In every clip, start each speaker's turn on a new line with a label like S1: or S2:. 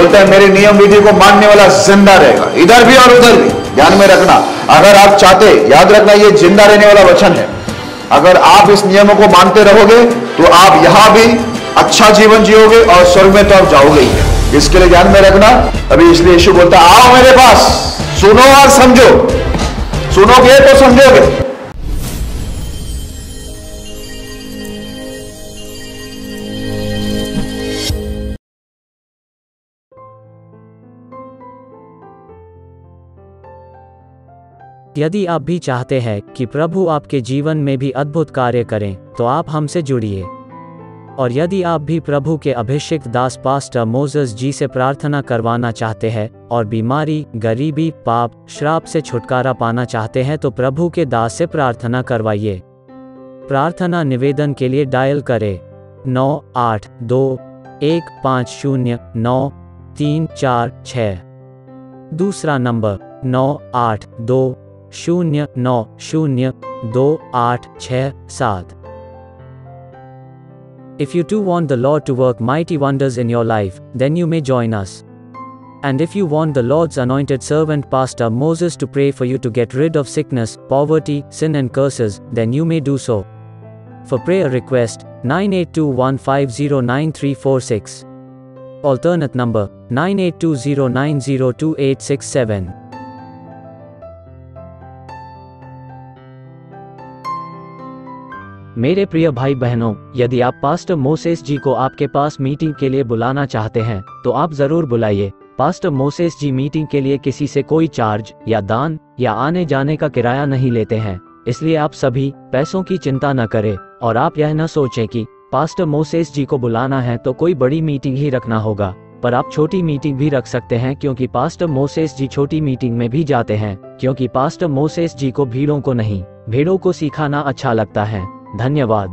S1: बोलता है मेरे नियम विधि को मानने वाला जिंदा रहेगा, इधर भी और उधर भी। ध्यान में रखना, अगर आप चाहते, याद रखना ये जिंदा रहने वाला वचन है। अगर आप इस नियमों को मानते रहोगे तो आप यहां भी अच्छा जीवन जियोगे और स्वर्ग में तो आप जाओगे ही। इसके लिए ध्यान में रखना। अभी इसलिए यीशु बोलता है आओ मेरे पास, सुनो और समझो। सुनोगे तो समझोगे।
S2: यदि आप भी चाहते हैं कि प्रभु आपके जीवन में भी अद्भुत कार्य करें, तो आप हमसे जुड़िए। और यदि आप भी प्रभु के अभिषिक्त दास पास्टर मोसेस जी से प्रार्थना करवाना चाहते हैं और बीमारी, गरीबी, पाप, श्राप से छुटकारा पाना चाहते हैं, तो प्रभु के दास से प्रार्थना करवाइए। प्रार्थना निवेदन के लिए डायल करें 9821509346। दूसरा number 9820902867। If you too want the Lord to work mighty wonders in your life, then you may join us. And if you want the Lord's anointed servant Pastor Moses to pray for you to get rid of sickness, poverty, sin and curses, then you may do so. For prayer request, 9821509346. Alternate number, 9820902867. मेरे प्रिय भाई बहनों, यदि आप pastor Moses जी को आपके पास meeting के लिए बुलाना चाहते हैं, तो आप जरूर बुलाइए। पास्टर मोसेस जी मीटिंग के लिए किसी से कोई चार्ज या दान या आने जाने का किराया नहीं लेते हैं, इसलिए आप सभी पैसों की चिंता न करें और आप यह न सोचें कि पास्टर मोसेस जी को बुलाना है तो कोई बड़ी मीटिंग ही रखना होगा। पर आप छोटी मीटिंग भी रख सकते हैं, क्योंकि पास्टर मोसेस जी छोटी मीटिंग में भी जाते हैं, क्योंकि पास्टर मोसेस जी को भीड़ों को नहीं, भेड़ों को सिखाना अच्छा लगता है। धन्यवाद।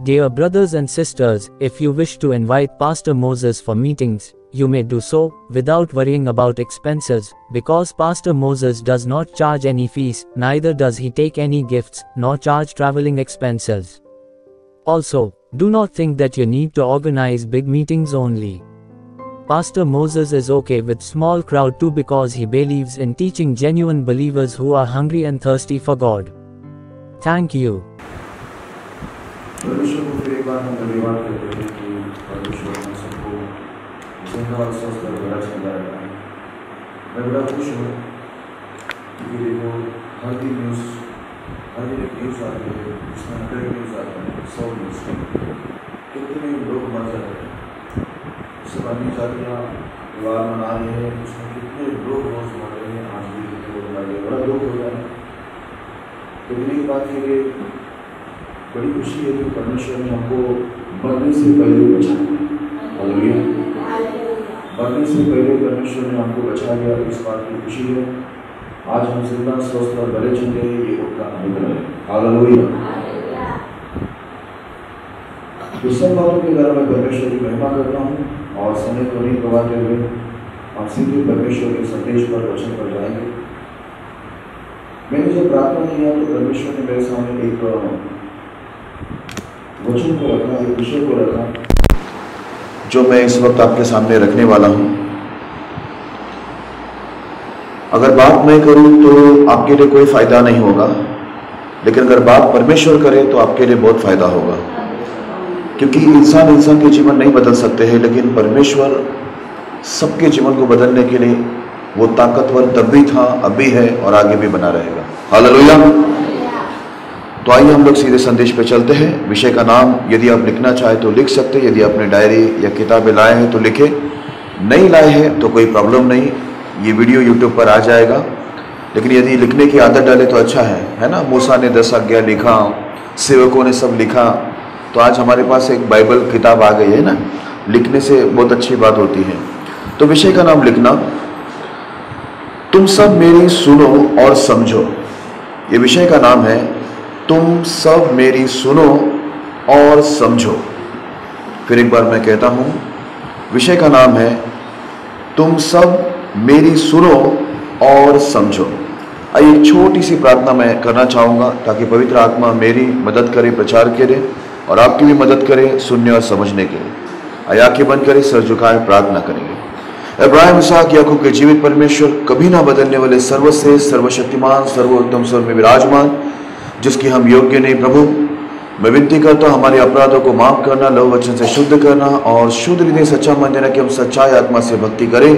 S2: Dear brothers and sisters, if you wish to invite Pastor Moses for meetings, you may do so without worrying about expenses, because Pastor Moses does not charge any fees, neither does he take any gifts, nor charge traveling expenses. Also, do not think that you need to organize big meetings only. Pastor Moses is okay with small crowd too, because he believes in teaching genuine believers who are hungry and thirsty for God. Thank you.
S3: परमेश्वर को फिर एक बार हम धन्यवाद करते हैं कि परमेश्वर ने सबको जिंदा और स्वस्थ और बड़ा चंगा रखा है। मैं बड़ा खुश हूँ क्योंकि देखो हर दिन एक न्यूज़ आती है, जिसमें 100 न्यूज़ आते हैं, 100 न्यूज़, कितने लोग मर जाते हैं। सब अन्य जातियाँ त्योहार मना रहे हैं, उसमें कितने लोग रोज मर रहे हैं, आज भी कितने लोग मर रहे हैं, बड़ा दुख हो रहा है। लेकिन एक बात के लिए बड़ी खुशी है कि परमेश्वर ने हमको मरने से पहले बचा लिया। हालेलुया। मरने से पहले परमेश्वर ने हमको बचा लिया, इस बात की खुशी है। आज हम जिंदा स्वस्थ और बड़े चंगे हैं, ये उनका अनुग्रह है। हालेलुया। तो सब बातों के द्वारा मैं परमेश्वर की महिमा करता हूँ और समय को नहीं गवाते हुए हम सीधे परमेश्वर के संदेश पर, वचन पर जाएंगे। मैंने जब प्रार्थना किया तो परमेश्वर ने मेरे सामने एक वचन को रखा, एक विषय को रखा, जो मैं इस वक्त आपके सामने रखने वाला हूं। अगर बात मैं करूं तो आपके लिए कोई फायदा नहीं होगा, लेकिन अगर बात परमेश्वर करे तो आपके लिए बहुत फायदा होगा। क्योंकि इंसान के जीवन नहीं बदल सकते हैं, लेकिन परमेश्वर सबके जीवन को बदलने के लिए वो ताकतवर तब भी था, अभी है और आगे भी बना रहेगा। हालेलुया। तो आइए हम लोग सीधे संदेश पे चलते हैं। विषय का नाम यदि आप लिखना चाहें तो लिख सकते हैं, यदि आपने डायरी या किताबें लाए हैं तो लिखे, नहीं लाए हैं तो कोई प्रॉब्लम नहीं, ये वीडियो यूट्यूब पर आ जाएगा। लेकिन यदि लिखने की आदत डाले तो अच्छा है ना। मूसा ने 10 आज्ञा लिखा, सेवकों ने सब लिखा, तो आज हमारे पास एक बाइबल किताब आ गई है ना। लिखने से बहुत अच्छी बात होती है। तो विषय का नाम लिखना, तुम सब मेरी सुनो और समझो। ये विषय का नाम है, तुम सब मेरी सुनो और समझो। फिर एक बार मैं कहता हूँ, विषय का नाम है, तुम सब मेरी सुनो और समझो। आइए एक छोटी सी प्रार्थना मैं करना चाहूँगा, ताकि पवित्र आत्मा मेरी मदद करे प्रचार के लिए और आपकी भी मदद करे सुनने और समझने के लिए। आंखें बंद करें, सर झुकाएं, प्रार्थना करेंगे। इब्राहिम, इसहाक, याकूब के जीवित परमेश्वर, कभी ना बदलने वाले, सर्वश्रेष्ठ, सर्वशक्तिमान, सर्वोत्तम, स्वर में विराजमान, जिसकी हम योग्य नहीं प्रभु, मैं विनती करता हूँ हमारे अपराधों को माफ करना, लव वचन से शुद्ध करना और शुद्ध हृदय सच्चा मन देना कि हम सच्चाई आत्मा से भक्ति करें,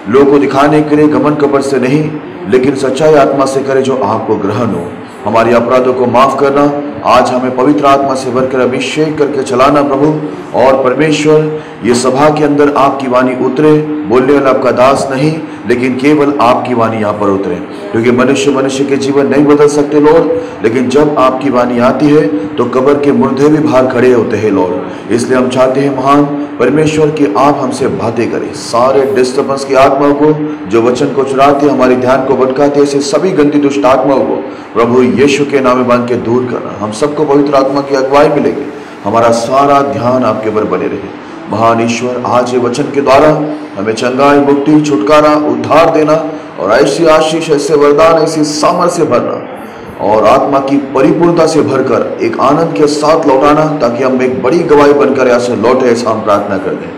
S3: लोगों को दिखाने के लिए, घमंड कपट से नहीं, लेकिन सच्चाई आत्मा से करें जो आपको ग्रहण हो। हमारे अपराधों को माफ करना, आज हमें पवित्र आत्मा से भरकर अभिषेक करके चलाना प्रभु। और परमेश्वर, ये सभा के अंदर आपकी वाणी उतरे, बोलने वाला आपका दास नहीं, लेकिन केवल आपकी वाणी यहाँ पर उतरे, क्योंकि मनुष्य के जीवन नहीं बदल सकते लॉर्ड, लेकिन जब आपकी वाणी आती है तो कब्र के मुर्दे भी बाहर खड़े होते हैं लॉर्ड। इसलिए हम चाहते हैं महान परमेश्वर कि आप हमसे बातें करें, सारे डिस्टर्बेंस की आत्माओं को जो वचन को चुराते, हमारे ध्यान को भटकाते, ऐसे सभी गंदी दुष्ट आत्माओं को प्रभु यीशु के नाम में बांध के दूर करना। हम सबको पवित्र आत्मा की अगुवाई मिलेगी, हमारा सारा ध्यान आपके ऊपर बने रहे। महान ईश्वर, आज ये वचन के द्वारा हमें चंगाई, मुक्ति, छुटकारा, उद्धार देना और ऐसी आशीष, ऐसे वरदान, ऐसी सामर्थ्य भरना और आत्मा की परिपूर्णता से भरकर एक आनंद के साथ लौटाना, ताकि हम एक बड़ी गवाही बनकर यहाँ से लौटे, ऐसा हम प्रार्थना कर दें।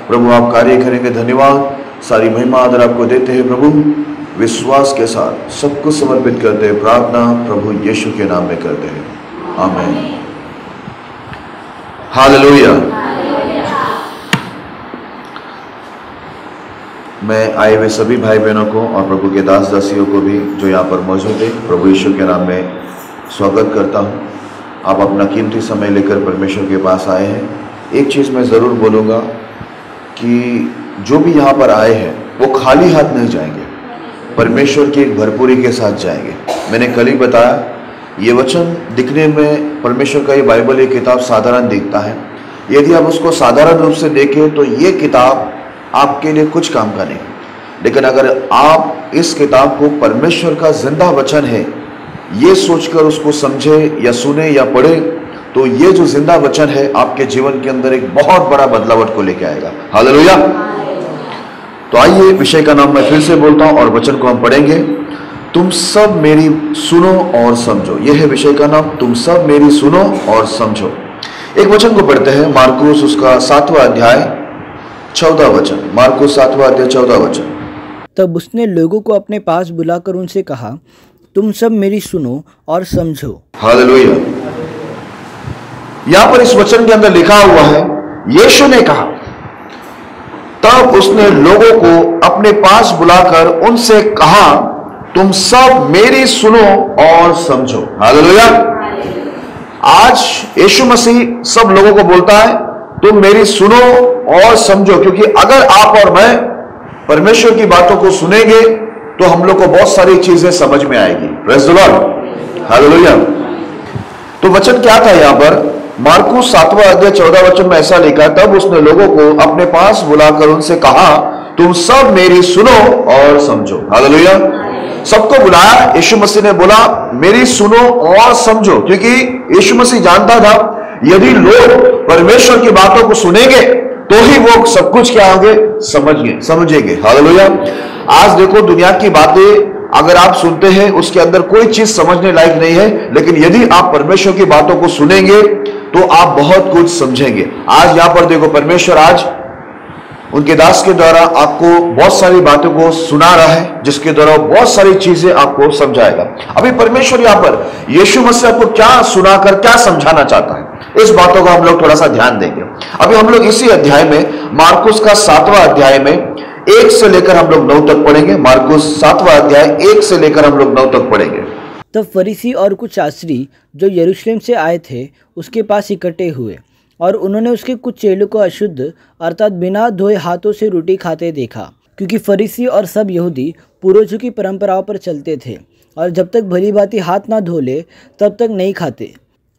S3: प्रभु आप कार्य करेंगे, धन्यवाद, सारी महिमा आदर आपको देते हैं प्रभु। विश्वास के साथ सब कुछ समर्पित करते हैं, प्रार्थना प्रभु यीशु के नाम में करते हैं, आमीन। हालेलुया। मैं आए हुए सभी भाई बहनों को और प्रभु के दास दासियों को भी जो यहाँ पर मौजूद है, प्रभु यीशु के नाम में स्वागत करता हूँ। आप अपना कीमती समय लेकर परमेश्वर के पास आए हैं। एक चीज़ मैं ज़रूर बोलूँगा कि जो भी यहाँ पर आए हैं वो खाली हाथ नहीं जाएंगे, परमेश्वर की एक भरपूरी के साथ जाएंगे। मैंने कल ही बताया, ये वचन दिखने में परमेश्वर का ये बाइबल, ये किताब साधारण दिखता है। यदि आप उसको साधारण रूप से देखें तो ये किताब आपके लिए कुछ काम का नहीं, लेकिन अगर आप इस किताब को परमेश्वर का जिंदा वचन है ये सोचकर उसको समझे या सुने या पढ़े, तो ये जो जिंदा वचन है आपके जीवन के अंदर एक बहुत बड़ा बदलाव को लेके आएगा। हालेलुया। तो आइए, विषय का नाम मैं फिर से बोलता हूं और वचन को हम पढ़ेंगे। तुम सब मेरी सुनो और समझो, यह है विषय का नाम, तुम सब मेरी सुनो और समझो। एक वचन को पढ़ते हैं, मार्कुस उसका 7वां अध्याय 14 वचन। मार्कुस 7वां अध्याय 14 वचन।
S4: तब उसने लोगों को अपने पास बुलाकर उनसे कहा, तुम सब मेरी सुनो और समझो।
S3: हालेलुया। यहां पर इस वचन के अंदर लिखा हुआ है, यीशु ने कहा, तब उसने लोगों को अपने पास बुलाकर उनसे कहा, तुम सब मेरी सुनो और समझो। हालेलुया। आज यीशु मसीह सब लोगों को बोलता है, तुम मेरी सुनो और समझो, क्योंकि अगर आप और मैं परमेश्वर की बातों को सुनेंगे तो हम लोग को बहुत सारी चीजें समझ में आएगी। Praise the Lord. हालेलुया। तो वचन क्या था यहां पर? मार्कुस 7वां अध्याय 14 वचन में ऐसा लिखा, तब उसने लोगों को अपने पास बुलाकर उनसे कहा, तुम सब मेरी सुनो और समझो। हालेलुया। सबको बुलाया, यीशु मसीह ने बोला मेरी सुनो और समझो, क्योंकि यीशु मसीह जानता था यदि लोग परमेश्वर की बातों को सुनेंगे तो ही वो सब कुछ क्या होंगे, समझेंगे। हालेलुया। आज देखो, दुनिया की बातें अगर आप सुनते हैं उसके अंदर कोई चीज समझने लायक नहीं है, लेकिन यदि आप परमेश्वर की बातों को सुनेंगे तो आप बहुत कुछ समझेंगे। आज यहां पर देखो, परमेश्वर आज उनके दास के द्वारा आपको बहुत सारी बातों को सुना रहा है, जिसके द्वारा बहुत सारी चीजें आपको समझाएगा। अभी परमेश्वर यहां पर यीशु मसीह आपको क्या सुनाकर क्या समझाना चाहता है, इस बातों का हम लोग थोड़ा सा ध्यान देंगे। अभी हम लोग इसी अध्याय में, मार्कुस का 7वां अध्याय में 1 से लेकर हम लोग 9 तक पढ़ेंगे। मार्कुस 7वां अध्याय 1 से लेकर हम लोग 9 तक पढ़ेंगे।
S4: तब फरीसी और कुछ शास्त्री जो यरूशलेम से आए थे उसके पास इकट्ठे हुए, और उन्होंने उसके कुछ चेलों को अशुद्ध अर्थात बिना धोए हाथों से रोटी खाते देखा, क्योंकि फरीसी और सब यहूदी पूर्वजों की परंपराओं पर चलते थे, और जब तक भली भांति हाथ ना धो ले तब तक नहीं खाते,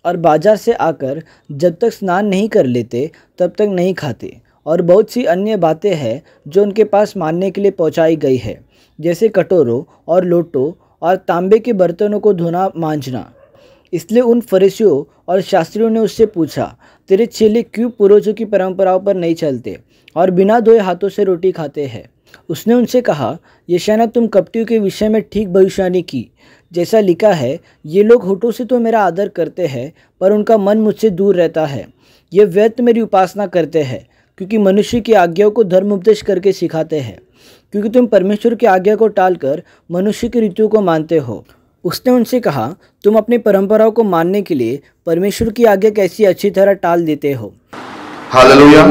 S4: और बाजार से आकर जब तक स्नान नहीं कर लेते तब तक नहीं खाते। और बहुत सी अन्य बातें हैं जो उनके पास मानने के लिए पहुंचाई गई है, जैसे कटोरों और लोटों और तांबे के बर्तनों को धोना मांजना। इसलिए उन फरीसियों और शास्त्रियों ने उससे पूछा, तेरे चेले क्यों पूर्वजों की परंपराओं पर नहीं चलते और बिना धोए हाथों से रोटी खाते हैं? उसने उनसे कहा, यशायाह ने तुम कपटियों के विषय में ठीक भविष्यवाणी की, जैसा लिखा है, ये लोग होठों से तो मेरा आदर करते हैं पर उनका मन मुझसे दूर रहता है। ये व्यर्थ मेरी उपासना करते हैं, क्योंकि मनुष्य की आज्ञाओं को धर्म उपदेश करके सिखाते हैं, क्योंकि तुम परमेश्वर की आज्ञा को टालकर मनुष्य की रीतियों को मानते हो। उसने उनसे कहा, तुम अपनी परंपराओं को मानने के लिए परमेश्वर की आज्ञा कैसी अच्छी तरह टाल देते हो।
S1: हालेलुया।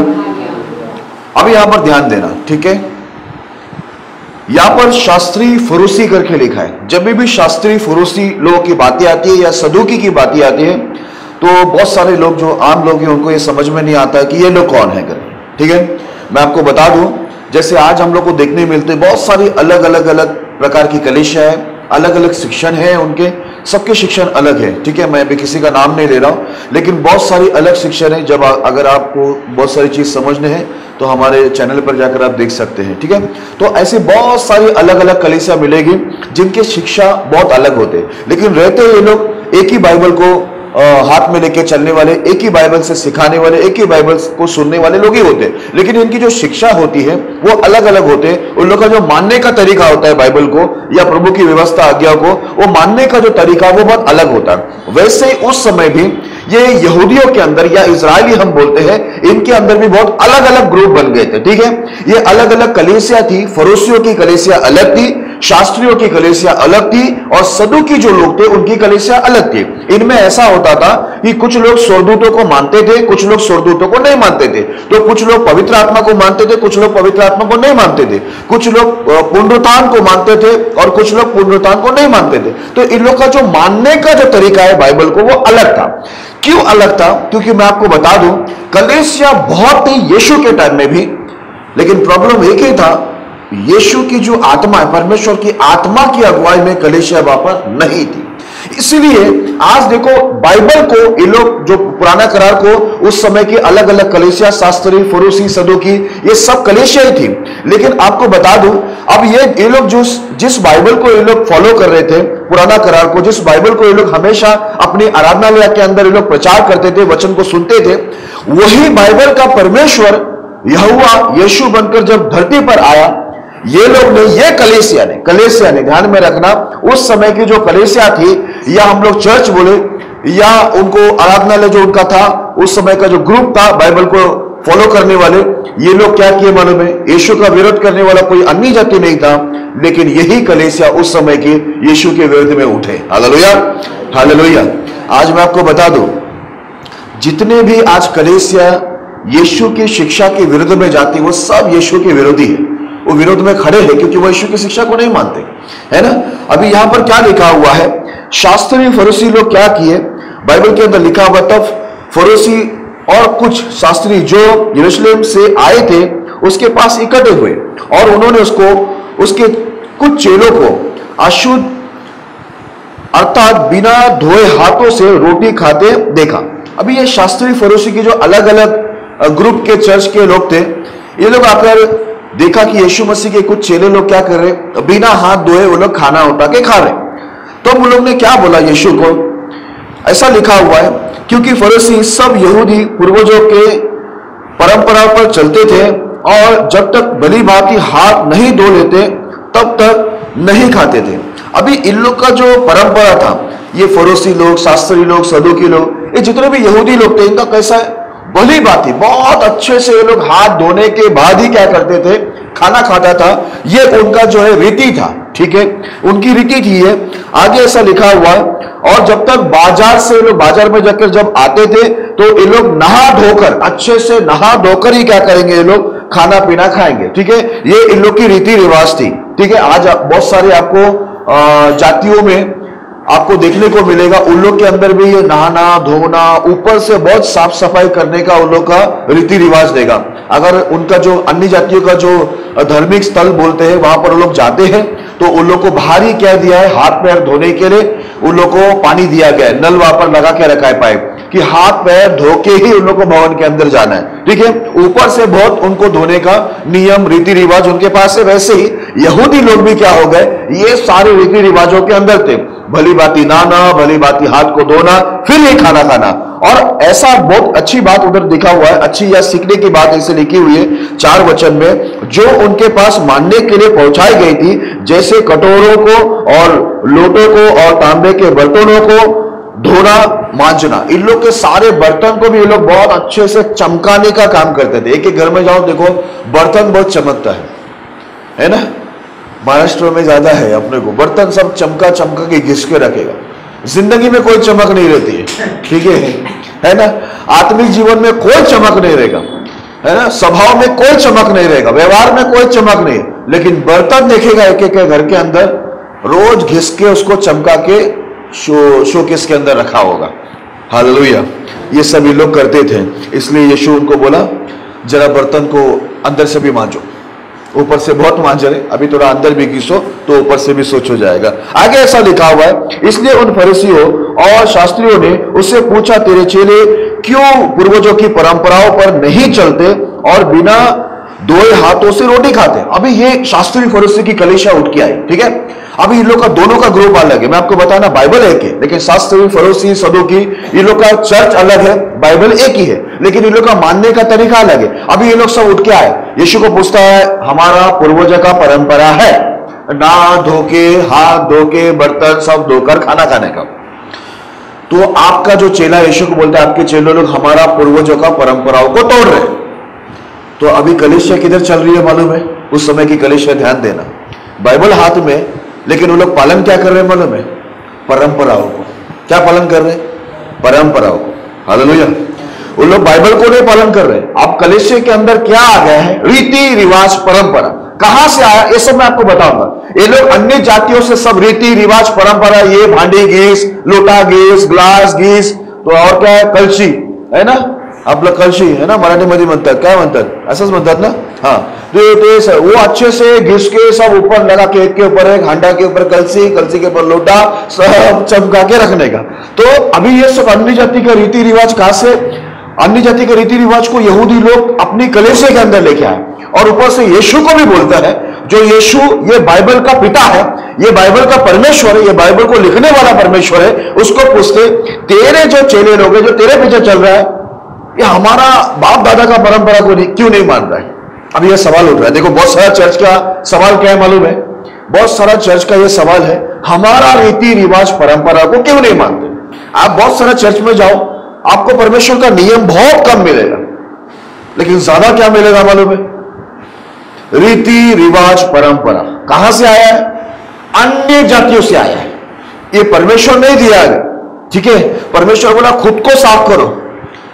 S1: अब यहां पर ध्यान देना, ठीक है। यहां पर शास्त्री फरूसी करके लिखा है। जब भी शास्त्री फरूसी लोगों की बातें आती है या सदूकी की बातें आती है तो बहुत सारे लोग जो आम लोग हैं उनको ये समझ में नहीं आता कि ये लोग कौन है कर, ठीक है। मैं आपको बता दूं, जैसे आज हम लोग को देखने मिलते बहुत सारी अलग अलग प्रकार की कलीसिया है, अलग अलग शिक्षण है, उनके सबके शिक्षण अलग है, ठीक है। मैं अभी किसी का नाम नहीं ले रहा हूं, लेकिन बहुत सारी अलग शिक्षण है। जब अगर आपको बहुत सारी चीज समझने हैं तो हमारे चैनल पर जाकर आप देख सकते हैं, ठीक है। तो ऐसे बहुत सारी अलग अलग कलीसिया मिलेगी जिनके शिक्षा बहुत अलग होते हैं, लेकिन रहते ये लोग एक ही बाइबल को हाथ में लेके चलने वाले, एक ही बाइबल से सिखाने वाले, एक ही बाइबल को सुनने वाले लोग ही होते हैं। लेकिन इनकी जो शिक्षा होती है वो अलग अलग होते हैं। उन लोग का जो मानने का तरीका होता है बाइबल को या प्रभु की व्यवस्था आज्ञा को, वो मानने का जो तरीका वो बहुत अलग होता है। वैसे ही उस समय भी ये यहूदियों के अंदर या इजरायली हम बोलते हैं, इनके अंदर भी बहुत अलग अलग ग्रुप बन गए थे, ठीक है। ये अलग अलग कलीसिया थी। फरीसियों की कलीसिया अलग थी, शास्त्रियों की कलीसिया अलग थी, और सदूकी जो लोग थे उनकी कलीसिया अलग थी। इनमें ऐसा होता था कि कुछ लोग स्वर्गदूतों को मानते थे, कुछ लोग स्वर्गदूतों को नहीं मानते थे। तो कुछ लोग पवित्र आत्मा को मानते थे, कुछ लोग पवित्र आत्मा को नहीं मानते थे। कुछ लोग पुनरुत्थान को मानते थे और कुछ लोग पुनरुत्थान को नहीं मानते थे। तो इन लोग का जो मानने का जो तरीका है बाइबल को वो अलग था। क्यों अलग था? क्योंकि मैं आपको बता दूं, कलीसिया बहुत ही यीशु के टाइम में भी, लेकिन प्रॉब्लम एक ही था, यीशु की जो आत्मा है, परमेश्वर की आत्मा की अगुवाई में कलीसिया वहां पर नहीं थी। इसलिए आज देखो बाइबल को ये लोग जो पुराना करार को उस समय की अलग अलग कलीसिया, शास्त्री, फरूसी, सदूकी, ये सब कलीसिया ही थी। लेकिन आपको बता दूं, अब ये लोग जिस बाइबल को ये लोग फॉलो कर रहे थे, पुराना करार को, जिस बाइबल को ये लोग हमेशा अपनी आराधनालय के अंदर ये लोग प्रचार करते थे, वचन को सुनते थे, वही बाइबल का परमेश्वर यहोवा यीशु बनकर जब धरती पर आया, ये लोग ने, ये कलीसिया ने, ध्यान में रखना, उस समय की जो कलीसिया थी, या हम लोग चर्च बोले, या उनको आराधनालय जो उनका था, उस समय का जो ग्रुप था बाइबल को फॉलो करने वाले, ये लोग क्या किए मालूम है? यीशु का विरोध करने वाला कोई अन्य जाति नहीं था, लेकिन यही कलीसिया उस समय की यीशु के विरोध में उठे। Hallelujah, hallelujah. आज मैं आपको बता दूं, जितने भी आज कलीसिया यीशु की शिक्षा के विरुद्ध में जाती, वो सब यीशु के विरोधी है, वो विरोध में खड़े हैं, क्योंकि वो यीशु की शिक्षा को नहीं मानते, है ना। अभी यहां पर क्या लिखा हुआ है? शास्त्री फरीसी लोग क्या किए? बाइबल के अंदर लिखा हुआ, तब फरीसी और कुछ शास्त्री जो यरूशलेम से आए थे उसके पास इकट्ठे हुए, और उन्होंने उसके कुछ चेलों को अशुद्ध अर्थात बिना धोए हाथों से रोटी खाते देखा। अभी ये शास्त्री फरीसी की जो अलग अलग ग्रुप के चर्च के लोग थे, ये लोग आकर देखा कि यीशु मसीह के कुछ चेले लोग क्या कर रहे, बिना हाथ धोए वो लोग खाना उठा के खा रहे। तो उन लोग ने क्या बोला यीशु को? ऐसा लिखा हुआ है, क्योंकि फरीसी सब यहूदी पूर्वजों के परंपरा पर चलते थे, और जब तक भली भांति हाथ नहीं धो लेते तब तक नहीं खाते थे। अभी इन लोग का जो परंपरा था, ये फरीसी लोग, शास्त्री लोग, सदूकी लोग, ये जितने भी यहूदी लोग थे, इनका कैसा है? भली बात ही बहुत अच्छे से ये लोग हाथ धोने के बाद ही क्या करते थे? खाना खाता था। ये उनका जो है रीति था, ठीक है, उनकी रीति थी ये। आगे ऐसा लिखा हुआ है, और जब तक बाजार में जाकर जब आते थे तो ये लोग नहा धोकर, अच्छे से नहा धोकर ही क्या करेंगे? ये लोग खाना पीना खाएंगे, ठीक है। ये इन लोग की रीति रिवाज थी, ठीक है। आज बहुत सारे आपको जातियों में आपको देखने को मिलेगा, उन लोग के अंदर भी ये नहाना धोना, ऊपर से बहुत साफ सफाई करने का उन लोग का रीति रिवाज देगा। अगर उनका जो अन्य जातियों का जो धार्मिक स्थल बोलते हैं वहां पर वो लोग जाते हैं तो उन लोग को बाहर ही क्या दिया है? हाथ पैर धोने के लिए उन लोग को पानी दिया गया है, नल वहां पर लगा के रखा है पाइप, कि हाथ पैर धो के ही उन लोग को भवन के अंदर जाना है, ठीक है। ऊपर से बहुत उनको धोने का नियम रीति रिवाज उनके पास है। वैसे ही यहूदी लोग भी क्या हो गए? ये सारे रीति रिवाजों के अंदर थे, भली बाती नहाना, भली बाती हाथ को धोना, फिर ही खाना खाना। और ऐसा बहुत अच्छी बात उधर दिखा हुआ है, अच्छी या सीखने की बात ऐसे लिखी हुई है 4 वचन में, जो उनके पास मानने के लिए पहुंचाई गई थी, जैसे कटोरों को और लोटों को और तांबे के बर्तनों को धोना मांजना, इन लोग के सारे बर्तन को भी ये लोग बहुत अच्छे से चमकाने का काम करते थे। एक एक घर में जाओ देखो बर्तन बहुत चमकता है ना। महाराष्ट्र में ज्यादा है अपने को, बर्तन सब चमका चमका के घिस के रखेगा। जिंदगी में कोई चमक नहीं रहती है, ठीक है ना। आत्मिक जीवन में कोई चमक नहीं रहेगा, है ना। स्वभाव में कोई चमक नहीं रहेगा, व्यवहार में कोई चमक नहीं, लेकिन बर्तन देखेगा एक एक घर के अंदर, रोज घिस के उसको चमका के शोकेस के अंदर रखा होगा। हालेलुया। ये सभी लोग करते थे, इसलिए यीशु उनको बोला जरा बर्तन को अंदर से भी मांजो। ऊपर से बहुत मांज रहे, अभी थोड़ा अंदर भी घिसो तो ऊपर से भी स्वच्छ हो जाएगा। आगे ऐसा लिखा हुआ है, इसलिए उन फरीसियों और शास्त्रियों ने उससे पूछा, तेरे चेले क्यों पूर्वजों की परंपराओं पर नहीं चलते और बिना धोए हाथों से रोटी खाते? अभी ये शास्त्री फरीसी की कलीसिया उठ के आई, ठीक है। अभी इन लोग का दोनों का ग्रुप अलग है। मैं आपको बताना, बाइबल एक है, लेकिन शास्त्री फरीसी सदूकी इन लोग का चर्च अलग है, बाइबल एक ही है, लेकिन इन लोग का मानने का तरीका अलग है। अभी ये लोग सब उठ के आए, यीशु को पूछता है, हमारा पूर्वजों का परंपरा है ना धो के, हाथ धो के, बर्तन सब धोकर खाना खाने का। तो आपका जो चेला यीशु को बोलता है, आपके चेले लोग हमारा पूर्वजों का परंपराओं को तोड़ रहे। तो अभी कलीसिया किधर चल रही है मालूम है? उस समय की कलीसिया, ध्यान देना, बाइबल हाथ में, लेकिन वो लोग पालन क्या कर रहे हैं मालूम है? परंपराओं को। क्या पालन कर रहे हैं? परंपराओं को। हालेलुया। वो लोग बाइबल को नहीं पालन कर रहे। अब कलीसिया के अंदर क्या आ गया है? रीति रिवाज, परंपरा। कहां से आया ये सब मैं आपको बताऊंगा। ये लोग अन्य जातियों से सब रीति रिवाज परंपरा, ये भांडी घीस, लोटा घीस, ग्लास घीस, तो और क्या है? कलशी, है ना। आपलं कलशी है ना, मराठीमध्ये म्हणतात, काय म्हणतात? असंच म्हणतात ना। हाँ, तो वो अच्छे से घिस के सब ऊपर लगा के, एक के ऊपर एक, हांडा के ऊपर कलसी, कलसी के ऊपर लोटा, सब चमका के रखने का। तो अभी ये सब अन्य जाति का रीति रिवाज कहां से? अन्य जाति के रीति रिवाज को यहूदी लोग अपनी कलीसिया के अंदर लेके आए, और ऊपर से यीशु को भी बोलता है, जो यीशु ये बाइबल का पिता है, ये बाइबल का परमेश्वर है, ये बाइबल को लिखने वाला परमेश्वर है, उसको पूछते, तेरे जो चेले लोग हैं, जो तेरे पीछे चल रहा है, ये हमारा बाप दादा का परंपरा को क्यों नहीं मान रहा है? अब यह सवाल उठ रहा है। देखो, बहुत सारा चर्च का सवाल क्या है मालूम है? बहुत सारा चर्च का यह सवाल है, हमारा रीति रिवाज परंपरा को क्यों नहीं मानते? आप बहुत सारा चर्च में जाओ, आपको परमेश्वर का नियम बहुत कम मिलेगा, लेकिन ज्यादा क्या मिलेगा मालूम है? रीति रिवाज परंपरा। कहां से आया है? अन्य जातियों से आया है। ये परमेश्वर नहीं दिया है, ठीक है। परमेश्वर बोला खुद को साफ करो,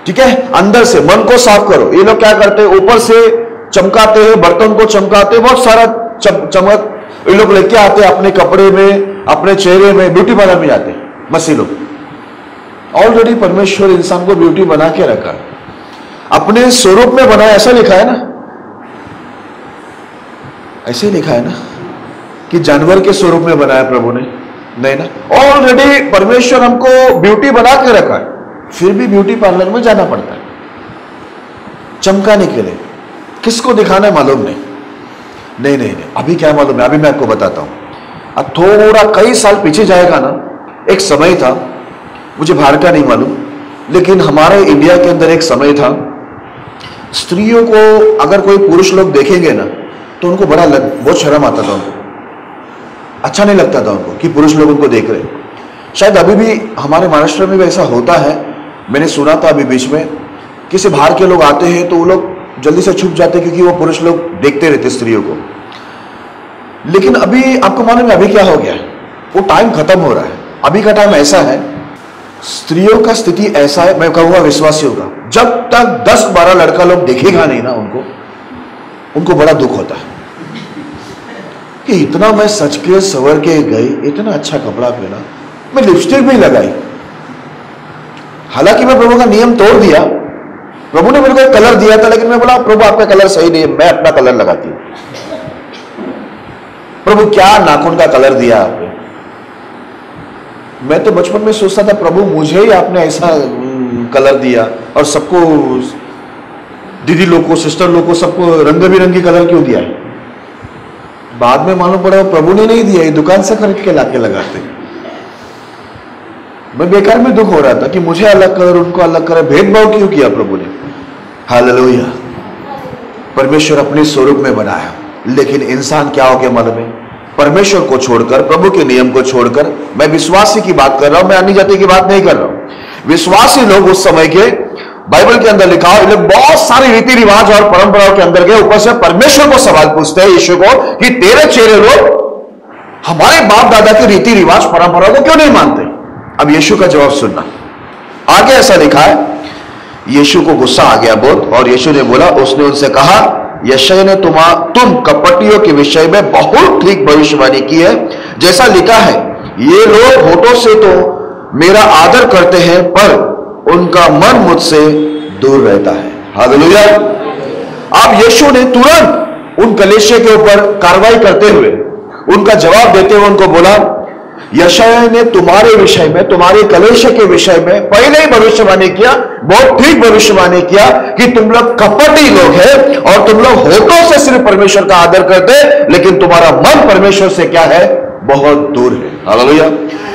S1: ठीक है, अंदर से मन को साफ करो। ये लोग क्या करते हैं? ऊपर से चमकाते हैं, बर्तन को चमकाते हैं, बहुत सारा चमक ये लोग लेके आते हैं अपने कपड़े में, अपने चेहरे में, ब्यूटी पार्लर में जाते हैं मसीह लोग। ऑलरेडी परमेश्वर इंसान को ब्यूटी बना के रखा, अपने स्वरूप में बनाया, ऐसा लिखा है ना, ऐसे लिखा है ना कि जानवर के स्वरूप में बनाया प्रभु ने, नहीं ना। ऑलरेडी परमेश्वर हमको ब्यूटी बना के रखा है, फिर भी ब्यूटी पार्लर में जाना पड़ता है चमकाने के लिए। किसको दिखाना है मालूम नहीं। नहीं नहीं नहीं, अभी क्या मालूम है? अभी मैं आपको बताता हूं। अब थोड़ा कई साल पीछे जाएगा ना, एक समय था, मुझे बाहर का नहीं मालूम, लेकिन हमारे इंडिया के अंदर एक समय था, स्त्रियों को अगर कोई पुरुष लोग देखेंगे ना तो उनको बहुत शर्म आता था, उनको अच्छा नहीं लगता था उनको कि पुरुष लोग उनको देख रहे। शायद अभी भी हमारे महाराष्ट्र में भी ऐसा होता है। मैंने सुना था अभी बीच में, किसी बाहर के लोग आते हैं तो वो लोग जल्दी से छुप जाते हैं, क्योंकि वो पुरुष लोग देखते रहते स्त्रियों को। लेकिन अभी आपको मालूम है अभी क्या हो गया है? वो टाइम खत्म हो रहा है। अभी का टाइम ऐसा है, स्त्रियों का स्थिति ऐसा है, मैं कहूंगा विश्वासियों का, जब तक 10-12 लड़का लोग देखेगा नहीं ना उनको बड़ा दुख होता है कि इतना मैं सच के सवर के गई, इतना अच्छा कपड़ा पहना, मैं लिपस्टिक भी लगाई, हालांकि मैं प्रभु का नियम तोड़ दिया। प्रभु ने मेरे को एक कलर दिया था, लेकिन मैं बोला प्रभु आपका कलर सही नहीं है, मैं अपना कलर लगाती हूं। प्रभु क्या नाखून का कलर दिया आपने? मैं तो बचपन में सोचता था प्रभु मुझे ही आपने ऐसा कलर दिया, और सबको, दीदी लोग को, सिस्टर लोग को, सबको रंग बिरंगी कलर क्यों दिया है? बाद में मालूम पड़ा प्रभु ने नहीं दिया, ये दुकान से खरीद के लाके लगाते। मैं बेकार में दुख हो रहा था कि मुझे अलग कलर, उनको अलग कलर, भेदभाव क्यों किया प्रभु ने? हालेलुया। परमेश्वर अपने स्वरूप में बनाया, लेकिन इंसान क्या हो गया मालूम है? परमेश्वर को छोड़कर, प्रभु के नियम को छोड़कर, मैं विश्वासी की बात कर रहा हूं, मैं अन्य जाति की बात नहीं कर रहा हूं। विश्वासी लोग उस समय के, बाइबल के अंदर लिखा हो, लोग बहुत सारे रीति रिवाज और परंपराओं के अंदर गए, ऊपर से परमेश्वर को सवाल पूछते हैं यीशु को कि तेरे चेले लोग हमारे बाप दादा के रीति रिवाज परंपराओं को क्यों नहीं मानते। अब यीशु का जवाब सुनना। आगे ऐसा लिखा है, यीशु को गुस्सा आ गया बहुत, और यीशु ने बोला, उसने उनसे कहा, यशायाह ने तुम कपटियों के विषय में बहुत ठीक भविष्यवाणी की है। जैसा लिखा है, ये लोग होठों से तो मेरा आदर करते हैं, पर उनका मन मुझसे दूर रहता है। हालेलुया। अब यीशु ने तुरंत उन कलीसिया के ऊपर कार्रवाई करते हुए, उनका जवाब देते हुए उनको बोला, यशायाह ने तुम्हारे विषय में, तुम्हारे कलीसिया के विषय में पहले ही भविष्यवाणी किया, बहुत ठीक भविष्यवाणी किया कि तुम लोग कपटी लोग हैं और तुम लोग होठों से सिर्फ परमेश्वर का आदर करते, लेकिन तुम्हारा मन परमेश्वर से क्या है, बहुत दूर है। हालेलुया।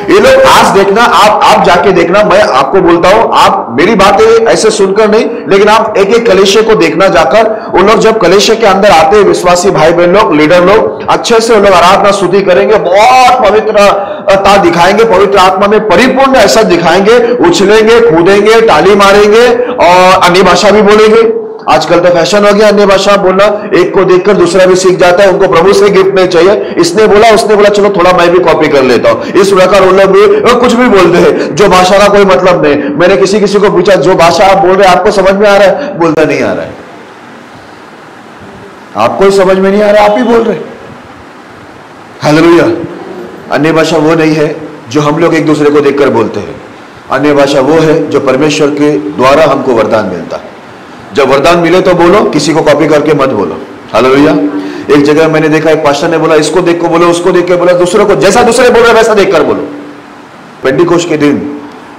S1: ये लोग आज देखना, आप जाके देखना, मैं आपको बोलता हूं, आप मेरी बातें ऐसे सुनकर नहीं, लेकिन आप एक एक कलीसिया को देखना जाकर। उन लोग जब कलीसिया के अंदर आते हैं, विश्वासी भाई बहन लोग, लीडर लोग, अच्छे से उन लोग आराधना स्तुति करेंगे, बहुत पवित्रता दिखाएंगे, पवित्र आत्मा में परिपूर्ण ऐसा दिखाएंगे, उछलेंगे, कूदेंगे, ताली मारेंगे और अन्य भाषा भी बोलेंगे। आजकल तो फैशन हो गया अन्य भाषा बोलना, एक को देखकर दूसरा भी सीख जाता है। उनको प्रभु से गिफ्ट नहीं चाहिए, इसने बोला उसने बोला, चलो थोड़ा मैं भी कॉपी कर लेता हूं। इस प्रकार उन लोग भी कुछ भी बोलते हैं जो भाषा का कोई मतलब नहीं। मैंने किसी को पूछा, जो भाषा आप बोल रहे हैं आपको समझ में आ रहा है? बोलता नहीं आ रहा है। आपको ही समझ में नहीं आ रहा, आप ही बोल रहे। हालेलुया। अन्य भाषा वो नहीं है जो हम लोग एक दूसरे को देखकर बोलते हैं। अन्य भाषा वो है जो परमेश्वर के द्वारा हमको वरदान मिलता है। जब वरदान मिले तो बोलो, किसी को कॉपी करके मत बोलो। हालेलुया। एक जगह मैंने देखा, एक पास्टर ने बोला, इसको देख को बोलो, उसको देख के बोला, दूसरों को जैसा दूसरे बोल रहे वैसा देखकर बोलो। पेंटिकोस्ट के दिन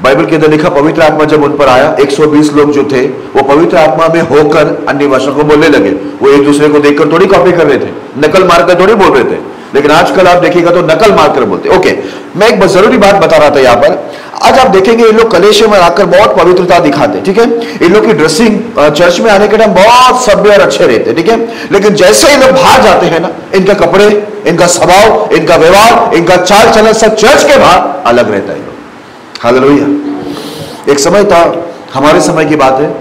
S1: बाइबल के अंदर लिखा, पवित्र आत्मा जब उन पर आया, 120 लोग जो थे वो पवित्र आत्मा में होकर अन्य भाषा को बोलने लगे। वो एक दूसरे को देखकर थोड़ी कॉपी कर रहे थे, नकल मारकर थोड़ी बोल रहे थे, लेकिन आजकल आप देखिएगा तो नकल मारकर बोलते। ओके, मैं एक जरूरी बात बता रहा था यहां पर। आज आप देखेंगे ये लोग कलीसिया में आकर बहुत पवित्रता दिखाते, ठीक है। इन लोग की ड्रेसिंग चर्च में आने के टाइम बहुत सभ्य और अच्छे रहते, ठीक है। लेकिन जैसे ये लोग बाहर जाते हैं ना, इनके कपड़े, इनका स्वभाव, इनका व्यवहार, इनका चाल चलन सब चर्च के बाहर अलग रहता है। हालेलुया। एक समय था, हमारे समय की बात है,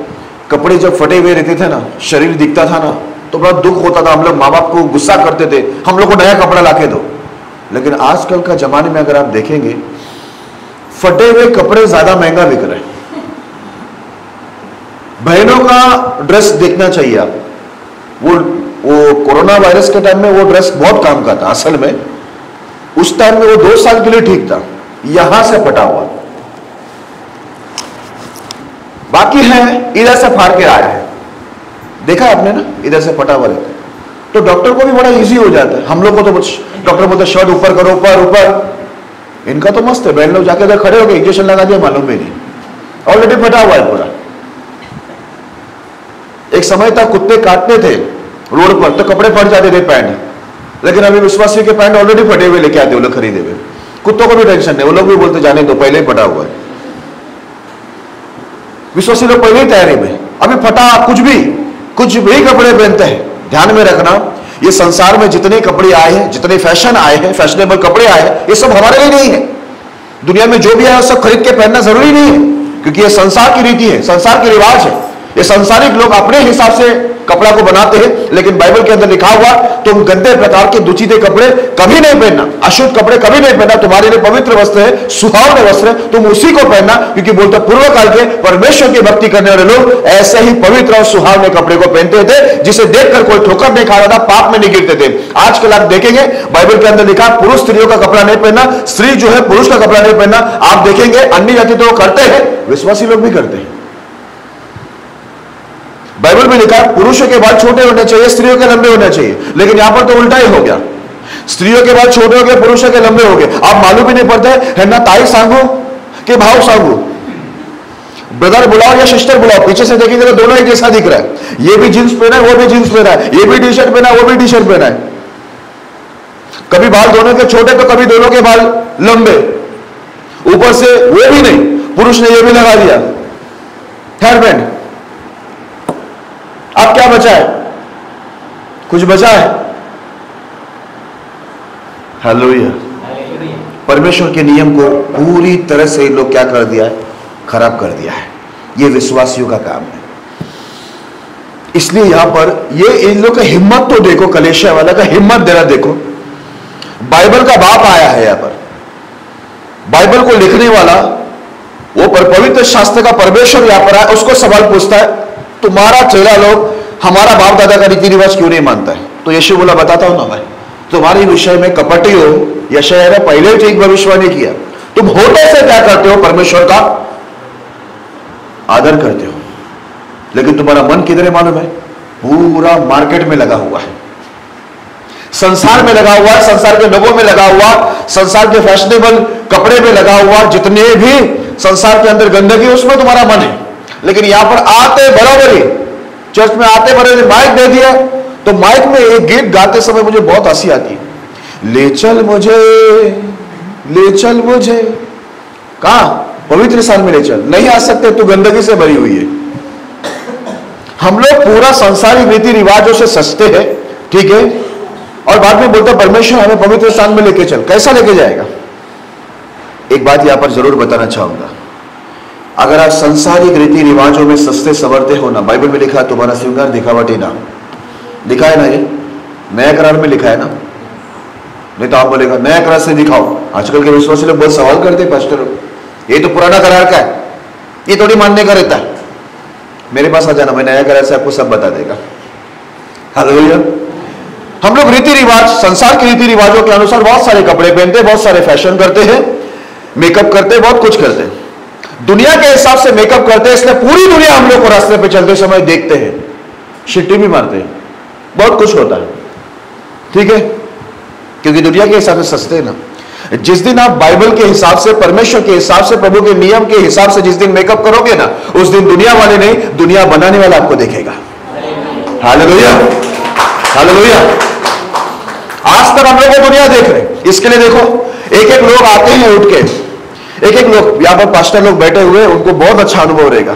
S1: कपड़े जब फटे हुए रहते थे ना, शरीर दिखता था ना, तो बड़ा दुख होता था। हम लोग माँ बाप को गुस्सा करते थे, हम लोग को नया कपड़ा लाके दो। लेकिन आजकल का जमाने में अगर आप देखेंगे, फटे हुए कपड़े ज्यादा महंगा बिक रहे हैं। बहनों का ड्रेस देखना चाहिए आप, वो कोरोना वायरस के टाइम में वो ड्रेस बहुत काम का था। असल में उस टाइम में वो 2 साल के लिए ठीक था, यहां से फटा हुआ, बाकी है इधर से फाड़ के आया है। देखा आपने ना, इधर से फटा हुआ रहता है, तो डॉक्टर को भी बड़ा इजी हो जाता है। हम लोग को तो डॉक्टर बोलते शर्ट ऊपर करो, ऊपर ऊपर। इनका तो मस्त है, बहन लोग जाके इधर खड़े हो गए, इंजेक्शन लगा दिया, मालूम भी नहीं, ऑलरेडी फटा हुआ है पूरा। एक समय था कुत्ते काटते थे रोड पर तो कपड़े फट जाते थे, पैंट। लेकिन अभी विश्वासी के पैंट ऑलरेडी फटे हुए लेके आते वो लोग खरीदे हुए। कुत्तों को भी टेंशन नहीं, वो लोग भी बोलते जाने दो, पहले ही फटा हुआ है। विश्वासी लोग पहले ही तैयारी में, अभी फटा कुछ भी कपड़े पहनते हैं। ध्यान में रखना, ये संसार में जितने कपड़े आए हैं, जितने फैशन आए हैं, फैशनेबल कपड़े आए हैं, ये सब हमारे लिए नहीं है। दुनिया में जो भी आया सब खरीद के पहनना जरूरी नहीं है, क्योंकि ये संसार की रीति है, संसार के रिवाज है। ये संसारिक लोग अपने हिसाब से कपड़ा को बनाते हैं। लेकिन बाइबल के अंदर लिखा हुआ, तुम गंदे प्रकार के दुचीते कपड़े कभी नहीं पहनना, अशुद्ध कपड़े कभी नहीं पहनना। तुम्हारे लिए पवित्र वस्त्र है, सुहावने वस्त्र है, तुम उसी को पहनना। क्योंकि बोलते पूर्व काल के परमेश्वर की भक्ति करने वाले लोग ऐसे ही पवित्र और सुहावने कपड़े को पहनते थे, जिसे देखकर कोई ठोकर नहीं खा रहा था, पाप में नहीं गिरते थे। आजकल आप देखेंगे बाइबल के अंदर लिखा, पुरुष स्त्रियों का कपड़ा नहीं पहनना, स्त्री जो है पुरुष का कपड़ा नहीं पहनना। आप देखेंगे अन्य जाति तो करते हैं, विश्वासी लोग भी करते हैं। बाइबल में लिखा है पुरुषों के बाल छोटे होने चाहिए, स्त्रियों के लंबे होने चाहिए। लेकिन यहां पर तो उल्टा ही हो गया, स्त्रियों के बाल छोटे हो गए, पुरुषों के लंबे हो गए। आप मालूम ही नहीं पड़ता है ना, ताई सांगू कि भाव सांगू, ब्रदर बुलाओ या सिस्टर बुलाओ, पीछे से देखेंगे तो दोनों एक जैसा दिख रहा है। ये भी जींस पहना है, वो भी जींस पहना है, ये भी टी शर्ट पहना है, वो भी टी शर्ट पहना है। कभी बाल दोनों के छोटे तो कभी दोनों के बाल लंबे, ऊपर से वो भी नहीं, पुरुष ने ये भी लगा दिया हेयर बैंड। अब क्या बचा है? कुछ बचा है?
S3: हालेलुया। परमेश्वर के नियम को पूरी तरह से इन लोग क्या कर दिया है? खराब कर दिया है। ये विश्वासियों का काम है। इसलिए यहां पर ये इन लोग का हिम्मत तो देखो, कलेशिया वाला का हिम्मत देना देखो। बाइबल का बाप आया है यहां पर, बाइबल को लिखने वाला वो पवित्र शास्त्र का परमेश्वर यहां पर आया, उसको सवाल पूछता है, तुम्हारा चेला लोग हमारा बाप दादा का रीति रिवाज क्यों नहीं मानता है? तो यीशु बोला, बताता हूं ना भाई, तुम्हारे विषय में कपटी हो। यशायाह ने पहले ही ठीक भविष्यवाणी किया। तुम होते से क्या करते हो? परमेश्वर का आदर करते हो, लेकिन तुम्हारा मन किधर है मालूम है? पूरा मार्केट में लगा हुआ है, संसार में लगा हुआ है, संसार के लोगों में लगा हुआ, संसार के फैशनेबल कपड़े में लगा हुआ, जितने भी संसार के अंदर गंदगी, उसमें तुम्हारा मन है। लेकिन यहां पर आते बराबरी, चर्च में आते बराबरी माइक दे दिया, तो माइक में एक गीत गाते समय मुझे बहुत हंसी आती है, ले चल मुझे। कहां? पवित्र स्थान में ले चल। नहीं आ सकते, तू गंदगी से भरी हुई है। हम लोग पूरा संसारिक रीति रिवाजों से सस्ते हैं, ठीक है, और बाद में बोलता परमेश्वर हमें पवित्र स्थान में लेके चल। कैसा लेके जाएगा? एक बात यहां पर जरूर बताना चाहूंगा, अगर आप संसारिक रीति रिवाजों में सस्ते संवरते हो ना, बाइबल में लिखा है तुम्हारा श्रृंगार दिखावटी ना, लिखा है ना, ये नया करार में लिखा है ना। नहीं तो आप बोलेगा नया करार से दिखाओ। आजकल के विश्वासी लोग बहुत सवाल करते हैं, पास्टर ये तो पुराना करार का है, ये थोड़ी मानने का रहता है। मेरे पास आ जाना, मैं नया करार से आपको सब बता देगा। हालेलुया। हम लोग रीति रिवाज, संसार के रीति रिवाजों के अनुसार बहुत सारे कपड़े पहनते हैं, बहुत सारे फैशन करते हैं, मेकअप करते हैं, बहुत कुछ करते हैं। दुनिया के हिसाब से मेकअप करते हैं, इसलिए पूरी दुनिया हम लोग को रास्ते पे चलते समय देखते हैं, शिट्टी भी मारते हैं, बहुत कुछ होता है, ठीक है, क्योंकि दुनिया के हिसाब से सस्ते हैं ना। जिस दिन आप बाइबल के हिसाब से, परमेश्वर के हिसाब से, प्रभु के नियम के हिसाब से जिस दिन मेकअप करोगे ना, उस दिन दुनिया वाले नहीं, दुनिया बनाने वाला आपको देखेगा। Hallelujah, hallelujah. आज तक हम लोग को दुनिया देख रहे, इसके लिए देखो, एक एक लोग आते हैं उठ के, एक एक लोग यहां पर पास्टर लोग बैठे हुए, उनको बहुत अच्छा अनुभव रहेगा।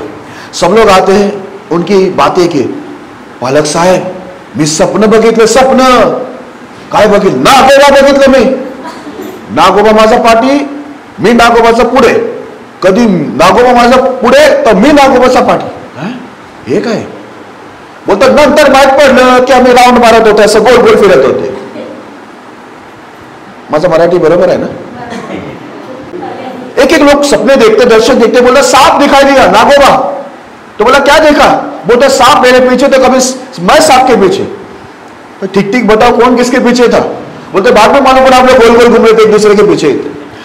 S3: सब लोग आते हैं, उनकी बातें की, पालक साहेब मी स्वप्न बघितलं, स्वप्न काय बघितलं? नागोबा बघितलं मी, नागोबा माझा पाठी, मी नागोबाचा पुढे, कधी नागोबा माझा पुढे तर मी नागोबाचा पाठी। हे काय बोलतात? नंतर माहित पडलं की आम्ही राऊंड मारत होतो, असं गोल गोल फिरत होते। माझा मराठी बरोबर है ना? एक एक लोग सपने देखते, दर्शन देखते, बोला सांप दिखाई दिया, नागोबा। तो बोला क्या देखा? बोलते सांप मेरे पीछे, तो कभी मैं सांप के पीछे। तो ठीक ठीक बताओ कौन किसके पीछे था? बोलते बाद में मालूम पड़ा हम लोग गोल गोल घूम रहे थे एक दूसरे के पीछे।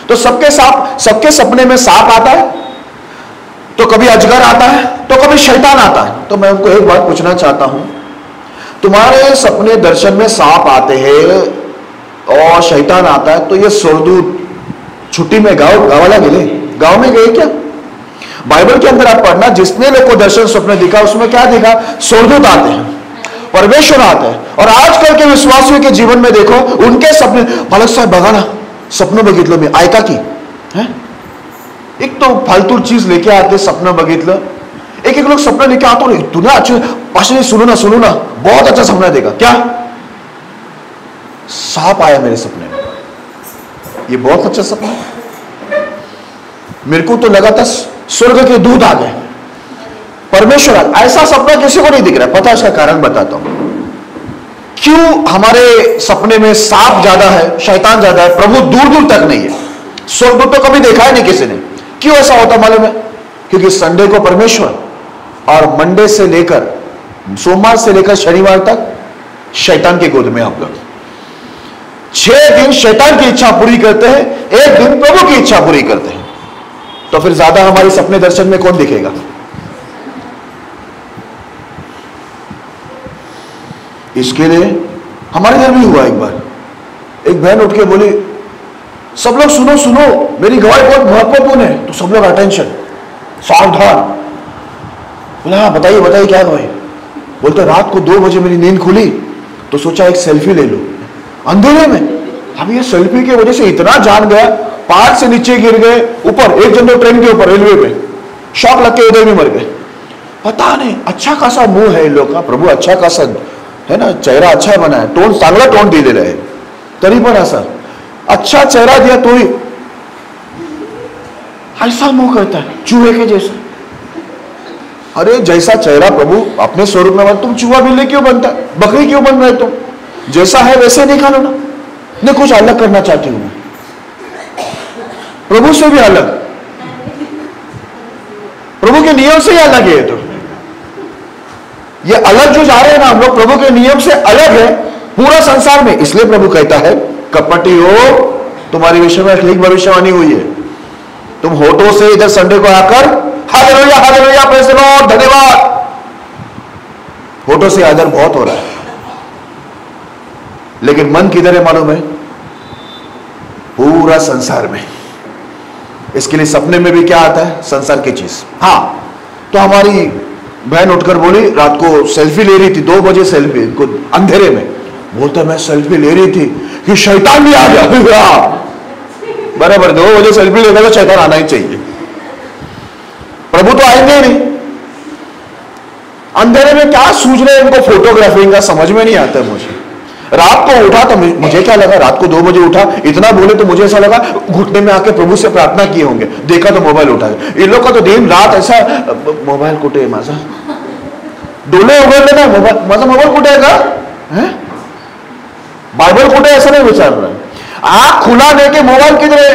S3: तो सबके सपने में सांप आता है, तो कभी अजगर आता है, तो कभी शैतान आता है। तो मैं उनको एक बात पूछना चाहता हूं, तुम्हारे सपने दर्शन में सांप आते हैं और शैतान आता है, तो ये स्वर्गदूत छुट्टी में गावाला गेले, गांव में गए क्या? बाइबल के अंदर आप पढ़ना, जिसने लोग को दर्शन स्वप्न दिखा, उसमें क्या दिखा? स्वर्गदूत आते हैं, परमेश्वर आते हैं। और आजकल के विश्वासियों के जीवन में देखो, उनके सपने, पालक साहेब बघा ना, स्वप्न बघितलं मी, ऐका की है? एक तो फालतू चीज लेके आते, सपना बघितलं। एक एक लोग सपना लेके आते, और तूने अच्छे पास सुनो ना, बहुत अच्छा सपना देगा। क्या? सांप आया मेरे सपने में, ये बहुत अच्छा सपना है। मेरे को तो लगा था स्वर्ग के दूत आ गए, परमेश्वर। ऐसा सपना किसी को नहीं दिख रहा। पता है इसका कारण? बताता हूं क्यों हमारे सपने में सांप ज्यादा है, शैतान ज्यादा है, प्रभु दूर दूर तक नहीं है। स्वर्गदूत तो कभी देखा है नहीं किसी ने। क्यों ऐसा होता मालूम है? क्योंकि संडे को परमेश्वर, और मंडे से लेकर, सोमवार से लेकर शनिवार तक शैतान की गोद में हम लोग 6 दिन शैतान की इच्छा पूरी करते हैं, 1 दिन प्रभु की इच्छा पूरी करते हैं। तो फिर ज्यादा हमारे सपने दर्शन में कौन दिखेगा? इसके लिए हमारे घर भी हुआ एक बार, एक बहन उठ के बोली, सब लोग सुनो सुनो, मेरी गवाही बहुत महत्वपूर्ण है। तो सब लोग अटेंशन, सावधान। बोला हाँ बताइए बताइए क्या गवाही? बोलते रात को 2 बजे मेरी नींद खुली, तो सोचा एक सेल्फी ले लो अंधेरे में। अब ये सेल्फी की वजह से इतना जान गया, पहाड़ से नीचे गिर गए, ऊपर एक जन तो ट्रेन के ऊपर रेलवे पे शॉक लग के उधर भी मर गए। पता नहीं, अच्छा खासा मुंह है इन लोग का, प्रभु अच्छा खासा है ना, चेहरा अच्छा बना है, टोन चांगला टोन दिलेला आहे, तरी पण असं
S1: अच्छा चेहरा दिया तो ही ऐसा मुंह करता है चूहे के जैसा। अरे जैसा चेहरा प्रभु अपने स्वरूप में बना, तुम चूहा बिल्ली क्यों बनता है, बकरी क्यों बन रहे तुम? जैसा है वैसे निकालो ना। नहीं कुछ अलग करना चाहती हूं मैं, प्रभु से भी अलग, प्रभु के नियम से ही अलग है। तो ये अलग जो जा रहे हैं ना हम लोग, प्रभु के नियम से अलग है पूरा संसार में। इसलिए प्रभु कहता है कपटी हो, तुम्हारे विषय में ठीक भविष्यवाणी हुई है। तुम होठों से इधर संडे को आकर hallelujah hallelujah praise the Lord धन्यवाद, होठों से आदर बहुत हो रहा है, लेकिन मन किधर है मालूम है? पूरा संसार में। इसके लिए सपने में भी क्या आता है? संसार की चीज। हाँ, तो हमारी बहन उठकर बोली रात को सेल्फी ले रही थी, 2 बजे सेल्फी को अंधेरे में, बोलता मैं सेल्फी ले रही थी कि शैतान भी आ गया। बराबर 2 बजे सेल्फी लेगा तो शैतान आना ही चाहिए, प्रभु तो आएंगे नहीं। अंधेरे में क्या सूझ रहे हैं इनको फोटोग्राफी का, समझ में नहीं आता मुझे। रात को उठा तो मुझे क्या लगा, रात को 2 बजे उठा, इतना बोले तो मुझे ऐसा लगा घुटने में आके प्रभु से प्रार्थना किए होंगे। देखा तो मोबाइल उठा, इन लोग का तो दिन रात ऐसा मोबाइल कुटे माझा डोले उघडले ना, माझा मोबाइल कुठे आहे का, बाइबल कुठे, ऐसा नहीं विचार रहा है। आंख खुला देके मोबाइल किधर है,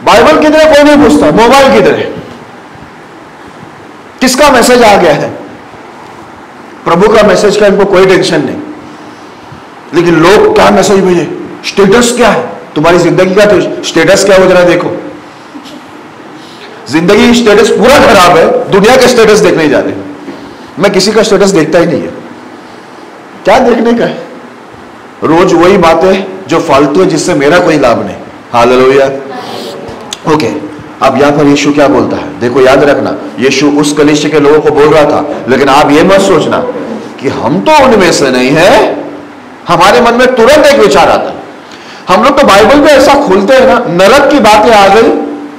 S1: बाइबल किधर है कोई नहीं पूछता, मोबाइल किधर है, किसका मैसेज आ गया है? प्रभु का मैसेज का इनको कोई टेंशन नहीं, लेकिन लोग क्या मैसेज भेजे, स्टेटस क्या है तुम्हारी जिंदगी का, तो स्टेटस क्या हो जरा देखो। जिंदगी स्टेटस पूरा खराब है, दुनिया के स्टेटस देखने जा रहे। मैं किसी का स्टेटस देखता ही नहीं है, क्या देखने का है? रोज वही बातें जो फालतू है, जिससे मेरा कोई लाभ नहीं। हालेलुया। ओके, अब यहां पर यीशु क्या बोलता है देखो, याद रखना, यीशु उस कलीसिया के लोगों को बोल रहा था, लेकिन आप ये मत सोचना कि हम तो उनमें से नहीं है। हमारे मन में तुरंत एक विचार आता है, हम लोग तो बाइबल में ऐसा खोलते हैं ना, नरक की बातें आ गई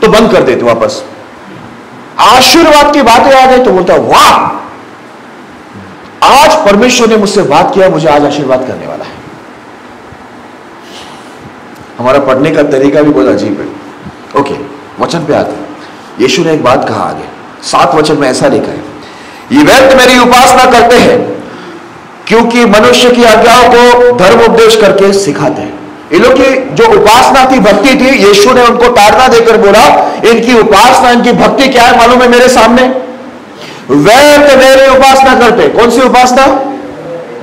S1: तो बंद कर देते वापस, आशीर्वाद की बातें आ गई तो बोलता वाह आज परमेश्वर ने मुझसे बात किया, मुझे आज आशीर्वाद करने वाला है। हमारा पढ़ने का तरीका भी बहुत अजीब है। ओके, वचन पे आते, यीशु ने एक बात कहा आगे 7 वचन में ऐसा लिखा है, ये व्यर्थ मेरी उपासना करते हैं क्योंकि मनुष्य की आज्ञाओं को धर्म उपदेश करके सिखाते हैं। इन लोग की जो उपासना थी, भक्ति थी, यीशु ने उनको ताड़ना देकर बोला इनकी उपासना, इनकी भक्ति क्या है मालूम है मेरे सामने? व्यर्थ मेरी उपासना करते। कौन सी उपासना?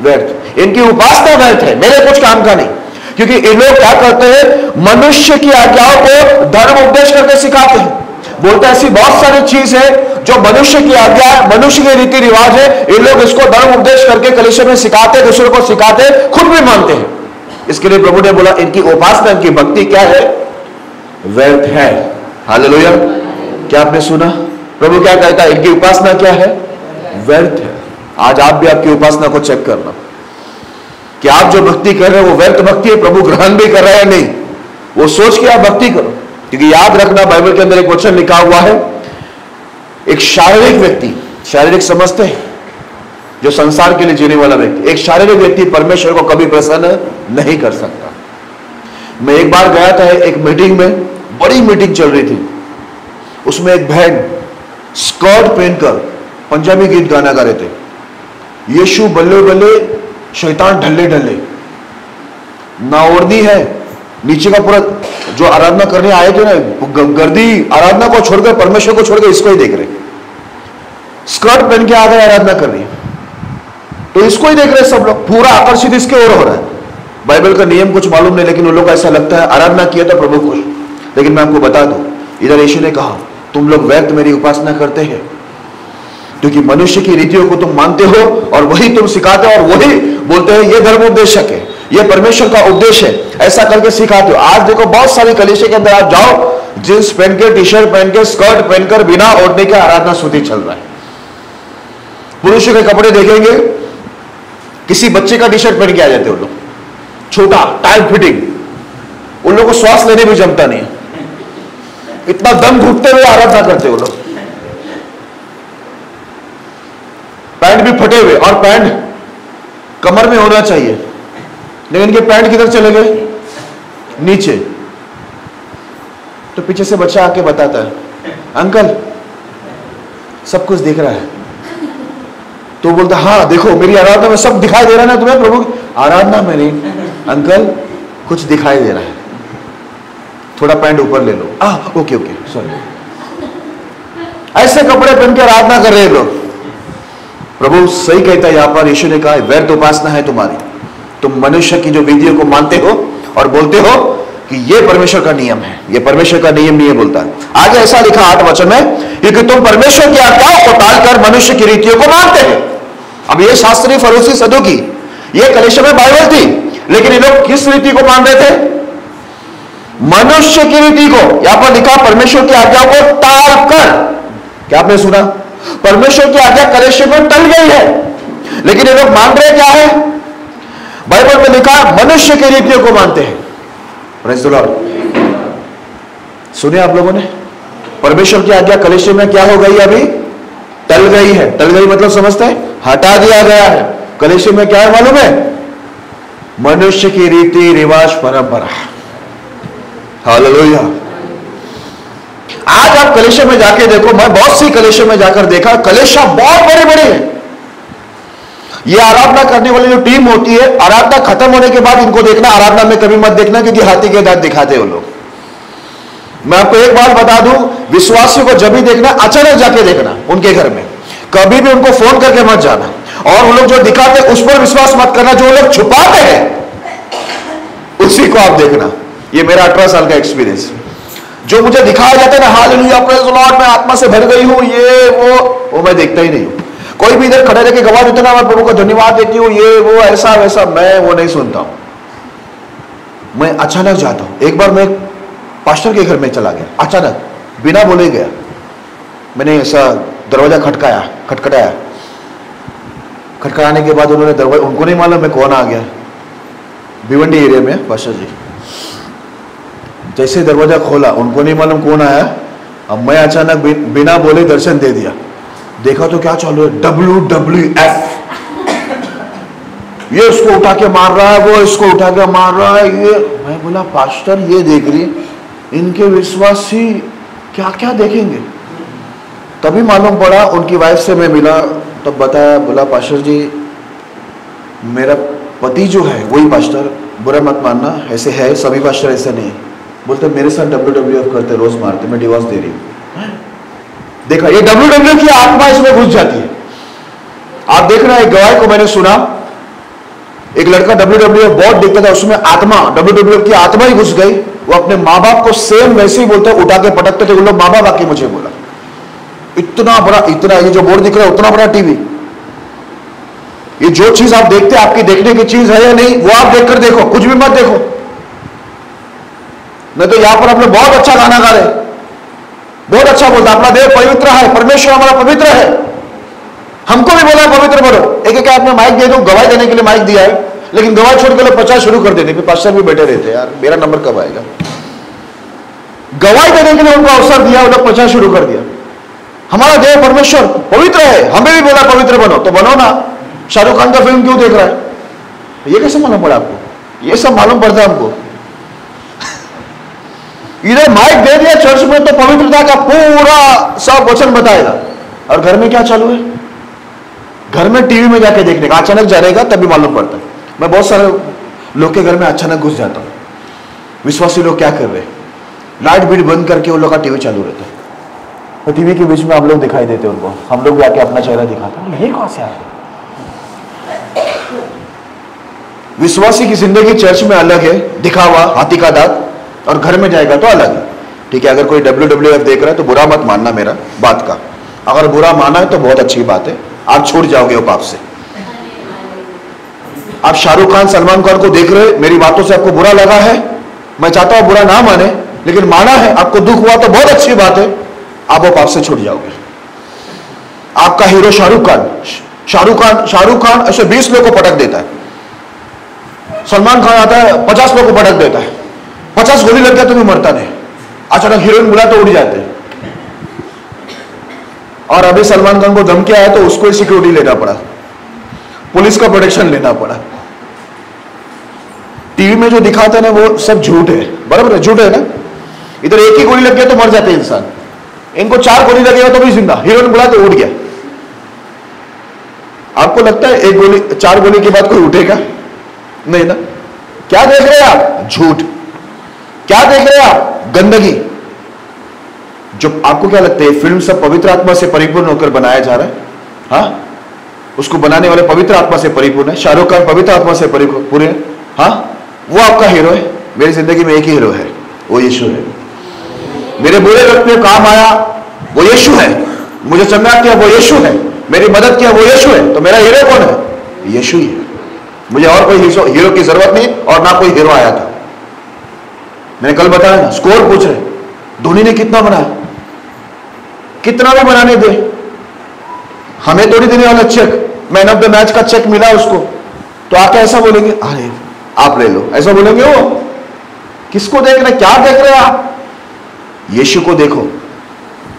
S1: व्यर्थ। इनकी उपासना व्यर्थ है, मेरे कुछ काम का नहीं, क्योंकि इन लोग क्या करते हैं, मनुष्य की आज्ञाओं को धर्म उपदेश करके सिखाते हैं। बोलते ऐसी बहुत सारी चीज है जो मनुष्य की आज्ञा, मनुष्य के रीति रिवाज है, इन लोग इसको धर्म उपदेश करके कलीसिया में सिखाते, दूसरों को सिखाते, खुद भी मानते हैं। इसके लिए प्रभु ने बोला इनकी उपासना, इनकी भक्ति क्या है? व्यर्थ है। हालेलुया। क्या आपने सुना? प्रभु क्या कहता है? इनकी उपासना क्या है? व्यर्थ है। आज आप भी आपकी उपासना को चेक करना कि आप जो भक्ति कर रहे हो वो व्यर्थ भक्ति है, प्रभु ग्रहण भी कर रहा है नहीं, वो सोच के आप भक्ति करो। क्योंकि याद रखना, बाइबल के अंदर एक वचन लिखा हुआ है, एक शारीरिक व्यक्ति, शारीरिक समझते हैं जो संसार के लिए जीने वाला व्यक्ति, एक शारीरिक व्यक्ति परमेश्वर को कभी प्रसन्न नहीं कर सकता। मैं एक बार गया था एक मीटिंग में, बड़ी मीटिंग चल रही थी, उसमें एक बहन स्कर्ट पहनकर पंजाबी गीत गाना गा रहे थे, यीशु बल्ले बल्ले शैतान ढल्ले ढल्ले, नाओर्दी है नीचे का पूरा, जो आराधना करने आए थे ना, गर्दी आराधना को छोड़कर, परमेश्वर को छोड़कर इसको ही देख रहे, स्कर्ट पहन के आ गए आराधना कर रही है, तो इसको ही देख रहे सब लोग, पूरा आकर्षित इसके ओर हो रहा है। बाइबल का नियम कुछ मालूम नहीं, लेकिन उन लोग को ऐसा लगता है आराधना किया तो प्रभु खुश। लेकिन मैं आपको बता दूं, इधर यीशु ने कहा तुम लोग व्यर्थ मेरी उपासना करते हैं, क्योंकि मनुष्य की रीतियों को तुम मानते हो और वही तुम सिखाते हो, और वही बोलते हैं ये धर्मोपदेशक है, ये परमेश्वर का उपदेश है, ऐसा करके सिखाते हो। आज देखो बहुत सारी कलीसिया के अंदर आप जाओ, जींस पहन के, टी शर्ट पहन के, स्कर्ट पहनकर, बिना ओढ़ने के आराधना स्तुति चल रहा है। पुरुषों के कपड़े देखेंगे, किसी बच्चे का टी शर्ट पहन के आ जाते हैं लोग, छोटा टाइट फिटिंग, उन लोगों को श्वास लेने भी जमता नहीं, इतना दम घुटते हुए आराधना करते वो लोग, पैंट भी फटे हुए, और पैंट कमर में होना चाहिए, लेकिन इनके पैंट किधर चले गए? नीचे। तो पीछे से बच्चा आके बताता है, अंकल सब कुछ दिख रहा है। तो बोलता हाँ देखो मेरी आराधना में सब दिखाई दे रहा है ना तुम्हें प्रभु। आराधना में नहीं अंकल, कुछ दिखाई दे रहा है, थोड़ा पैंट ऊपर ले लो। Okay okay sorry. ऐसे कपड़े पहन के आराधना कर रहे लोग। प्रभु सही कहता है यहां पर, यीशु ने कहा व्यर्थ उपासना है तुम्हारी, तुम मनुष्य की जो विधियों को मानते हो और बोलते हो कि ये परमेश्वर का नियम है, ये परमेश्वर का नियम नहीं है बोलता है। आगे ऐसा लिखा 8 वचन में, क्योंकि तुम परमेश्वर की आज्ञाओं को टालकर मनुष्य की रीतियों को मानते हो। अब ये शास्त्री फरीसी सदूकी, ये कलीसिया में बाइबल थी, लेकिन ये लोग किस रीति को मान रहे थे? मनुष्य की रीति को। यहां पर लिखा परमेश्वर की आज्ञा को टाल कर। क्या आपने सुना? परमेश्वर की आज्ञा कलीसिया में टल गई है, लेकिन ये लोग मान रहे क्या है? बाइबल में लिखा मनुष्य की रीतियों को मानते हैं। Praise the Lord. सुने आप लोगों ने? परमेश्वर की आज्ञा कलीसिया में क्या हो गई? अभी टल गई है। टल गई मतलब समझते हैं? हटा दिया गया है। कलीसिया में क्या है मालूम है? मनुष्य की रीति रिवाज परंपरा। हालेलुया। आज आप कलीसिया में जाके देखो, मैं बहुत सी कलीसिया में जाकर देखा, कलीसिया बहुत बड़े बड़े हैं। ये आराधना करने वाली जो टीम होती है, आराधना खत्म होने के बाद इनको देखना, आराधना में कभी मत देखना, क्योंकि हाथी के दांत दिखाते हैं वो लोग। मैं आपको एक बात बता दूं, विश्वासियों को जब भी देखना अचानक जाके देखना उनके घर में, कभी भी उनको फोन करके मत जाना। और वो लोग जो दिखाते उस पर विश्वास मत करना, जो लोग छुपाते हैं उसी को आप देखना। ये मेरा 18 साल का एक्सपीरियंस। जो मुझे दिखाया जाता है ना, हालेलुया प्रेज़ द लॉर्ड, मैं आत्मा से भर गई हूं, ये वो मैं देखता ही नहीं हूं। कोई भी इधर खड़े रह के गवाह देता ना, मैं प्रभु को धन्यवाद देती हूँ, ये वो ऐसा वैसा, मैं वो नहीं सुनता हूं। मैं अचानक जाता हूं। एक बार मैं पास्टर के घर में चला गया, अचानक बिना बोले गया। मैंने ऐसा दरवाजा खटखटाया। खटखटाने के बाद उन्होंने दरवाजा, उनको नहीं मालूम मैं कौन आ गया। भिवंडी एरिया में पास्टर जी। जैसे दरवाजा खोला, उनको नहीं मालूम कौन आया। अब मैं अचानक बिना बोले दर्शन दे दिया। देखा तो क्या चालू है? WWF। ये उसको उठा के मार रहा है, वो इसको उठा के मार रहा है। ये मैं बोला पास्टर ये देख रही, इनके विश्वासी क्या क्या देखेंगे। तभी मालूम पड़ा, उनकी वाइफ से मैं मिला तब बताया, बोला पास्टर जी मेरा पति जो है वही पास्टर, बुरा मत मानना, ऐसे है, सभी पास्टर ऐसे नहीं। बोलते मेरे साथ WWF करते, रोज मारते, मैं डिवोर्स दे रही हूं। देखा, ये WWF की आत्मा इसमें घुस जाती है। आप देख रहे हैं, एक गवाही को मैंने सुना, एक लड़का WWF बहुत देखता था, उसमें आत्मा, WWF की आत्मा ही घुस गई। वो अपने माँ बाप को सेम वैसे ही बोलते, उठा के पटकते थे वो लोग। माँ बाप आके मुझे बोला, इतना बड़ा, इतना ये जो बोर्ड दिख रहा है उतना बड़ा टीवी, ये जो चीज आप देखते हैं आपकी देखने की चीज है या नहीं, वो आप देखकर देखो, कुछ भी मत देखो। नहीं तो यहां पर हम लोग बहुत अच्छा गाना गा रहे, बहुत अच्छा बोलता, अपना देव पवित्र है, परमेश्वर हमारा पवित्र है, हमको भी बोला पवित्र बनो। एक एक आपने माइक दे दो, गवाही देने के लिए माइक दिया है, लेकिन गवाही छोड़ के लोग 50 शुरू कर देते, फिर पास्टर भी बैठे रहते, यार मेरा नंबर कब आएगा। गवाही देने के लिए उनको अवसर दिया, वो लोग 50 शुरू कर दिया। हमारा देव परमेश्वर पवित्र है, हमें भी बोला पवित्र बनो, तो बनो ना। शाहरुख खान का फिल्म क्यों देख रहा है? ये कैसे मालूम पड़ा आपको? ये सब मालूम पड़ता है हमको। इधर माइक दे दिया चर्च में तो पवित्रता का पूरा सब वचन बताएगा, और घर में क्या चालू है? घर में टीवी में जाके देखने का, अचानक जाएगा तभी मालूम पड़ता है। मैं बहुत सारे लोग के घर में अचानक घुस जाता हूं, विश्वासी लोग क्या कर रहे हैं, लाइट बीट बंद करके उन लोग का टीवी चालू रहता है, तो टीवी के बीच में हम लोग दिखाई देते हैं उनको, हम लोग जाके अपना चेहरा दिखाते हैं, ये कहां से आ गया? विश्वासी की जिंदगी चर्च में अलग है, दिखावा, हाथी का दांत, और घर में जाएगा तो अलग है। ठीक है, अगर कोई WWF देख रहा है तो बुरा मत मानना मेरा बात का, अगर बुरा माना है तो बहुत अच्छी बात है, आप छूट जाओगे वो पाप से। आप शाहरुख खान, सलमान खान को देख रहे, मेरी बातों से आपको बुरा लगा है, मैं चाहता हूं बुरा ना माने, लेकिन माना है, आपको दुख हुआ तो बहुत अच्छी बात है, आप वो पाप से छूट जाओगे। आपका हीरो शाहरुख खान ऐसे 20 लोग को पटक देता है, सलमान खान आता है 50 लोग को पटक देता है, 50 गोली लग गया तुम्हें मरता नहीं, अचानक हीरोइन बुला तो उड़ जाते हैं। और अभी सलमान खान को धमकी आया तो उसको ही सिक्योरिटी लेना पड़ा, पुलिस का प्रोटेक्शन लेना पड़ा। टीवी में जो दिखाते हैं ना वो सब झूठ है, बराबर है, झूठ है ना। इधर एक ही गोली लग गया तो मर जाते इंसान, इनको 4 गोली लगेगा तो भी जिंदा। हीरोइन बुला तो उठ गया। आपको लगता है 1 गोली 4 गोली के बाद कोई उठेगा? नहीं ना। क्या देख रहे हैं आप? झूठ। क्या देख रहे हैं आप? गंदगी। जो आपको क्या लगता है फिल्म सब पवित्र आत्मा से परिपूर्ण होकर बनाया जा रहा है? हाँ, उसको बनाने वाले पवित्र आत्मा से परिपूर्ण है। शाहरुख खान पवित्र आत्मा से परिपूर्ण है। हाँ, वो आपका हीरो है। मेरी जिंदगी में एक ही हीरो है, वो यीशु है। मेरे बुरे वक्त में काम आया वो यीशु है। मुझे चंगा किया वो यीशु है। मेरी मदद किया वो यीशु है। तो मेरा हीरो कौन है? यीशु ही है। मुझे और कोई हीरो की जरूरत नहीं और ना कोई हीरो आया था। मैंने कल बताया ना, स्कोर पूछ रहे धोनी ने कितना बनाया, कितना भी बनाने दे, हमें थोड़ी देने वाला cheque, man of the match का चेक मिला उसको, तो आके ऐसा बोलेंगे अरे आप ले लो, ऐसा बोलेंगे वो? किसको देख रहे, क्या देख रहे आप? यीशु को देखो।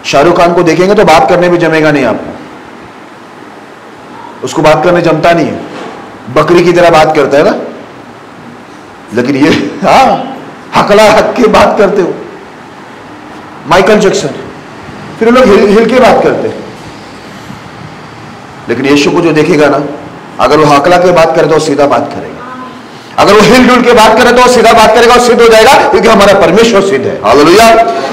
S1: शाहरुख खान को देखेंगे तो बात करने भी जमेगा नहीं आपको, उसको बात करने जमता नहीं है, बकरी की तरह बात करता है ना। लेकिन ये हकला हक के बात करते हो। माइकल जैक्सन, फिर लोग हिल के बात करते हैं। लेकिन यीशु को जो देखेगा ना, अगर वो हकला के बात करे तो सीधा बात करेगा, अगर वो हिल डुल के बात करे तो सीधा बात करेगा और सिद्ध हो जाएगा, क्योंकि हमारा परमेश्वर सिद्ध है। हालेलुया।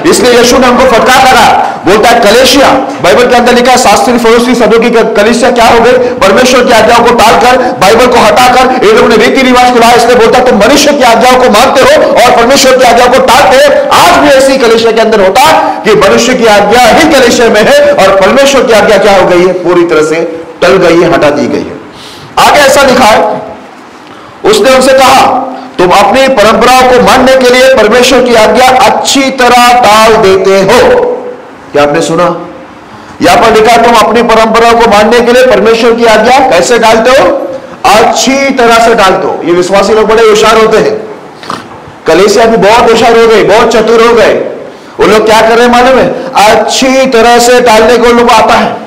S1: इसलिए यीशु ने हमको फटकार लगा, बोलता है कलीसिया, बाइबल के अंदर लिखा है शास्त्री फरीसी सदों की कलीसिया क्या हो गई? परमेश्वर की आज्ञाओं को टालकर, बाइबल को हटाकर ये लोगों ने रीति रिवाज को लाया। इसलिए बोलता तुम मनुष्य की आज्ञाओं को मानते हो और परमेश्वर की आज्ञाओं को टालते हो। आज भी ऐसी कलीसिया के अंदर होता कि मनुष्य की आज्ञा ही कलीसिया में है और परमेश्वर की आज्ञा क्या हो गई है? पूरी तरह से टल गई है, हटा दी गई है। आगे ऐसा लिखा है, उसने उनसे कहा तुम अपनी परंपराओं को मानने के लिए परमेश्वर की आज्ञा अच्छी तरह टाल देते हो। क्या आपने सुना? यहां पर लिखा तुम अपनी परंपराओं को मानने के लिए परमेश्वर की आज्ञा कैसे डालते हो? अच्छी तरह से डालते हो। ये विश्वासी लोग बड़े होशियार होते हैं। कलीसिया भी बहुत होशियार हो गए, बहुत चतुर हो गए। वो लोग क्या कर रहे हैं मालूम है? अच्छी तरह से डालने को लोग आता है।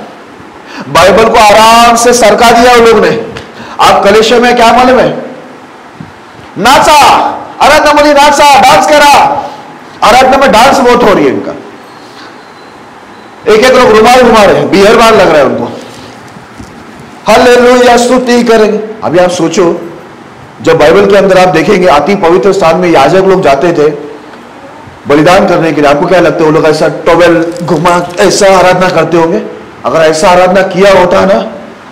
S1: बाइबल को आराम से सरका दिया उन लोग ने। आप कलीसिया में क्या मालूम है? नाचा, आराधना में नाचा, डांस करा। आराधना में डांस बहुत हो रही है इनका। एक एक लोग रुमाल घुमा रहे हैं, बिहरबान लग रहा है उनको। हालेलुया स्तुति करेंगे। अभी आप सोचो, जब बाइबल के अंदर आप देखेंगे अति पवित्र स्थान में याजक लोग जाते थे बलिदान करने के लिए, आपको क्या लगता है वो लोग ऐसा टॉवेल घुमा ऐसा आराधना करते होंगे? अगर ऐसा आराधना किया होता ना,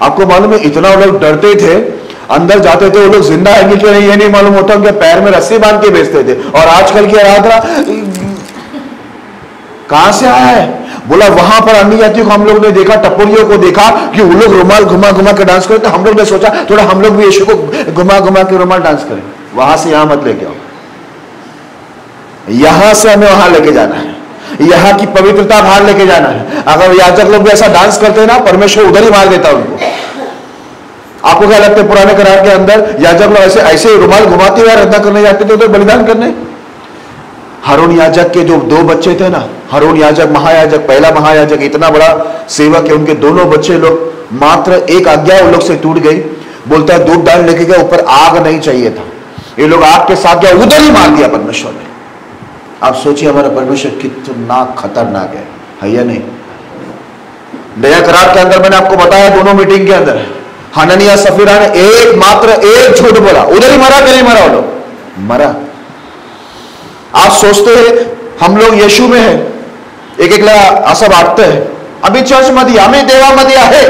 S1: आपको मालूम है इतना वो लोग डरते थे, अंदर जाते थे वो लोग जिंदा है कि नहीं ये नहीं मालूम होता, उनके पैर में रस्सी बांध के बेचते थे। और आजकल की आराधना कहां से आया है? बोला वहां पर अन्य जातियों को हम लोग ने देखा, टपोरियों को देखा कि वो लोग रुमाल घुमा घुमा के डांस करते, हम लोग ने सोचा थोड़ा हम लोग भी यीशु को घुमा घुमा के रुमाल डांस करें। वहां से यहां मत लेके आओ, यहां से हमें वहां लेके जाना है, यहां की पवित्रता बाहर लेके जाना है। अगर याजक लोग भी ऐसा डांस करते हैं ना, परमेश्वर उधर ही मार देता उनको। आपको क्या लगता है पुराने करार के अंदर याजक लोग ऐसे ऐसे रुमाल घुमाते हुए आराधना करने जाते थे उधर बलिदान करने? हारून याजक के जो 2 बच्चे थे ना, हारून याजक महायाजक, पहला महायाजक, इतना बड़ा सेवक है, उनके दोनों बच्चे लोग मात्र एक आज्ञा उन लोग से टूट गई। बोलता है दूध डाल लेके गया, ऊपर आग नहीं चाहिए था, ये लोग आग के साथ गया, उधर ही मार दिया परमेश्वर ने। आप सोचिए हमारा परमेश्वर कितना खतरनाक है या नहीं? नया करार के अंदर मैंने आपको बताया दोनों मीटिंग के अंदर हननिया सफीरा ने एक झूठ बोला, उधर ही मरा कि नहीं मरा? वो लोग मरा। आप सोचते हैं हम लोग यीशु में है, एक एक असं वाटतं है आम्ही चर्च मध्ये आम्ही देवामध्ये आहे,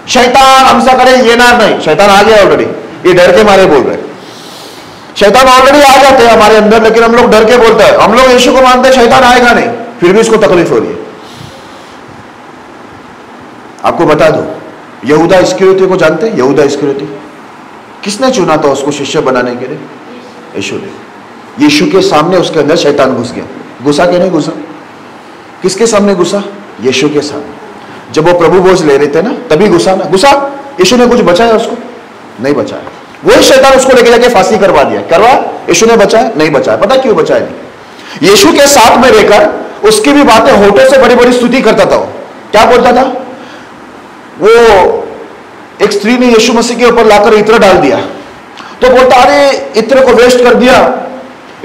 S1: शैतान आमच्याकडे येणार नाही। शैतान आ गया ऑलरेडी, ये डर के मारे बोल रहे हैं। शैतान ऑलरेडी आ जाते हैं हमारे अंदर, लेकिन हम लोग डर के बोलते हैं। हम लोग यीशु को मानते हैं शैतान आएगा नहीं, फिर भी इसको तकलीफ हो रही है। आपको बता दो, यहूदा इस्करियोती को जानते हैं? यहूदा इस्करियोती किसने चुना था उसको शिष्य बनाने के लिए? यीशु ने। यीशु के सामने उसके अंदर शैतान घुस गया। घुसा कि नहीं घुसा? किसके सामने घुसा? यीशु के सामने। जब वो प्रभु भोज ले रहे थे ना, तभी घुसा ना? घुसा। यीशु ने कुछ बचाया उसको? नहीं बचाया। वही शैतान उसको लेके जाके फांसी करवा दिया। करवा? यीशु ने बचाया? नहीं बचाया। पता क्यों बचाया नहीं? यीशु के साथ में रहकर उसकी भी बातें होठों से बड़ी बड़ी स्तुति करता था। क्या बोलता था वो? एक स्त्री ने यीशु मसीह के ऊपर लाकर इत्र डाल दिया, तो बोलता अरे इतने को वेस्ट कर दिया,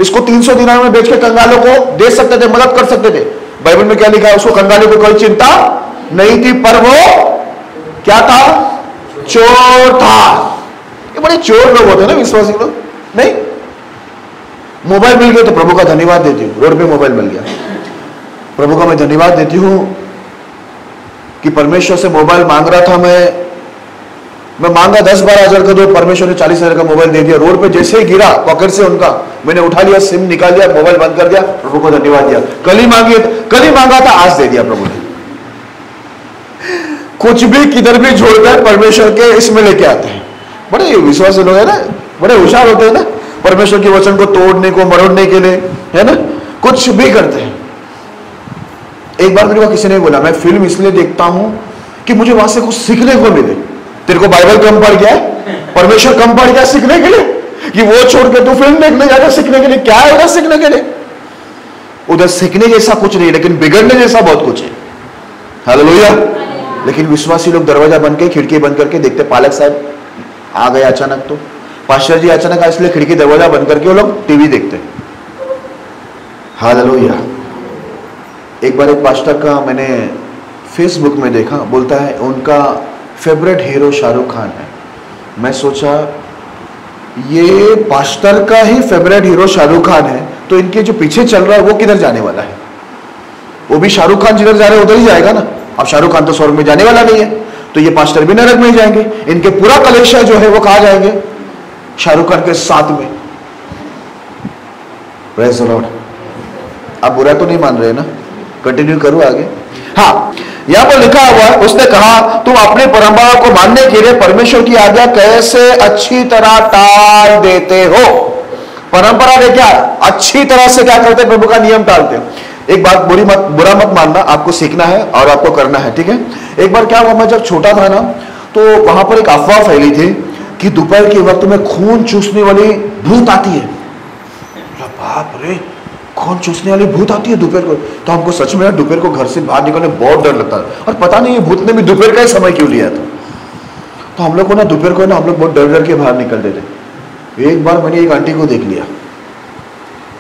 S1: इसको 300 दिनार में बेच के कंगालों को दे सकते थे, मदद कर सकते थे। बाइबल में क्या लिखा है? उसको कंगालों को कोई चिंता नहीं थी, पर वो क्या था? चोर था। ये बड़े चोर लोग होते हैं ना विश्वासी लोग। नहीं, मोबाइल मिल गया तो प्रभु का धन्यवाद देती हूँ। रोड पे मोबाइल मिल गया, प्रभु का मैं धन्यवाद देती हूँ कि परमेश्वर से मोबाइल मांग रहा था मैं मांगा 10-12 हजार का, तो परमेश्वर ने 40 हजार का मोबाइल दे दिया। रोड पे जैसे ही गिरा पॉकेट से उनका, मैंने उठा लिया, सिम निकाल दिया, मोबाइल बंद कर दिया, प्रभु को धन्यवाद दिया। कल ही मांगा था, आज दे दिया प्रभु ने। कुछ भी किधर भी जोड़कर परमेश्वर के इसमें लेके आते हैं। बड़े विश्वासी लोग है ना, बड़े होशियार होते हैं ना, परमेश्वर के वचन को तोड़ने को मरोड़ने के लिए, है ना, कुछ भी करते हैं। एक बार मेरे को किसी ने बोला, मैं फिल्म इसलिए देखता हूं कि मुझे वहां से कुछ सीखने को मिले। तेरे को बाइबल कम पढ़ गया, परमेश्वर कम पढ़ गया सीखने के लिए, कि वो छोड़ के तू फिल्म देखने जाएगा सीखने के लिए? क्या है उधर सीखने के लिए? उधर सीखने जैसा कुछ नहीं, लेकिन बिगड़ने जैसा बहुत कुछ है। हालेलुया। लेकिन विश्वासी लोग दरवाजा बंद के, खिड़की बंद करके देखते, पालक साहब आ गए अचानक, तो पास्टर जी अचानक आए, इसलिए खिड़की दरवाजा बंद करके वो लोग टीवी देखते। हालेलुया। एक बार एक पास्टर का मैंने फेसबुक में देखा, बोलता है उनका फेवरेट हीरो शाहरुख खान है। मैं सोचा ये पास्टर का ही फेवरेट हीरो शाहरुख खान है, तो इनके जो पीछे चल रहा है वो किधर जाने वाला है? वो भी शाहरुख खान जिधर जा रहे उधर ही जाएगा ना। अब शाहरुख खान तो स्वर्ग में जाने वाला नहीं है, तो ये पास्टर भी नरक में ही जाएंगे। इनके पूरा कलेक्शन जो है वो कहां जाएंगे? शाहरुख खान के साथ में। Praise the Lord. आप बुरा तो नहीं मान रहे ना? कंटिन्यू करूं आगे? हाँ, यहां पर लिखा हुआ है, उसने कहा तुम अपनी परंपरा को मानने के लिए परमेश्वर की आज्ञा कैसे अच्छी तरह टाल देते हो। परंपरा ने क्या अच्छी तरह से क्या करते? प्रभु का नियम टालते। एक बात बुरा मत मानना, आपको सीखना है और आपको करना है, ठीक है? एक बार क्या हुआ, मैं जब छोटा था ना, तो वहां पर एक अफवाह फैली थी कि दोपहर के वक्त में खून चूसने वाली भूत आती है। बाप रे, खून चूसने वाली भूत आती है दोपहर को। तो हमको सच में दोपहर को घर से बाहर निकलने बहुत डर लगता है, और पता नहीं ये भूत ने भी दोपहर का ही समय क्यों लिया था। तो हम लोग को ना दोपहर को ना हम लोग बहुत डर डर के बाहर निकलते थे। एक बार मैंने एक आंटी को देख लिया,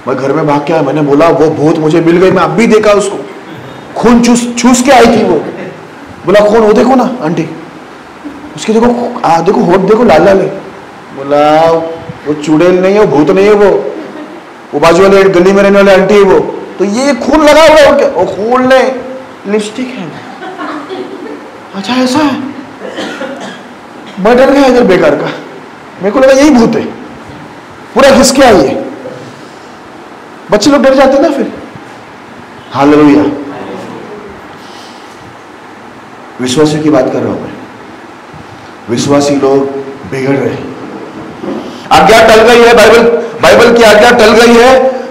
S1: मैं घर में भाग के आया, मैंने बोला वो भूत मुझे मिल गई। मैं अब भी देखा उसको, खून चूस के आई थी वो। बोला खून, वो देखो ना आंटी, उसके देखो होठ देखो लाल लाल है। बोला वो चुड़ैल नहीं है, वो भूत नहीं है, वो बाजू वाले गली में रहने वाले आंटी है वो। तो ये खून लगा हुआ है क्या? वो खून नहीं, लिपस्टिक है। अच्छा ऐसा है? मैं डर गया इधर बेकार का, मेरे को लगा यही भूत है, पूरा घिसके आई है। बच्चे लोग डर जाते ना फिर। हालेलुया। विश्वासी की बात कर रहा हूं मैं। विश्वासी लोग बिगड़ रहे हैं, आज्ञा टल गई है, बाइबल की आज्ञा टल गई है,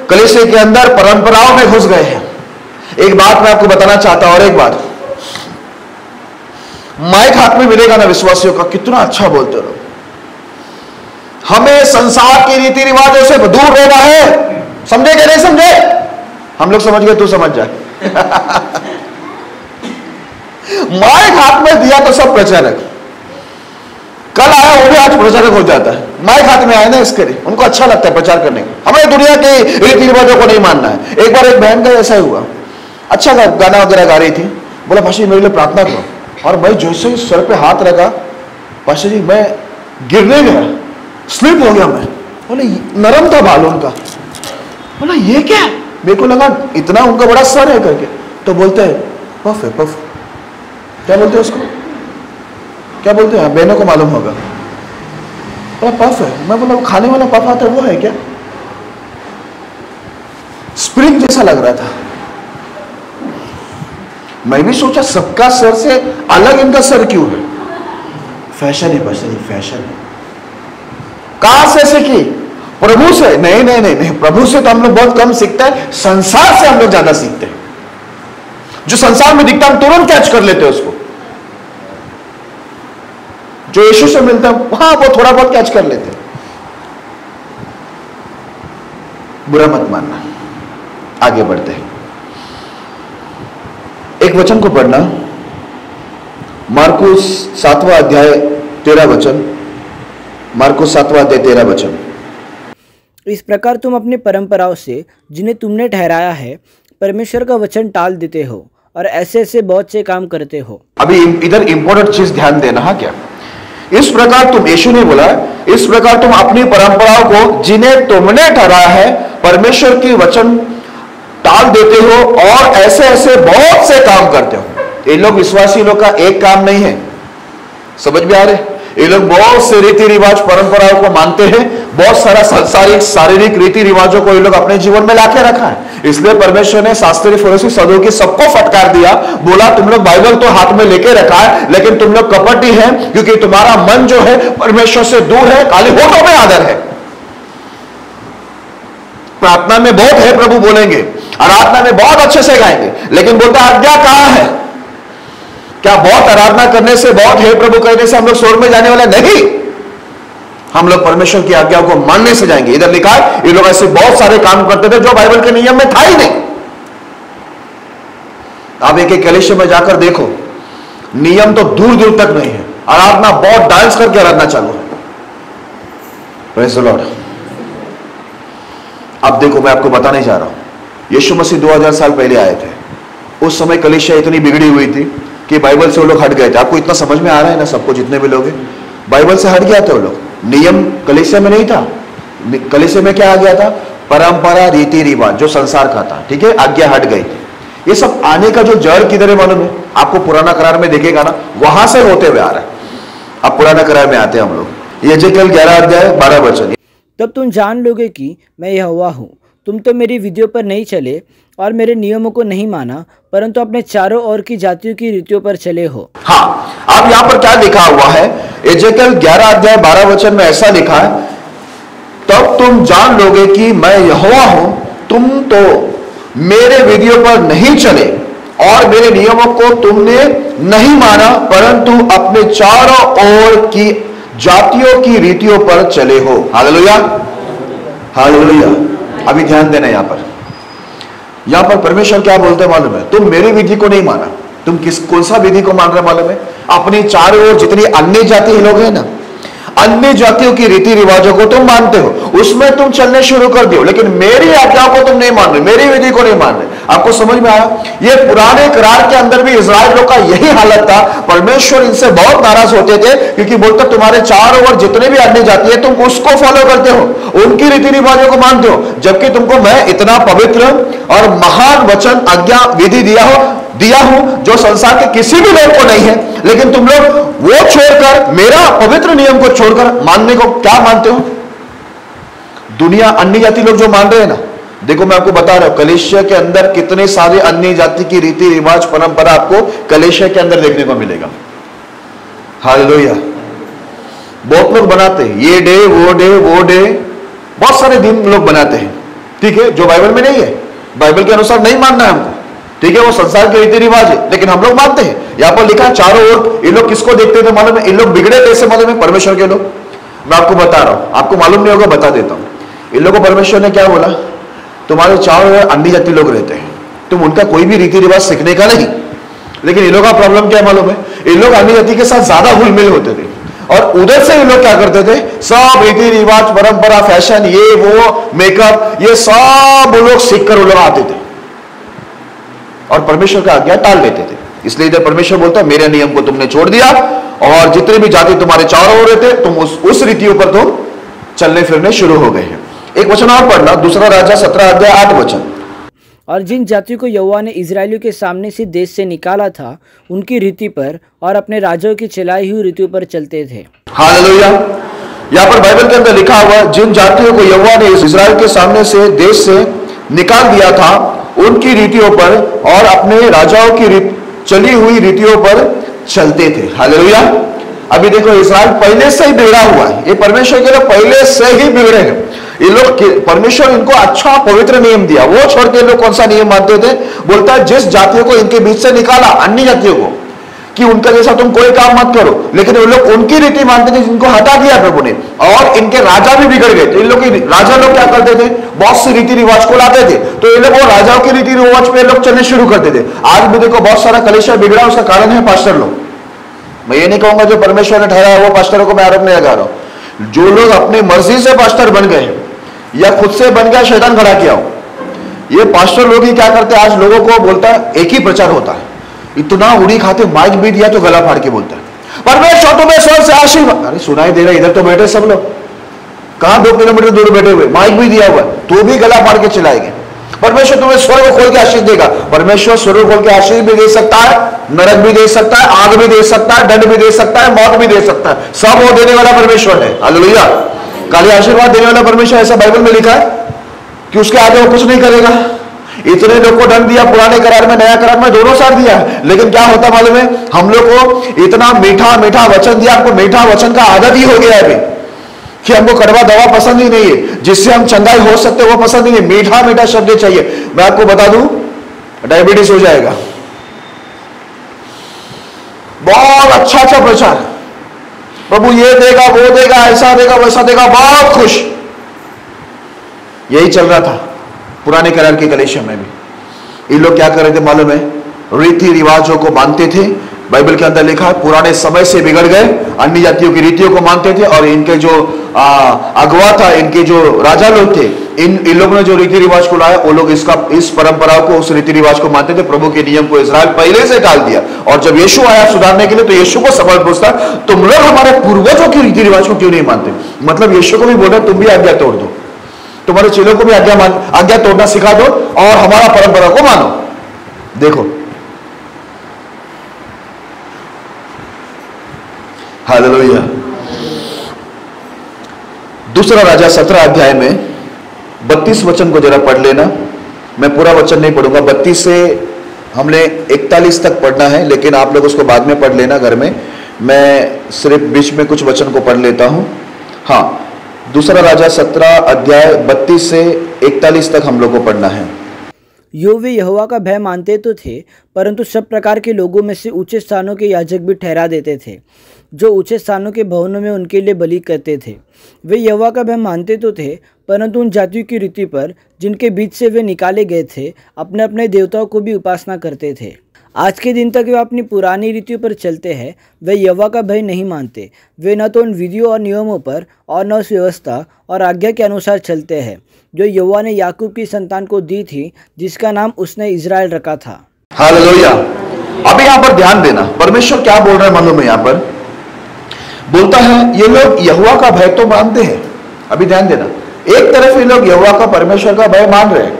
S1: कलीसिया के अंदर परंपराओं में घुस गए हैं। एक बात मैं आपको बताना चाहता हूं, और एक बात, माइक हाथ में मिलेगा ना विश्वासियों का, कितना अच्छा बोलते हो। हमें संसार के रीति रिवाजों से दूर रहना है। समझे कि नहीं समझे? हम लोग समझ गए, तू समझ जा। माइक हाथ में दिया तो सब प्रचारक, कल आया वो भी आज प्रचारक हो जाता है। माइक हाथ में आया ना इसके लिए, उनको अच्छा लगता है प्रचार करने का। हमें दुनिया के रीति रिवाजों को नहीं मानना है। एक बार एक बहन का ऐसा ही हुआ, अच्छा गाना वगैरह गा रही थी, बोला पास्टर मेरे लिए प्रार्थना करो। और भाई जैसे ही सर पे हाथ रखा, पास्टर जी मैं गिरने गया, स्लिप हो गया मैं। बोले नरम था बाल उनका। बोला ये क्या? मेरे को लगा इतना उनका बड़ा सर है करके। तो बोलते हैं पफ है, पफ। क्या बोलते हैं उसको? क्या बोलते हैं? बहनों को मालूम होगा। बोला पफ है। मैं बोला वो खाने वाला पफ आता है वो है क्या? स्प्रिंग जैसा लग रहा था। मैं भी सोचा सबका सर से अलग इनका सर क्यों है? फैशन है बस, फैशन है। कहां से सीखी? प्रभु से? नहीं नहीं नहीं नहीं, प्रभु से तो हम लोग बहुत कम सीखते हैं, संसार से हम लोग ज्यादा सीखते हैं। जो संसार में दिखता है हम तुरंत कैच कर लेते हैं उसको। जो यीशु से मिलता है वहां वो थोड़ा बहुत कैच कर लेते हैं। बुरा मत मानना, आगे बढ़ते हैं। एक वचन को पढ़ना, मार्कुस 7वां अध्याय 13 वचन।
S3: मार्कुस 7:13।
S4: इस प्रकार तुम अपनी परंपराओं से जिन्हें तुमने ठहराया है परमेश्वर का वचन टाल देते हो और ऐसे ऐसे बहुत से काम करते हो।
S1: अभी इधर इंपॉर्टेंट चीज ध्यान देना है क्या, इस प्रकार तुम, यीशु ने बोला इस प्रकार तुम अपनी परंपराओं को जिन्हें तुमने ठहराया है परमेश्वर की वचन टाल देते हो और ऐसे ऐसे बहुत से काम करते हो। ये लोग विश्वासी लोग का एक काम नहीं है, समझ में आ रहे, ये लोग बहुत से रीति रिवाज परंपराओं को मानते हैं, बहुत सारा संसारिक शारीरिक रीति रिवाजों को ये लोग अपने जीवन में लाके रखा है। इसलिए परमेश्वर ने शास्त्री फरीसी सदूकी सबको फटकार दिया, बोला तुम लोग बाइबल तो हाथ में लेके रखा है लेकिन तुम लोग कपटी हैं, क्योंकि तुम्हारा मन जो है परमेश्वर से दूर है, खाली होठों में आदर है, प्रार्थना में बहुत है प्रभु बोलेंगे, आराधना में बहुत अच्छे से गाएंगे, लेकिन बोलता आज्ञा कहां है? क्या बहुत आराधना करने से, बहुत हे प्रभु कहने से हम लोग स्वर्ग में जाने वाले नहीं, हम लोग परमेश्वर की आज्ञाओं को मानने से जाएंगे। इधर लिखा है ये लोग ऐसे बहुत सारे काम करते थे जो बाइबल के नियम में था ही नहीं। आप एक एक कलीसिया में जाकर देखो, नियम तो दूर दूर तक नहीं है, आराधना बहुत डांस करके आराधना चालू है। Praise the Lord. अब देखो मैं आपको बताने जा रहा हूं, यीशु मसीह 2000 साल पहले आए थे, उस समय कलीसिया इतनी बिगड़ी हुई थी कि बाइबल से वो लोग हट गए थे। आपको इतना समझ में आ रहा है ना, सबको जितने भी लोग हैं बाइबल से हट गया थे वो लोग। नियम कलीसिया में नहीं था, कलीसिया में क्या आ गया था? परंपरा रीति रिवाज जो संसार का था, ठीक है, आज्ञा हट गई थी। ये सब आने का जो जड़ किधर है मालूम है आपको? पुराना करार में देखेगा ना, वहां से होते हुए आ रहा है। अब पुराना करार में आते हैं हम लोग, यहेजकेल 11:12।
S4: तब तुम जान लोगे कि मैं यहोवा हूँ, तुम तो मेरी विधियों पर नहीं चले और मेरे नियमों को नहीं माना, परंतु अपने चारों ओर की जातियों की रीतियों पर चले हो।
S1: हाँ, अब यहां पर क्या लिखा हुआ है? यहेजकेल 11:12 में ऐसा लिखा है, तब तुम जान लोगे कि मैं यहोवा हूं, तुम तो मेरे विधियों पर नहीं चले और मेरे नियमों को तुमने नहीं माना, परंतु अपने चारों ओर की जातियों की रीतियों पर चले हो। Hallelujah, hallelujah. अभी ध्यान देना, यहां पर परमेश्वर क्या बोलते हैं मालूम है? तुम मेरी विधि को नहीं माना। तुम कौन सा विधि को मान रहे मालूम है? अपनी चारों ओर जितनी अन्य जाति लोग हैं ना, अन्य जातियों की रीति रिवाजों को तुम मानते हो, उसमें तुम चलने शुरू कर दियो, लेकिन मेरी आज्ञा को तुम नहीं मान रहे, मेरी विधि को नहीं मान रहे। आपको समझ में आया? ये पुराने करार के अंदर भी इस्राएल लोग का यही हालत था। परमेश्वर इनसे बहुत नाराज होते थे, क्योंकि बोलते तुम्हारे चारों ओर जितने भी अन्य जाति है तुम उसको फॉलो करते हो, उनकी रीति रिवाजों को मानते हो, जबकि तुमको मैं इतना पवित्र और महान वचन आज्ञा विधि दिया हूं जो संसार के किसी भी लोग को नहीं है, लेकिन तुम लोग वो छोड़कर, मेरा पवित्र नियम को छोड़कर मानने को क्या मानते हो? दुनिया अन्य जाति लोग जो मान रहे हैं ना, देखो मैं आपको बता रहा हूं कलीसिया के अंदर कितने सारे अन्य जाति की रीति रिवाज परंपरा आपको कलीसिया के अंदर देखने को मिलेगा। हालेलुया। बहुत लोग बनाते हैं ये डे वो डे, बहुत सारे दिन लोग बनाते हैं, ठीक है, जो बाइबल में नहीं है, बाइबल के अनुसार नहीं मानना है हमको, ठीक है, वो संसार के रीति रिवाज है, लेकिन हम लोग मानते हैं। यहां पर लिखा है चारों ओर। ये लोग किसको देखते थे मालूम है? इन लोग बिगड़े कैसे मालूम है? परमेश्वर के लोग। मैं आपको बता रहा हूं, आपको मालूम नहीं होगा, बता देता हूं। इन लोगों को परमेश्वर ने क्या बोला? तुम्हारे चारों ओर अन्य जाति लोग रहते हैं, तुम उनका कोई भी रीति रिवाज सीखने का नहीं। लेकिन इन लोगों का प्रॉब्लम क्या मालूम है? इन लोग अन्य जाति के साथ ज्यादा घुल मिल होते थे, और उधर से इन लोग क्या करते थे? सब रीति रिवाज परंपरा फैशन ये वो मेकअप ये सब लोग सीख कर वो लोग आते थे और परमेश्वर का आज्ञा टाल लेते थे। इसलिए इधर परमेश्वर बोलता है मेरे नियम को तुमने छोड़ दिया और जितने भी जाति तुम्हारे चारों ओर रहते तुम उस रीतियों पर तुम चलने फिरने शुरू हो गए हैं। एक वचन और पढ़ना, दूसरा राजा 17:8।
S4: और जिन जातियों को यहोवा ने इजरायलियों के सामने से देश से निकाला था उनकी रीति पर और अपने राजाओं की चलाई हुई रीतियों पर चलते थे।
S1: हालेलुया। यहाँ पर बाइबल के अंदर लिखा हुआ जिन जातियों को यहोवा ने इजराइल के सामने से देश से निकाल दिया था उनकी रीतियों पर और अपने राजाओं की चली हुई रीतियों पर चलते थे। हालेलुया। अभी देखो इस्राएल पहले से ही बिगड़ा हुआ है, ये परमेश्वर के लोग पहले से ही बिगड़े हैं। ये लोग, परमेश्वर इनको अच्छा पवित्र नियम दिया, वो छोड़ के लोग कौन सा नियम मानते थे? बोलता है जिस जातियों को इनके बीच से निकाला, अन्य जातियों को, कि उनका जैसा तुम कोई काम मत करो, लेकिन वो लोग उनकी रीति मानते थे जिनको हटा दिया प्रभु ने, और इनके राजा भी बिगड़ गए। तो इन लोग राजा लोग क्या करते थे? बहुत सी रीति रिवाज को लाते थे, तो ये लोग वो राजाओं की रीति रिवाज पे लोग चलने शुरू करते थे। आज भी देखो बहुत सारा कलीसिया बिगड़ा, उसका कारण है पास्टर लोग। मैं ये नहीं कहूंगा जो परमेश्वर ने ठहराया वो पास्टरों को मैं आरोप नहीं लगा रहा हूं, जो लोग अपनी मर्जी से पास्टर बन गए या खुद से बन गया, शैतान खड़ा किया हो, ये पास्टर लोग ही क्या करते हैं, आज लोगों को बोलता है, एक ही प्रचार होता है, इतना उड़ी खाते, माइक भी दिया तो गला फाड़ के बोलता है परमेश्वर तुम्हें स्वर्ग से आशीर्वाद। अरे सुनाई दे रहा है, इधर तो बैठे सब लोग, कहां 2 किलोमीटर दूर बैठे हुए, माइक भी दिया हुआ है, तो भी गला फाड़ के चिल्लाएंगे परमेश्वर तुम्हें स्वर्ग खोल के आशीष देगा। परमेश्वर स्वर्ग खोल के आशीष भी दे सकता है, नरक भी दे सकता है, आग भी दे सकता है, दंड भी दे सकता है, मौत भी दे सकता है, सब वो देने वाला परमेश्वर है। हालेलुया। खाली आशीर्वाद देने वाला परमेश्वर, ऐसा बाइबल में लिखा है कि उसके आगे वो कुछ नहीं करेगा। इतने लोग को दंड दिया, पुराने करार में नया करार में दोनों साथ दिया, लेकिन क्या होता मालूम है, हम लोग को इतना मीठा मीठा वचन दिया, आपको मीठा वचन का आदत ही हो गया है अभी कि हमको कड़वा दवा पसंद ही नहीं है, जिससे हम चंगाई हो सकते वो पसंद नहीं है, मीठा मीठा शब्द चाहिए। मैं आपको बता दूं, डायबिटीज हो जाएगा। बहुत अच्छा अच्छा प्रचार, प्रभु ये देगा वो देगा, ऐसा देगा वैसा देगा, बहुत खुश। यही चल रहा था पुराने करार के कलीसिया में भी। ये लोग क्या कर रहे थे मालूम है, रीति रिवाजों को मानते थे। बाइबल के अंदर लिखा है पुराने समय से बिगड़ गए, अन्य जातियों की रीतियों को मानते थे, और इनके जो अगवा था, इनके जो राजा लोग थे, इन लोगों ने जो रीति रिवाज को लाया, वो लोग इस परंपरा को, उस रीति रिवाज को मानते थे। प्रभु के नियम को इजराइल पहले से टाल दिया, और जब यीशु आया सुधारने के लिए, तो यीशु को सवाल पूछता, तुम लोग हमारे पूर्वजों के रीति रिवाज को क्यों नहीं मानते? मतलब यीशु को भी बोल रहा तुम भी आज्ञा तोड़ दो, तुम्हारे चेलों को भी आज्ञा तोड़ना सिखा दो, और हमारा परंपरा को मानो। देखो हालेलुया। दूसरा राजा 17 अध्याय में 32 वचन को जरा पढ़ लेना। मैं पूरा वचन नहीं पढ़ूंगा, 32 से हमने 41 तक पढ़ना है, लेकिन आप लोग उसको बाद में पढ़ लेना घर में। मैं सिर्फ बीच में कुछ वचन को पढ़ लेता हूं। हाँ, दूसरा राजा 17 अध्याय 32 से 41 तक हम लोग को पढ़ना है।
S4: वे यहोवा का भय मानते तो थे, परंतु सब प्रकार के लोगों में से ऊंचे स्थानों के याजक भी ठहरा देते थे, जो ऊंचे स्थानों के भवनों में उनके लिए बलि करते थे। वे यहोवा का भय मानते तो थे, परंतु उन जातियों की रीति पर जिनके बीच से वे निकाले गए थे, अपने अपने देवताओं को भी उपासना करते थे। आज के दिन तक वे अपनी पुरानी रीतियों पर चलते हैं। वे यहोवा का भय नहीं मानते। वे न तो उन विधियों और नियमों पर और न उस व्यवस्था और आज्ञा के अनुसार चलते हैं जो यहोवा ने याकूब की संतान को दी थी, जिसका नाम उसने इजराइल रखा था।
S1: हालेलुया। अभी यहाँ पर ध्यान देना, परमेश्वर क्या बोल रहा है मालूम है? यहाँ पर बोलता है ये लोग यहोवा का भय तो मानते हैं। अभी ध्यान देना, एक तरफ ये लोग यहोवा का, परमेश्वर का भय मान रहे हैं,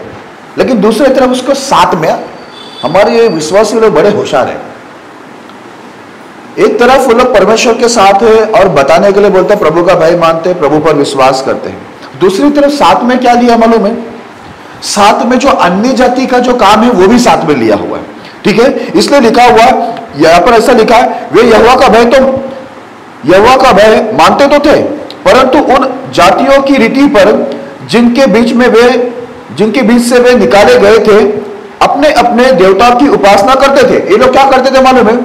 S1: लेकिन दूसरी तरफ उसको साथ में हमारे ये विश्वासी लोग बड़े होशियार हैं। एक तरफ वो लोग परमेश्वर के साथ है और बताने के लिए बोलते हैं प्रभु का भय मानते हैं, प्रभु पर विश्वास करते हैं। दूसरी तरफ साथ में क्या लिया मालूम है? साथ में जो अन्य जाति का जो काम है वो भी साथ में लिया हुआ है। ठीक है, इसलिए लिखा हुआ यहां पर ऐसा लिखा है, वे यहोवा का भय मानते तो थे, परंतु उन जातियों की रीति पर जिनके बीच से वे निकाले गए थे, अपने अपने देवता की उपासना करते थे। ये लोग क्या करते थे मालूम है?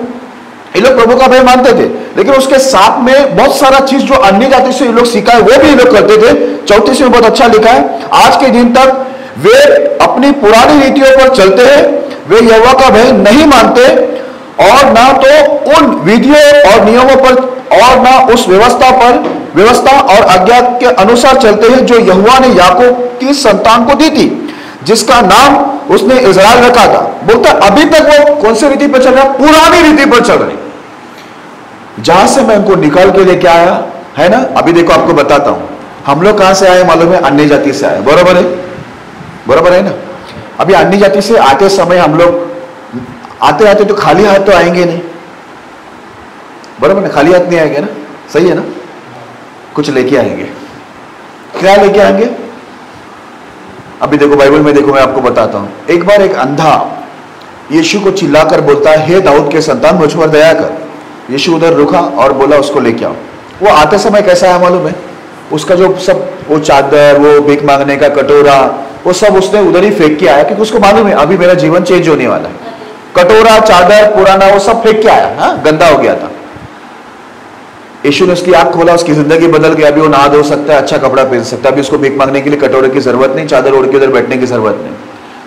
S1: ये लोग प्रभु का भय मानते थे, लेकिन उसके साथ में बहुत सारा चीज जो अन्य जाति से ये लोग सीखा है वो भी ये लोग करते थे। 34 में बहुत अच्छा लिखा है, आज के दिन तक वे अपनी पुरानी नीतियों पर चलते हैं, वे यहोवा का भय नहीं मानते, और ना तो उन विधियों और नियमों पर और ना उस व्यवस्था और आज्ञा के अनुसार चलते हैं जो यहोवा ने याकूब की संतान को दी थी, जिसका नाम उसने इजराइल रखा था। बोलता अभी तक वो कौन सी रीति पर चल रहा? पुरानी रीति पर चल रहे, जहां से मैं उनको निकाल के लेके आया है ना। अभी देखो आपको बताता हूं, हम लोग कहां से आए मालूम है? अन्य जाति से आए। बराबर है ना। अभी अन्य जाति से आते समय हम लोग आते तो खाली हाथ तो आएंगे नहीं, बराबर ना? खाली हाथ नहीं आएंगे ना, सही है ना? कुछ लेके आएंगे। क्या लेके आएंगे? अभी देखो बाइबल में देखो, मैं आपको बताता हूं। एक बार एक अंधा यीशु को चिल्लाकर बोलता है, हे दाऊद के संतान मुझ पर दया कर। यीशु उधर रुका और बोला उसको लेके आओ। वो आते समय कैसा है मालूम है? उसका जो सब वो चादर, वो भीख मांगने का कटोरा, वो सब उसने उधर ही फेंक के आया, क्योंकि उसको मालूम है अभी मेरा जीवन चेंज होने वाला है। कटोरा, चादर पुराना वो सब फेंक के आया, हाँ, गंदा हो गया था। यीशु ने उसकी आंख खोला, उसकी जिंदगी बदल गई। अभी वो नहा धो सकता है, अच्छा कपड़ा पहन सकता है, अभी उसको भीख मांगने के लिए कटोरे की जरूरत नहीं, चादर ओढ़ के उधर बैठने की जरूरत नहीं।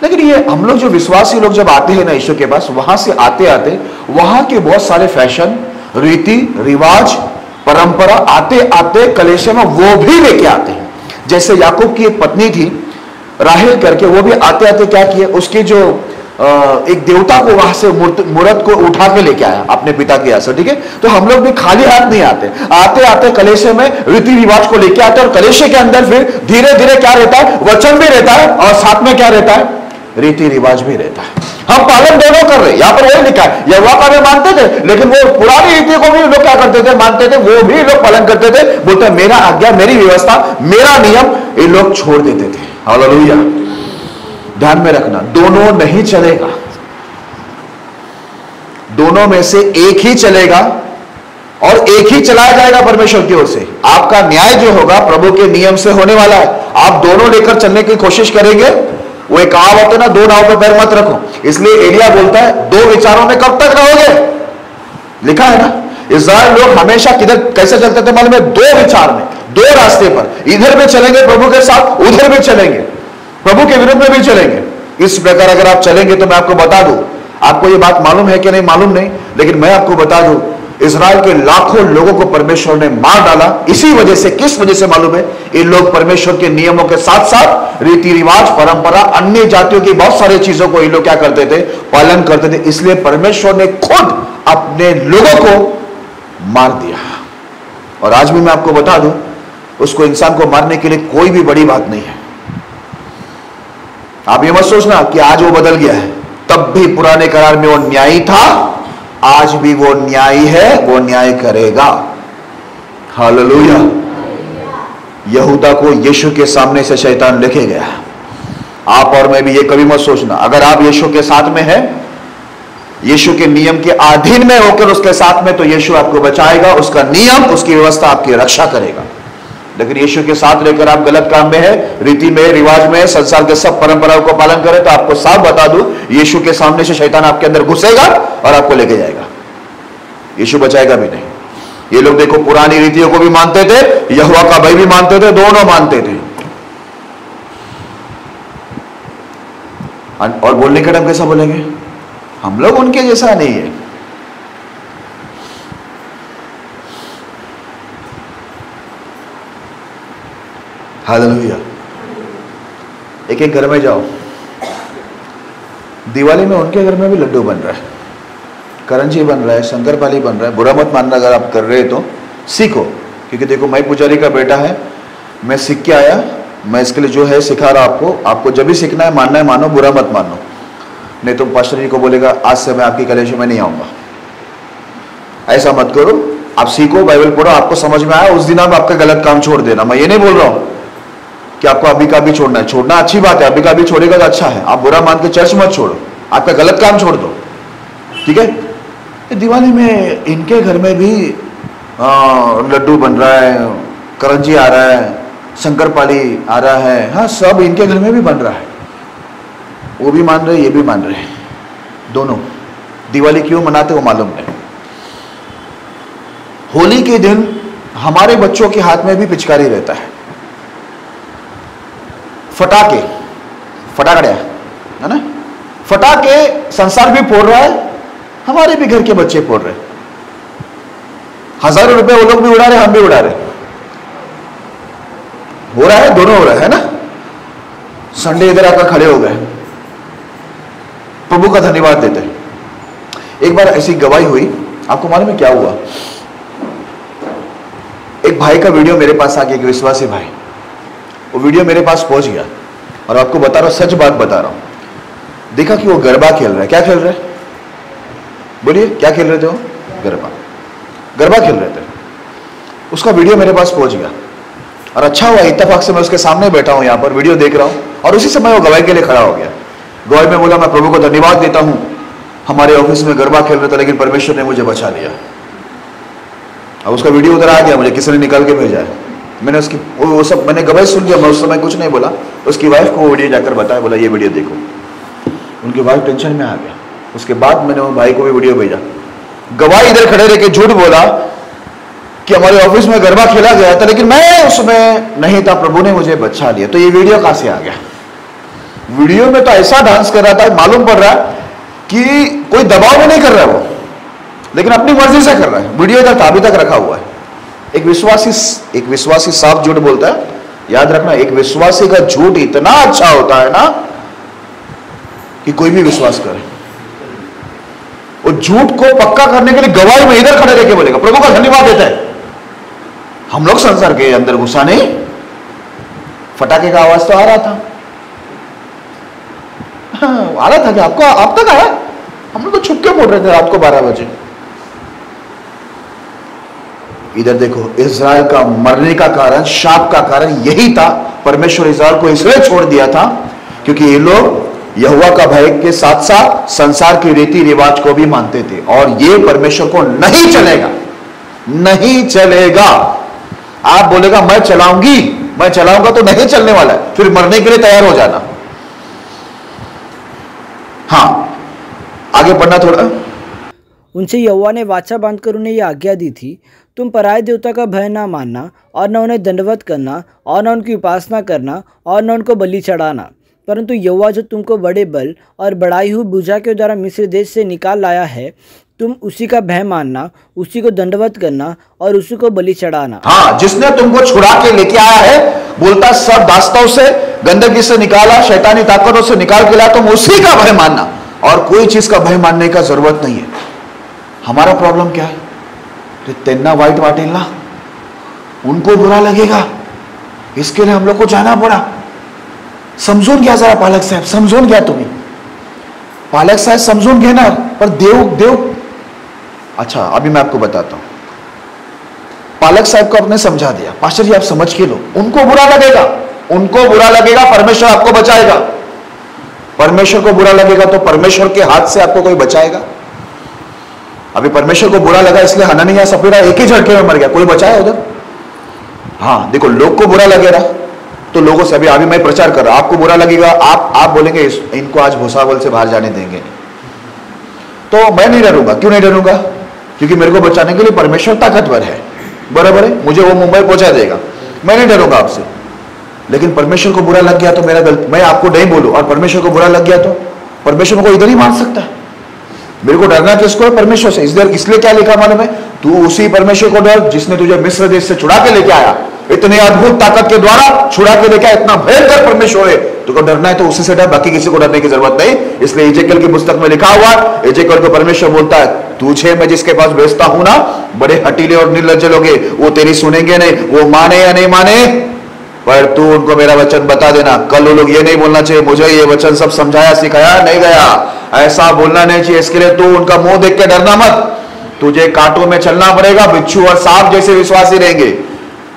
S1: लेकिन ये हम लोग जो विश्वासी लोग जब आते हैं ना यीशु के पास, वहां से आते आते वहां के बहुत सारे फैशन, रीति रिवाज परंपरा आते आते कलेशे में वो भी लेके आते हैं। जैसे याकूब की एक पत्नी थी राहेल करके, वो भी आते आते क्या किए, उसके जो एक देवता को वहां से मूर्त को उठा के लेके आया अपने पिता के यहाँ से। ठीक है, तो हम लोग भी खाली हाथ नहीं आते, आते आते कलेशे में रीति रिवाज को लेके आते हैं, और कलेशे के अंदर फिर धीरे धीरे क्या रहता है, वचन भी रहता है और साथ में क्या रहता है, रीति रिवाज भी रहता है। हम पालन दोनों कर रहे हैं, यहां पर वही लिखा है। यहोवा का भी मानते थे, लेकिन वो पुरानी रीति को भी लोग क्या करते थे, मानते थे, वो भी लोग पालन करते थे। बोलते मेरा आज्ञा, मेरी व्यवस्था, मेरा नियम, ये लोग छोड़ देते थे। हालेलुया। ध्यान में रखना, दोनों नहीं चलेगा, दोनों में से एक ही चलेगा और एक ही चलाया जाएगा परमेश्वर की ओर से। आपका न्याय जो होगा प्रभु के नियम से होने वाला है। आप दोनों लेकर चलने की कोशिश करेंगे, वो एक कहावत है ना, दो नाव पे पैर मत रखो। इसलिए एलिया बोलता है दो विचारों में कब तक रहोगे, लिखा है ना। इस्राएल लोग हमेशा किधर कैसे चलते थे मालूम है, दो विचार में, दो रास्ते पर, इधर भी चलेंगे प्रभु के साथ, उधर भी चलेंगे, प्रभु के विरुद्ध में भी चलेंगे। इस प्रकार अगर आप चलेंगे तो मैं आपको बता दूं, आपको ये बात मालूम है कि नहीं मालूम नहीं, लेकिन मैं आपको बता दूं, इस्राएल के लाखों लोगों को परमेश्वर ने मार डाला इसी वजह से। किस वजह से मालूम है, ये लोग परमेश्वर के नियमों के साथ साथ रीति रिवाज, परंपरा, अन्य जातियों की बहुत सारी चीजों को ये लोग क्या करते थे, पालन करते थे। इसलिए परमेश्वर ने खुद अपने लोगों को मार दिया। और आज भी मैं आपको बता दूं, उसको इंसान को मारने के लिए कोई भी बड़ी बात नहीं है। आप ये मत सोचना कि आज वो बदल गया है, तब भी पुराने करार में वो न्यायी था, आज भी वो न्यायी है, वो न्याय करेगा। हालेलुया। यहूदा को यीशु के सामने से शैतान लेके गया। आप और मैं भी ये कभी मत सोचना, अगर आप यीशु के साथ में हैं, यीशु के नियम के अधीन में होकर उसके साथ में, तो यीशु आपको बचाएगा, उसका नियम, उसकी व्यवस्था आपकी रक्षा करेगा। लेकिन यीशु के साथ लेकर आप गलत काम में है, रीति में, रिवाज में, संसार के सब परंपराओं को पालन करें, तो आपको साफ बता दूं, यीशु के सामने से शैतान आपके अंदर घुसेगा और आपको लेके जाएगा। यीशु बचाएगा भी नहीं। ये लोग देखो पुरानी रीतियों को भी मानते थे, यहोवा का भय भी मानते थे, दोनों मानते थे। और बोलने का टाइम कैसा बोलेंगे, हम लोग उनके जैसा नहीं है। हालेलुया। एक एक घर में जाओ, दिवाली में उनके घर में भी लड्डू बन रहा है, करंजी बन रहा है, शंकरपाली बन रहा है। बुरा मत मानना, अगर आप कर रहे तो सीखो, क्योंकि देखो मैं पुजारी का बेटा है, मैं सीख के आया, मैं इसके लिए जो है सिखा रहा आपको। आपको जब भी सीखना है, मानना है मानो, बुरा मत मानो, नहीं तो पास्टर जी को बोलेगा आज से मैं आपकी कलेश में नहीं आऊंगा। ऐसा मत करो, आप सीखो, बाइबल पढ़ो, आपको समझ में आया, उस दिन आप आपका गलत काम छोड़ देना। मैं ये नहीं बोल रहा हूं कि आपको अभी का भी छोड़ना है, छोड़ना अच्छी बात है, अभी का भी छोड़ेगा तो अच्छा है। आप बुरा मान के चर्च मत छोड़ो, आपका गलत काम छोड़ दो, ठीक है। दिवाली में इनके घर में भी लड्डू बन रहा है, करंजी आ रहा है, शंकरपाली आ रहा है, हाँ सब इनके घर में भी बन रहा है। वो भी मान रहे, ये भी मान रहे, दोनों। दिवाली क्यों मनाते वो मालूम नहीं। होली के दिन हमारे बच्चों के हाथ में भी पिचकारी रहता है, फटाके, फटाकड़े है ना, फटाके संसार भी फोड़ रहा है, हमारे भी घर के बच्चे फोड़ रहे। हजारों रुपए वो लोग भी उड़ा रहे, हम भी उड़ा रहे, हो रहा है, दोनों हो रहा है ना। संडे इधर आकर खड़े हो गए, प्रभु का धन्यवाद देते हैं। एक बार ऐसी गवाही हुई, आपको मालूम है क्या हुआ, एक भाई का वीडियो मेरे पास आ गया, एक विश्वासी भाई, वो वीडियो मेरे पास पहुंच गया और आपको बता रहा हूं, सच बात बता रहा हूं। देखा कि वो गरबा खेल रहा है। क्या खेल रहा है, बोलिए क्या खेल रहे थे वो, गरबा, गरबा खेल रहे थे। उसका वीडियो मेरे पास पहुंच गया और अच्छा हुआ, इत्तेफाक से मैं उसके सामने बैठा हूं, यहां पर वीडियो देख रहा हूं, और उसी समय वो गवाही के लिए खड़ा हो गया। गवाही में बोला, मैं प्रभु को धन्यवाद देता हूं, हमारे ऑफिस में गरबा खेल रहे थे, लेकिन परमेश्वर ने मुझे बचा लिया। अब उसका वीडियो उधर आ गया, मुझे किसी ने निकाल के भेजा है। मैंने उसकी वो सब मैंने गवाही सुन लिया, मैं उस समय कुछ नहीं बोला। उसकी वाइफ को वो वीडियो जाकर बताया, बोला ये वीडियो देखो। उनकी वाइफ टेंशन में आ गया। उसके बाद मैंने वो भाई को भी वीडियो भेजा। गवाही इधर खड़े रह के झूठ बोला कि हमारे ऑफिस में गरबा खेला गया था, लेकिन मैं उसमें नहीं था, प्रभु ने मुझे बचा लिया। तो ये वीडियो कहां से आ गया? वीडियो में तो ऐसा डांस कर रहा था, मालूम पड़ रहा है कि कोई दबाव में नहीं कर रहा है वो, लेकिन अपनी मर्जी से कर रहा है। वीडियो इधर चाबी तक रखा हुआ है। एक विश्वासी साफ झूठ बोलता है। याद रखना, एक विश्वासी का झूठ इतना अच्छा होता है ना कि कोई भी विश्वास करे। वो झूठ को पक्का करने के लिए गवाही में इधर खड़े रहकर बोलेगा, प्रभु का धन्यवाद देता है। हम लोग संसार के अंदर गुस्सा नहीं, फटाके का आवाज तो आ रहा था। आ रहा था कि आपको आप तक आया? हम लोग तो छुप के बोल रहे थे रात को 12 बजे। इधर देखो, इज़राइल का मरने का कारण, शाप का कारण यही था। परमेश्वर इज़राइल को इसलिए छोड़ दिया था क्योंकि ये लोग यहोवा का भय के साथ साथ संसार के रीति रिवाज को भी मानते थे, और ये परमेश्वर को नहीं चलेगा, नहीं चलेगा। आप बोलेगा मैं चलाऊंगा तो नहीं चलने वाला है, फिर मरने के लिए तैयार हो जाना। हाँ, आगे पढ़ना थोड़ा।
S4: उनसे यहोवा ने वाचा बांधकर उन्हें यह आज्ञा दी थी, तुम पराये देवता का भय ना मानना और न उन्हें दंडवत करना और न उनकी उपासना करना और न उनको बलि चढ़ाना, परंतु यहोवा जो तुमको बड़े बल और बढ़ाई हुई भुजा के द्वारा मिस्र देश से निकाल लाया है, तुम उसी का भय मानना, उसी को दंडवत करना और उसी को बलि चढ़ाना।
S1: हाँ, जिसने तुमको छुड़ा के लेके आया है, बोलता सब दास्ताओं से, गंदगी से निकाला, शैतानी ताकतों से निकाल के लाया, तुम उसी का भय मानना, और कोई चीज का भय मानने का जरूरत नहीं है। हमारा प्रॉब्लम क्या है? तो तेन्ना वाइट वाटेल ना, उनको बुरा लगेगा, इसके लिए हम लोग को जाना पड़ा। समझून घ्या जरा पालक साहेब, समझून घ्या तुम्ही, पालक साहेब समझून घेणार, पर देव अच्छा, अभी मैं आपको बताता हूं। पालक साहब को आपने समझा दिया, पास्टर जी आप समझ के लो, उनको बुरा लगेगा, परमेश्वर आपको बचाएगा। परमेश्वर को बुरा लगेगा तो परमेश्वर के हाथ से आपको कोई बचाएगा? अभी परमेश्वर को बुरा लगा इसलिए हननिया सफीरा एक ही झटके में मर गया, कोई बचाया उधर? हाँ, देखो, लोग को बुरा लगेगा तो लोगों से, अभी मैं प्रचार कर रहा, आपको बुरा लगेगा, आप बोलेंगे इनको आज भूसावल से बाहर जाने देंगे, तो मैं नहीं डरूंगा। क्यों नहीं डरूंगा? क्योंकि मेरे को बचाने के लिए परमेश्वर ताकतवर है, बराबर है, मुझे वो मुंबई पहुंचा देगा, मैं नहीं डरूंगा आपसे। लेकिन परमेश्वर को बुरा लग गया तो मेरा गलत, मैं आपको नहीं बोलूं और परमेश्वर को बुरा लग गया तो परमेश्वर को इधर ही मान सकता है। मेरे को डरना किसको है? परमेश्वर से। इसलिए क्या लिखा मालूम है? तू उसी परमेश्वर को डर जिसने तुझे मिस्र देश से छुड़ा के लेके आया, इतने अद्भुत ताकत के द्वारा छुड़ा के लेके आया, इतना भयंकर परमेश्वर है, तुझको डरना है तो उसी से डर, बाकी किसी को डरने की जरूरत नहीं। इसलिए एजेकियल की पुस्तक में लिखा हुआ, एजेकियल को परमेश्वर बोलता है, तुझे मैं जिसके पास भेजता हूं ना, बड़े हटीले और निर्लज्ज लोग, वो तेरी सुनेंगे नहीं, वो माने या नहीं माने, पर तू उनको मेरा वचन बता देना। कल वो लोग ये नहीं बोलना चाहिए मुझे ये वचन सब समझाया सिखाया नहीं गया, ऐसा बोलना नहीं चाहिए। इसके लिए तू उनका मुंह देख के डरना मत, तुझे कांटों में चलना पड़ेगा, बिच्छू और सांप जैसे विश्वासी रहेंगे,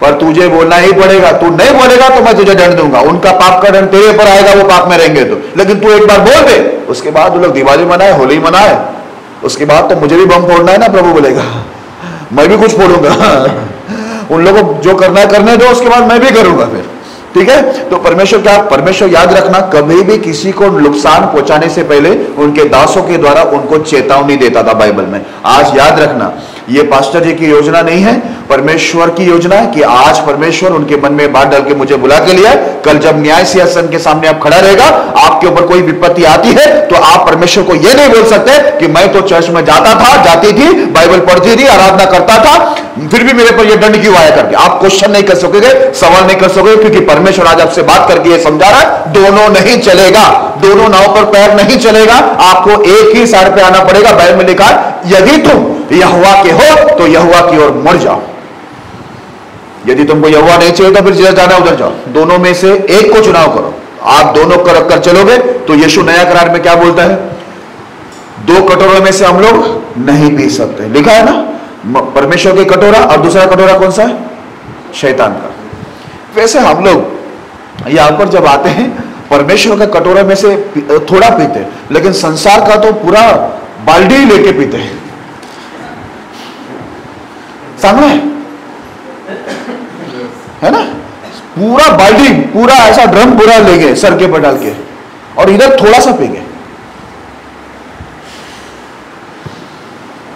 S1: पर तुझे बोलना ही पड़ेगा। तू नहीं बोलेगा तो मैं तुझे दंड दूंगा, उनका पाप का दंड तेरे पर आएगा, वो पाप में रहेंगे तो। लेकिन तू एक बार बोल दे, उसके बाद वो लोग दिवाली मनाए, होली मनाए, उसके बाद तो मुझे भी बम फोड़ना है ना, प्रभु बोलेगा, मैं भी कुछ फोड़ूंगा। उन लोगों को जो करना है करने दो, उसके बाद मैं भी करूंगा फिर, ठीक है। तो परमेश्वर याद रखना, कभी भी किसी को नुकसान पहुंचाने से पहले उनके दासों के द्वारा उनको चेतावनी देता था बाइबल में। आज याद रखना, ये पास्टर जी की योजना नहीं है, परमेश्वर की योजना है कि आज परमेश्वर उनके मन में बात डाल के मुझे बुला के लिया। कल जब न्याय सिंहासन के सामने आप खड़ा रहेगा, आपके ऊपर कोई विपत्ति आती है तो आप परमेश्वर को यह नहीं बोल सकते कि मैं तो चर्च में जाता था, जाती थी, बाइबल पढ़ती थी, आराधना करता था, फिर भी मेरे पर यह दंड क्यों आया करके आप क्वेश्चन नहीं कर सकोगे, सवाल नहीं कर सकोगे, क्योंकि परमेश्वर आज आपसे बात करके ये समझा रहा है, दोनों नहीं चलेगा, दोनों नाव पर पैर नहीं चलेगा, आपको एक ही साइड पे आना पड़ेगा। बाइबल में लिखा है, यदि तुम यहोवा के हो तो यहोवा की ओर मुड़ जाओ, यदि तुमको यहोवा नहीं चाहिए तो फिर जिधर जाना उधर जाओ, दोनों में से एक को चुनाव करो। आप दोनों को रखकर चलोगे तो यीशु नया करार में क्या बोलता है? दो कटोरों में से हम लोग नहीं पी सकते, लिखा है ना, परमेश्वर के कटोरा और दूसरा कटोरा कौन सा है? शैतान का। वैसे हम लोग यहां पर जब आते हैं परमेश्वर का कटोरा में से थोड़ा पीते हैं, लेकिन संसार का तो पूरा बाल्टी लेके पीते हैं, सामने है ना, पूरा बाल्टी, पूरा ऐसा ड्रम पूरा लेंगे सर के पर डाल के, और इधर थोड़ा सा पीएंगे।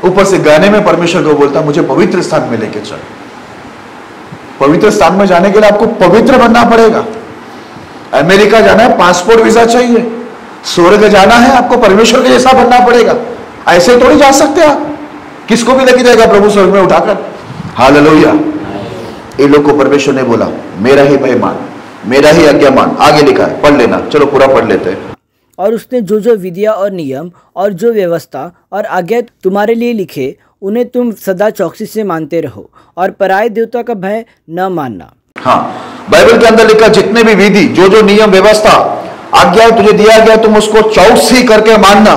S1: ऊपर से गाने में परमेश्वर को बोलता, मुझे पवित्र स्थान में लेके चल। पवित्र स्थान में जाने के लिए आपको पवित्र बनना पड़ेगा। अमेरिका जाना है, पासपोर्ट वीजा चाहिए। स्वर्ग जाना है, आपको परमेश्वर के जैसा बनना पड़ेगा। ऐसे थोड़ी जा सकते आप, किसको भी लेके जाएगा प्रभु स्वर्ग में उठाकर? हालेलुया।
S3: इन लोग को परमेश्वर ने बोला मेरा ही भय मान, मेरा ही आज्ञा मान। आगे लिखा है, पढ़ लेना, चलो पूरा पढ़ लेते हैं।
S4: और उसने जो जो विधियाँ और नियम और जो व्यवस्था और आज्ञा तुम्हारे लिए लिखे उन्हें तुम सदा चौकसी से मानते रहो और पराये देवता का भय न मानना।
S3: हाँ, बाइबल के अंदर लिखा जितने भी विधि, जो जो नियम व्यवस्था आज्ञा तुझे दिया गया, तुम उसको चौकसी करके मानना।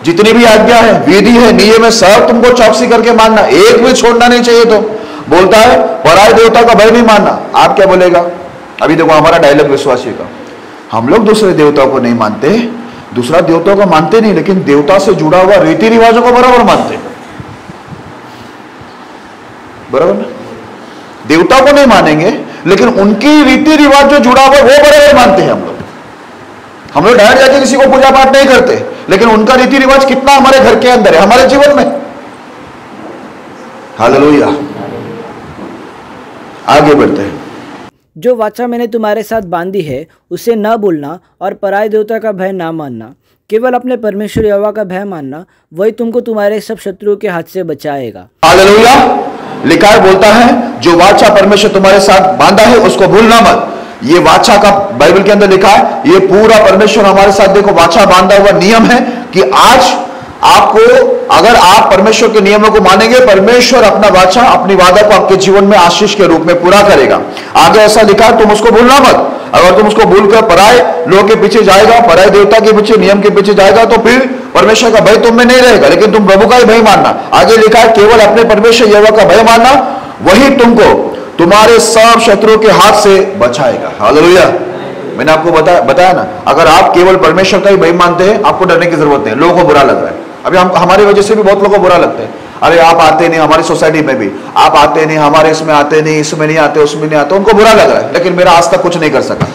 S3: जितनी भी आज्ञा है, विधि है, नियम है, सब तुमको चौकसी करके मानना, एक भी छोड़ना नहीं चाहिए। तो बोलता है पराये देवता का भय नहीं मानना। आप क्या बोलेगा? अभी देखो हमारा डायलॉग विश्वासी का, हम लोग दूसरे देवताओं को नहीं मानते, दूसरा देवताओं को मानते नहीं, लेकिन देवता से जुड़ा हुआ रीति रिवाजों को बराबर मानते, बराबर ना? देवता को नहीं मानेंगे, लेकिन उनकी रीति रिवाज जो जुड़ा हुआ वो बराबर मानते हैं। हम लोग डायरेक्ट जाके किसी को पूजा पाठ नहीं करते, लेकिन उनका रीति रिवाज कितना हमारे घर के अंदर है, हमारे जीवन में। हालेलुया। आगे बढ़ते हैं।
S4: जो वाचा मैंने तुम्हारे साथ बांधी है उसे न भूलना और पराये देवता का भय ना मानना, केवल अपने परमेश्वर यहोवा का भय मानना, वही तुमको तुम्हारे सब शत्रुओं के हाथ से बचाएगा।
S3: हालेलुया। लिखा है, बोलता है जो वाचा परमेश्वर तुम्हारे साथ बांधा है उसको भूलना मत। ये वाचा का बाइबल के अंदर लिखा है, ये पूरा परमेश्वर हमारे साथ देखो वाचा बांधा हुआ नियम है कि आज आपको, अगर आप परमेश्वर के नियमों को मानेंगे, परमेश्वर अपना वाचा, अपनी वादा को आपके जीवन में आशीष के रूप में पूरा करेगा। आगे ऐसा लिखा है, तुम उसको भूलना मत। अगर तुम उसको भूलकर पराये लोग के पीछे जाएगा, पराये देवता के पीछे, नियम के पीछे जाएगा, तो फिर परमेश्वर का भय तुम में नहीं रहेगा, लेकिन तुम प्रभु का ही भय मानना। आगे लिखा है, केवल अपने परमेश्वर यहोवा का भय मानना, वही तुमको तुम्हारे सब शत्रुओं के हाथ से बचाएगा। हालेलुया। मैंने आपको बताया ना, अगर आप केवल परमेश्वर का ही भय मानते हैं, आपको डरने की जरूरत नहीं। लोगों को बुरा लग रहा है, अभी हमारी वजह से भी बहुत लोगों को बुरा लगता है। अरे आप आते नहीं, हमारी सोसाइटी में भी आप आते नहीं, हमारे इसमें आते नहीं, इसमें नहीं आते, उसमें नहीं आते, उनको बुरा लग रहा है। लेकिन मेरा आज तक कुछ नहीं कर सका।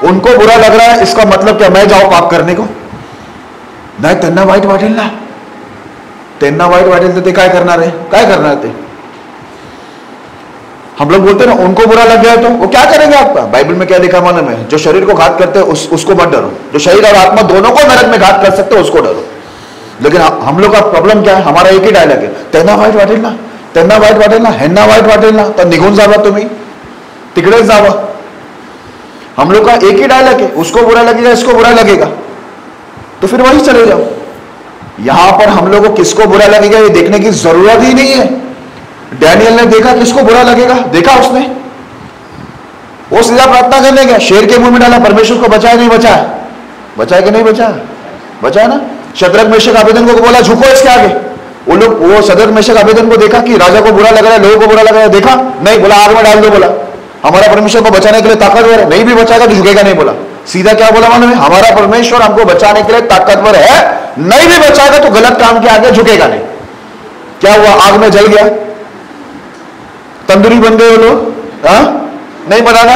S3: उनको बुरा लग रहा है, इसका मतलब क्या मैं जाऊं पाप करने को? नहीं, त्यांना वाईट वाटेल ना, त्यांना वाईट वाटेल तर ते काय करणार है, काय करणार ते? हम लोग बोलते हैं ना, उनको बुरा लग गया तो वो क्या करेंगे आपका? बाइबल में क्या लिखा मालूम है? जो शरीर को घात करते हैं उसको मत डरो, जो शरीर और आत्मा दोनों को नरक में घात कर सकते हो उसको डरो। लेकिन हम लोग का प्रॉब्लम क्या है? हमारा एक ही डायलॉग है, त्यांना वाईट वाटेल ना, त्यांना वाईट वाटेल ना, ह्यांना वाईट वाटेल ना, तर निघून जावा तुम्ही, तिकडेच जावा। हम लोग का एक ही डायलॉग है, उसको बुरा लगेगा, इसको बुरा लगेगा, तो फिर वहीं चले जाओ। यहां पर हम लोग को किसको बुरा लगेगा ये देखने की जरूरत ही नहीं है। डैनियल ने देखा किसको बुरा लगेगा, देखा उसने, वो सीधा प्रार्थना करने गया, शेर के मुंह में डाला, परमेश्वर को बचाया नहीं बचाया? बचाया कि नहीं बचाया? बचाया ना। शद्रक मेशक अबेदनगो को बोला झुको इसके आगे, वो लोग, वो शद्रक मेशक अबेदनगो को देखा कि राजा को बुरा लग रहा है, लोगों को बुरा लग रहा है, देखा नहीं, बोला आग में डाल दो। बोला हमारा परमेश्वर को बचाने के लिए ताकतवर है, नहीं भी बचाएगा तो झुकेगा नहीं। बोला सीधा क्या बोला मालूम है? हमारा परमेश्वर हमको बचाने के लिए ताकतवर है, नहीं भी बचाएगा तो गलत काम के आगे झुकेगा नहीं। क्या हुआ? आग में जल गया, तंदूरी बन गए वो लोग। नहीं बनाना,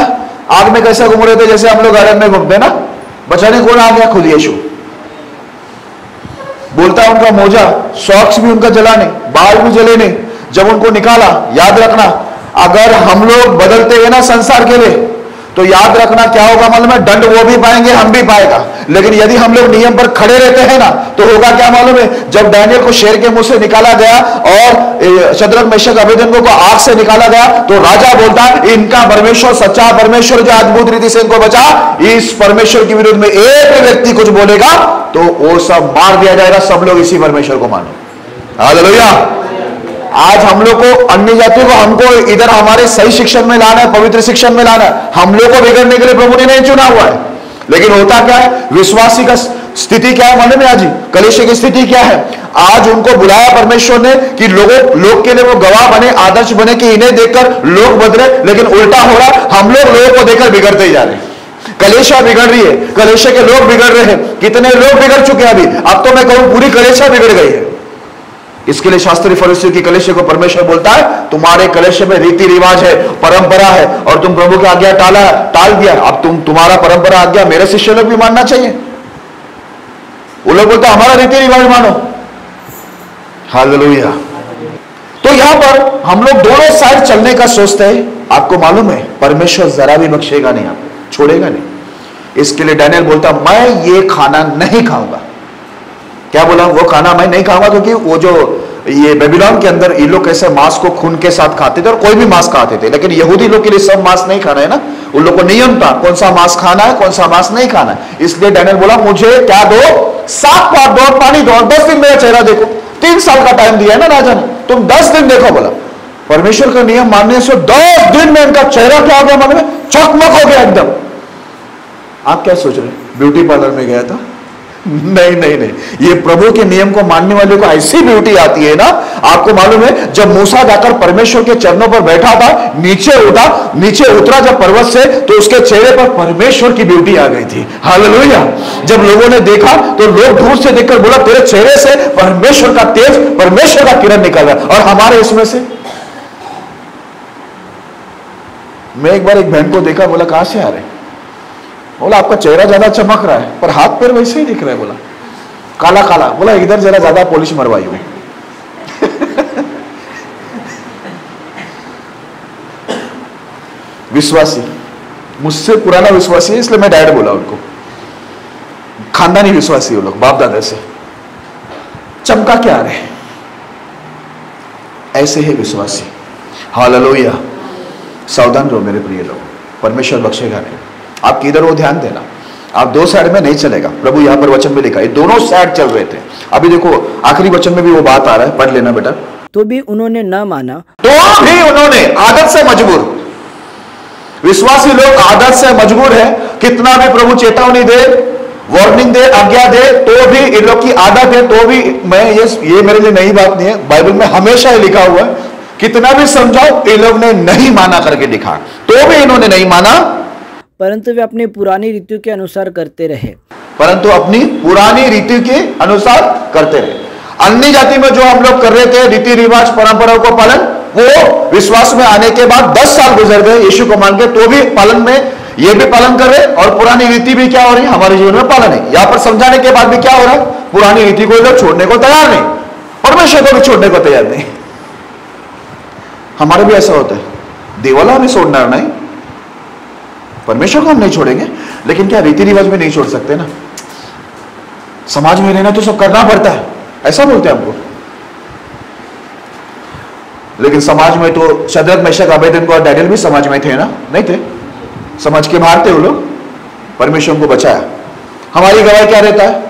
S3: आग में कैसे घूम रहे थे जैसे हम लोग गार्डन में घूमते ना। बचाने कौन आ गया? खुद यीशु। बोलता है उनका मोजा, सॉक्स भी उनका जला नहीं, बाल भी जले नहीं। जब उनको निकाला, याद रखना, अगर हम लोग बदलते हैं ना संसार के लिए, तो याद रखना क्या होगा मालूम है? दंड वो भी पाएंगे, हम भी पाएगा। लेकिन यदि हम लोग नियम पर खड़े रहते हैं ना, तो होगा क्या मालूम है? जब डैनियल को शेर के मुंह से निकाला गया और शद्रक मेशक अबेदनगो को आग से निकाला गया, तो राजा बोलता है इनका परमेश्वर सच्चा परमेश्वर जो अद्भुत रीति से इनको बचा, इस परमेश्वर के विरुद्ध में एक व्यक्ति कुछ बोलेगा तो वो सब मार दिया जाएगा। सब लोग इसी परमेश्वर को मानो। हालेलुया। आज हम लोग को, अन्य जातियों को, हमको इधर हमारे सही शिक्षण में लाना है, पवित्र शिक्षण में लाना है। हम लोग को बिगड़ने के लिए प्रभु ने नहीं चुना हुआ है। लेकिन होता क्या है? विश्वासी का स्थिति क्या है मालूम है? आज कलीसिया की स्थिति क्या है? आज उनको बुलाया परमेश्वर ने कि लोग के लिए वो गवाह बने, आदर्श बने, कि इन्हें देखकर लोग बदले। लेकिन उल्टा हो रहा, हम लोगों को देखकर बिगड़ते ही जा रहे हैं। कलीसिया बिगड़ रही है, कलीसिया के लोग बिगड़ रहे हैं। कितने लोग बिगड़ चुके हैं अभी, अब तो मैं कहूं पूरी कलीसिया बिगड़ गई है। इसके लिए शास्त्री फरीसियों की कलीसिया को परमेश्वर बोलता है तुम्हारे कलीसिया में रीति रिवाज है, परंपरा है, और तुम प्रभु की आज्ञा टाल दिया। अब तुम्हारा परंपरा आज्ञा मेरे शिष्य लोग भी मानना चाहिए। वो लोग बोलते हमारा रीति रिवाज मानो। हालेलुया। तो यहां पर हम लोग दोनों साइड चलने का सोचते हैं। आपको मालूम है परमेश्वर जरा भी बख्शेगा नहीं, आपको छोड़ेगा नहीं। इसके लिए डैनियल बोलता मैं ये खाना नहीं खाऊंगा। क्या बोला? वो खाना मैं नहीं खाऊंगा क्योंकि वो जो
S1: ये बेबीलोन के अंदर ये लोग कैसे मांस को खून के साथ खाते थे और कोई भी मांस खाते थे, लेकिन यहूदी लोग के लिए सब मांस नहीं खाना है ना, उन लोग को नियम था कौन सा मांस खाना है कौन सा मांस नहीं खाना है। इसलिए डैनियल बोला मुझे क्या दो, 7 पात दो और पानी दो और 10 दिन मेरा चेहरा देखो। 3 साल का टाइम दिया है ना राजा ने, तुम 10 दिन देखो। बोला परमेश्वर का नियम मानने से 10 दिन में इनका चेहरा क्या हो गया, मन में चकमक हो गया एकदम। आप क्या सोच रहे, ब्यूटी पार्लर में गया था? नहीं नहीं नहीं, ये प्रभु के नियम को मानने वाले को ऐसी ब्यूटी आती है ना। आपको मालूम है जब मूसा जाकर परमेश्वर के चरणों पर बैठा था, नीचे उतरा जब पर्वत से, तो उसके चेहरे पर परमेश्वर की ब्यूटी आ गई थी। हालेलुया। जब लोगों ने देखा तो लोग दूर से देखकर बोला तेरे चेहरे से परमेश्वर का तेज, परमेश्वर का किरण निकल रहा है। और हमारे इसमें से, मैं एक बार एक बहन को देखा, बोला कहां से आ रहे? बोला आपका चेहरा ज्यादा चमक रहा है पर हाथ पैर वैसे ही दिख रहा है। बोला काला काला। बोला इधर जरा ज्यादा पॉलिश मरवाई हुई। विश्वासी, मुझसे पुराना विश्वासी है इसलिए मैं डायरेक्ट बोला उनको, खानदानी विश्वासी वो लोग बाप दादा से। चमका क्या रहे, ऐसे है विश्वासी। हालेलुया। सावधान रहो मेरे प्रिय लोग, परमेश्वर बख्शेगा नहीं। आप किधर वो ध्यान देना, आप 2 साइड में नहीं चलेगा। प्रभु यहां पर वचन में लिखा है दोनों साइड चल रहे थे। अभी देखो आखिरी वचन में भी वो बात आ रहा है, पढ़ लेना बेटा।
S4: तो भी उन्होंने न माना,
S1: तो भी उन्होंने, आदत से मजबूर, विश्वासी लोग आदत से मजबूर है। कितना भी प्रभु चेतावनी दे, वार्निंग दे, आज्ञा दे, तो भी इन लोग की आदत है। तो भी मैं ये मेरे लिए नई बात नहीं है, बाइबल में हमेशा लिखा हुआ है, कितना भी समझाओ इन लोग ने नहीं माना करके लिखा। तो भी इन्होंने नहीं माना,
S4: परंतु वे अपनी पुरानी रीतियों के अनुसार करते रहे।
S1: परंतु अपनी पुरानी रीति के अनुसार करते रहे। अन्य जाति में जो हम लोग कर रहे थे रीति रिवाज परंपराओं को पालन, वो विश्वास में आने के बाद 10 साल गुजर गए यीशु को मान के, तो भी पालन में ये भी पालन कर रहे और पुरानी रीति भी क्या हो रही है हमारे जीवन में पालन है। यहां पर समझाने के बाद भी क्या हो रहा है, पुरानी रीति को लोग छोड़ने को तैयार नहीं, परमेश्वर को भी छोड़ने को तैयार नहीं। हमारे भी ऐसा होता है, देवाला हमें छोड़ना नहीं, परमेश्वर को हम नहीं छोड़ेंगे, लेकिन क्या रीति रिवाज में नहीं छोड़ सकते ना। समाज में रहना तो सब करना पड़ता है, ऐसा बोलते हैं हमको। लेकिन समाज में तो शद्रक मेशक अबेदनगो और डैनियल भी समाज में थे ना, नहीं थे? समाज के बाहर थे वो लोग, परमेश्वर को बचाया। हमारी गवाही क्या रहता है?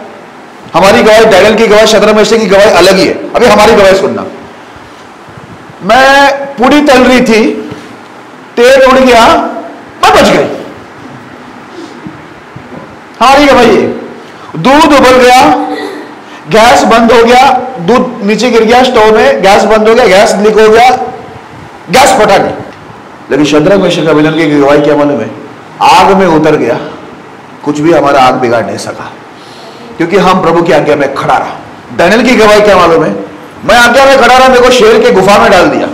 S1: हमारी गवाही, डैनियल की गवाही, शद्रक मेशक की गवाही अलग ही है। अभी हमारी गवाही सुनना, मैं पूरी तल रही थी, तेल उड़ गया, मैं बच गई। हमारी गवाही है। दूध उबल गया, गैस बंद हो गया, दूध नीचे गिर गया स्टोव में, गैस बंद हो गया, गैस लीक हो गया, गैस फटा नहीं। लेकिन शद्रक मेशक अबेदनगो की गवाही क्या मालूम है? आग में उतर गया, कुछ भी हमारा आग बिगाड़ नहीं सका, क्योंकि हम प्रभु की आज्ञा में खड़ा रहा। डैनियल की गवाही क्या मालूम है? मैं आज्ञा में खड़ा रहा, मेरे को शेर के गुफा में डाल दिया।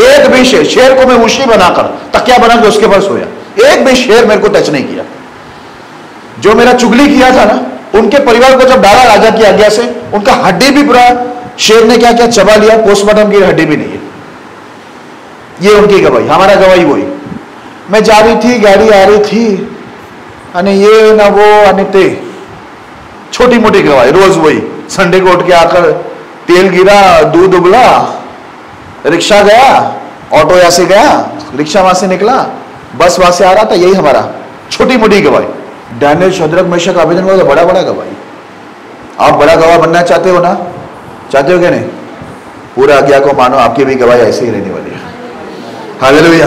S1: एक भी शेर को मैं ऊँची बनाकर तकिया बना के उसके पर सोया, एक भी शेर मेरे को टच नहीं किया। जो मेरा चुगली किया था ना, उनके परिवार को जब डाला राजा की आज्ञा से, उनका हड्डी भी पूरा शेर ने क्या क्या चबा लिया, पोस्टमार्टम की हड्डी भी नहीं है। ये उनकी गवाही, हमारा गवाही वही। मैं जा रही थी, गाड़ी आ रही थी, अने ये ना वो अने ते, छोटी मोटी गवाही रोज वही। संडे को उठ के आकर तेल गिरा, दूध उबला, रिक्शा गया, ऑटो यहां से गया, रिक्शा वहां से निकला, बस वहां से आ रहा था, यही हमारा छोटी मोटी गवाही। डैनियल, शद्रक मेशक अबेदनगो तो बड़ा बड़ा गवाही। आप बड़ा गवाह बनना चाहते हो ना? चाहते हो क्या नहीं? पूरा आज्ञा को मानो, आपकी भी गवाही ऐसे ही रहने वाली है। हालेलुया।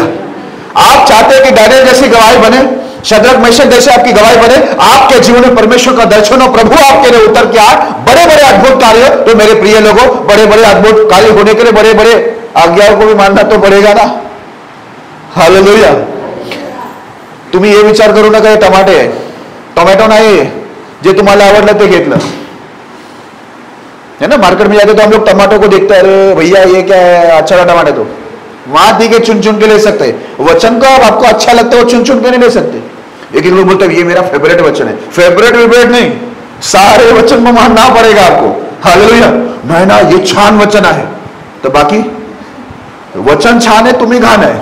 S1: आप चाहते हैं कि डैनियल जैसी गवाही बने, शद्रक मेशक जैसे आपकी गवाही बने, आपके जीवन में परमेश्वर का दर्शन हो, प्रभु आपके लिए उतर के आए, बड़े बड़े अद्भुत कार्य। तो मेरे प्रिय लोगों, बड़े बड़े अद्भुत कार्य होने के लिए बड़े बड़े आज्ञाओं को भी मानना तो पड़ेगा ना। हालेलुया। तुम्ही ये विचार करू नका हे टोमॅटो नाही जे तुम्हाला आवडलं ते घेतलं है ना। मार्केट में जाते तो हम लोग टमाटो को देखते हैं, अरे भैया ये क्या है, अच्छा का टमाटर, तो वहां ठीक है चुन चुन के ले सकते हैं। वचन को आपको अच्छा लगता है वो चुन चुन के नहीं ले सकते। एक लोग बोलते हैं ये मेरा फेवरेट वचन है, फेवरेट नहीं, सारे वचन को मानना पड़ेगा आपको। हालेलुया। नहीं ना ये छान वचन आहे, तो बाकी वचन छान है, तुम्ही घाण आहे।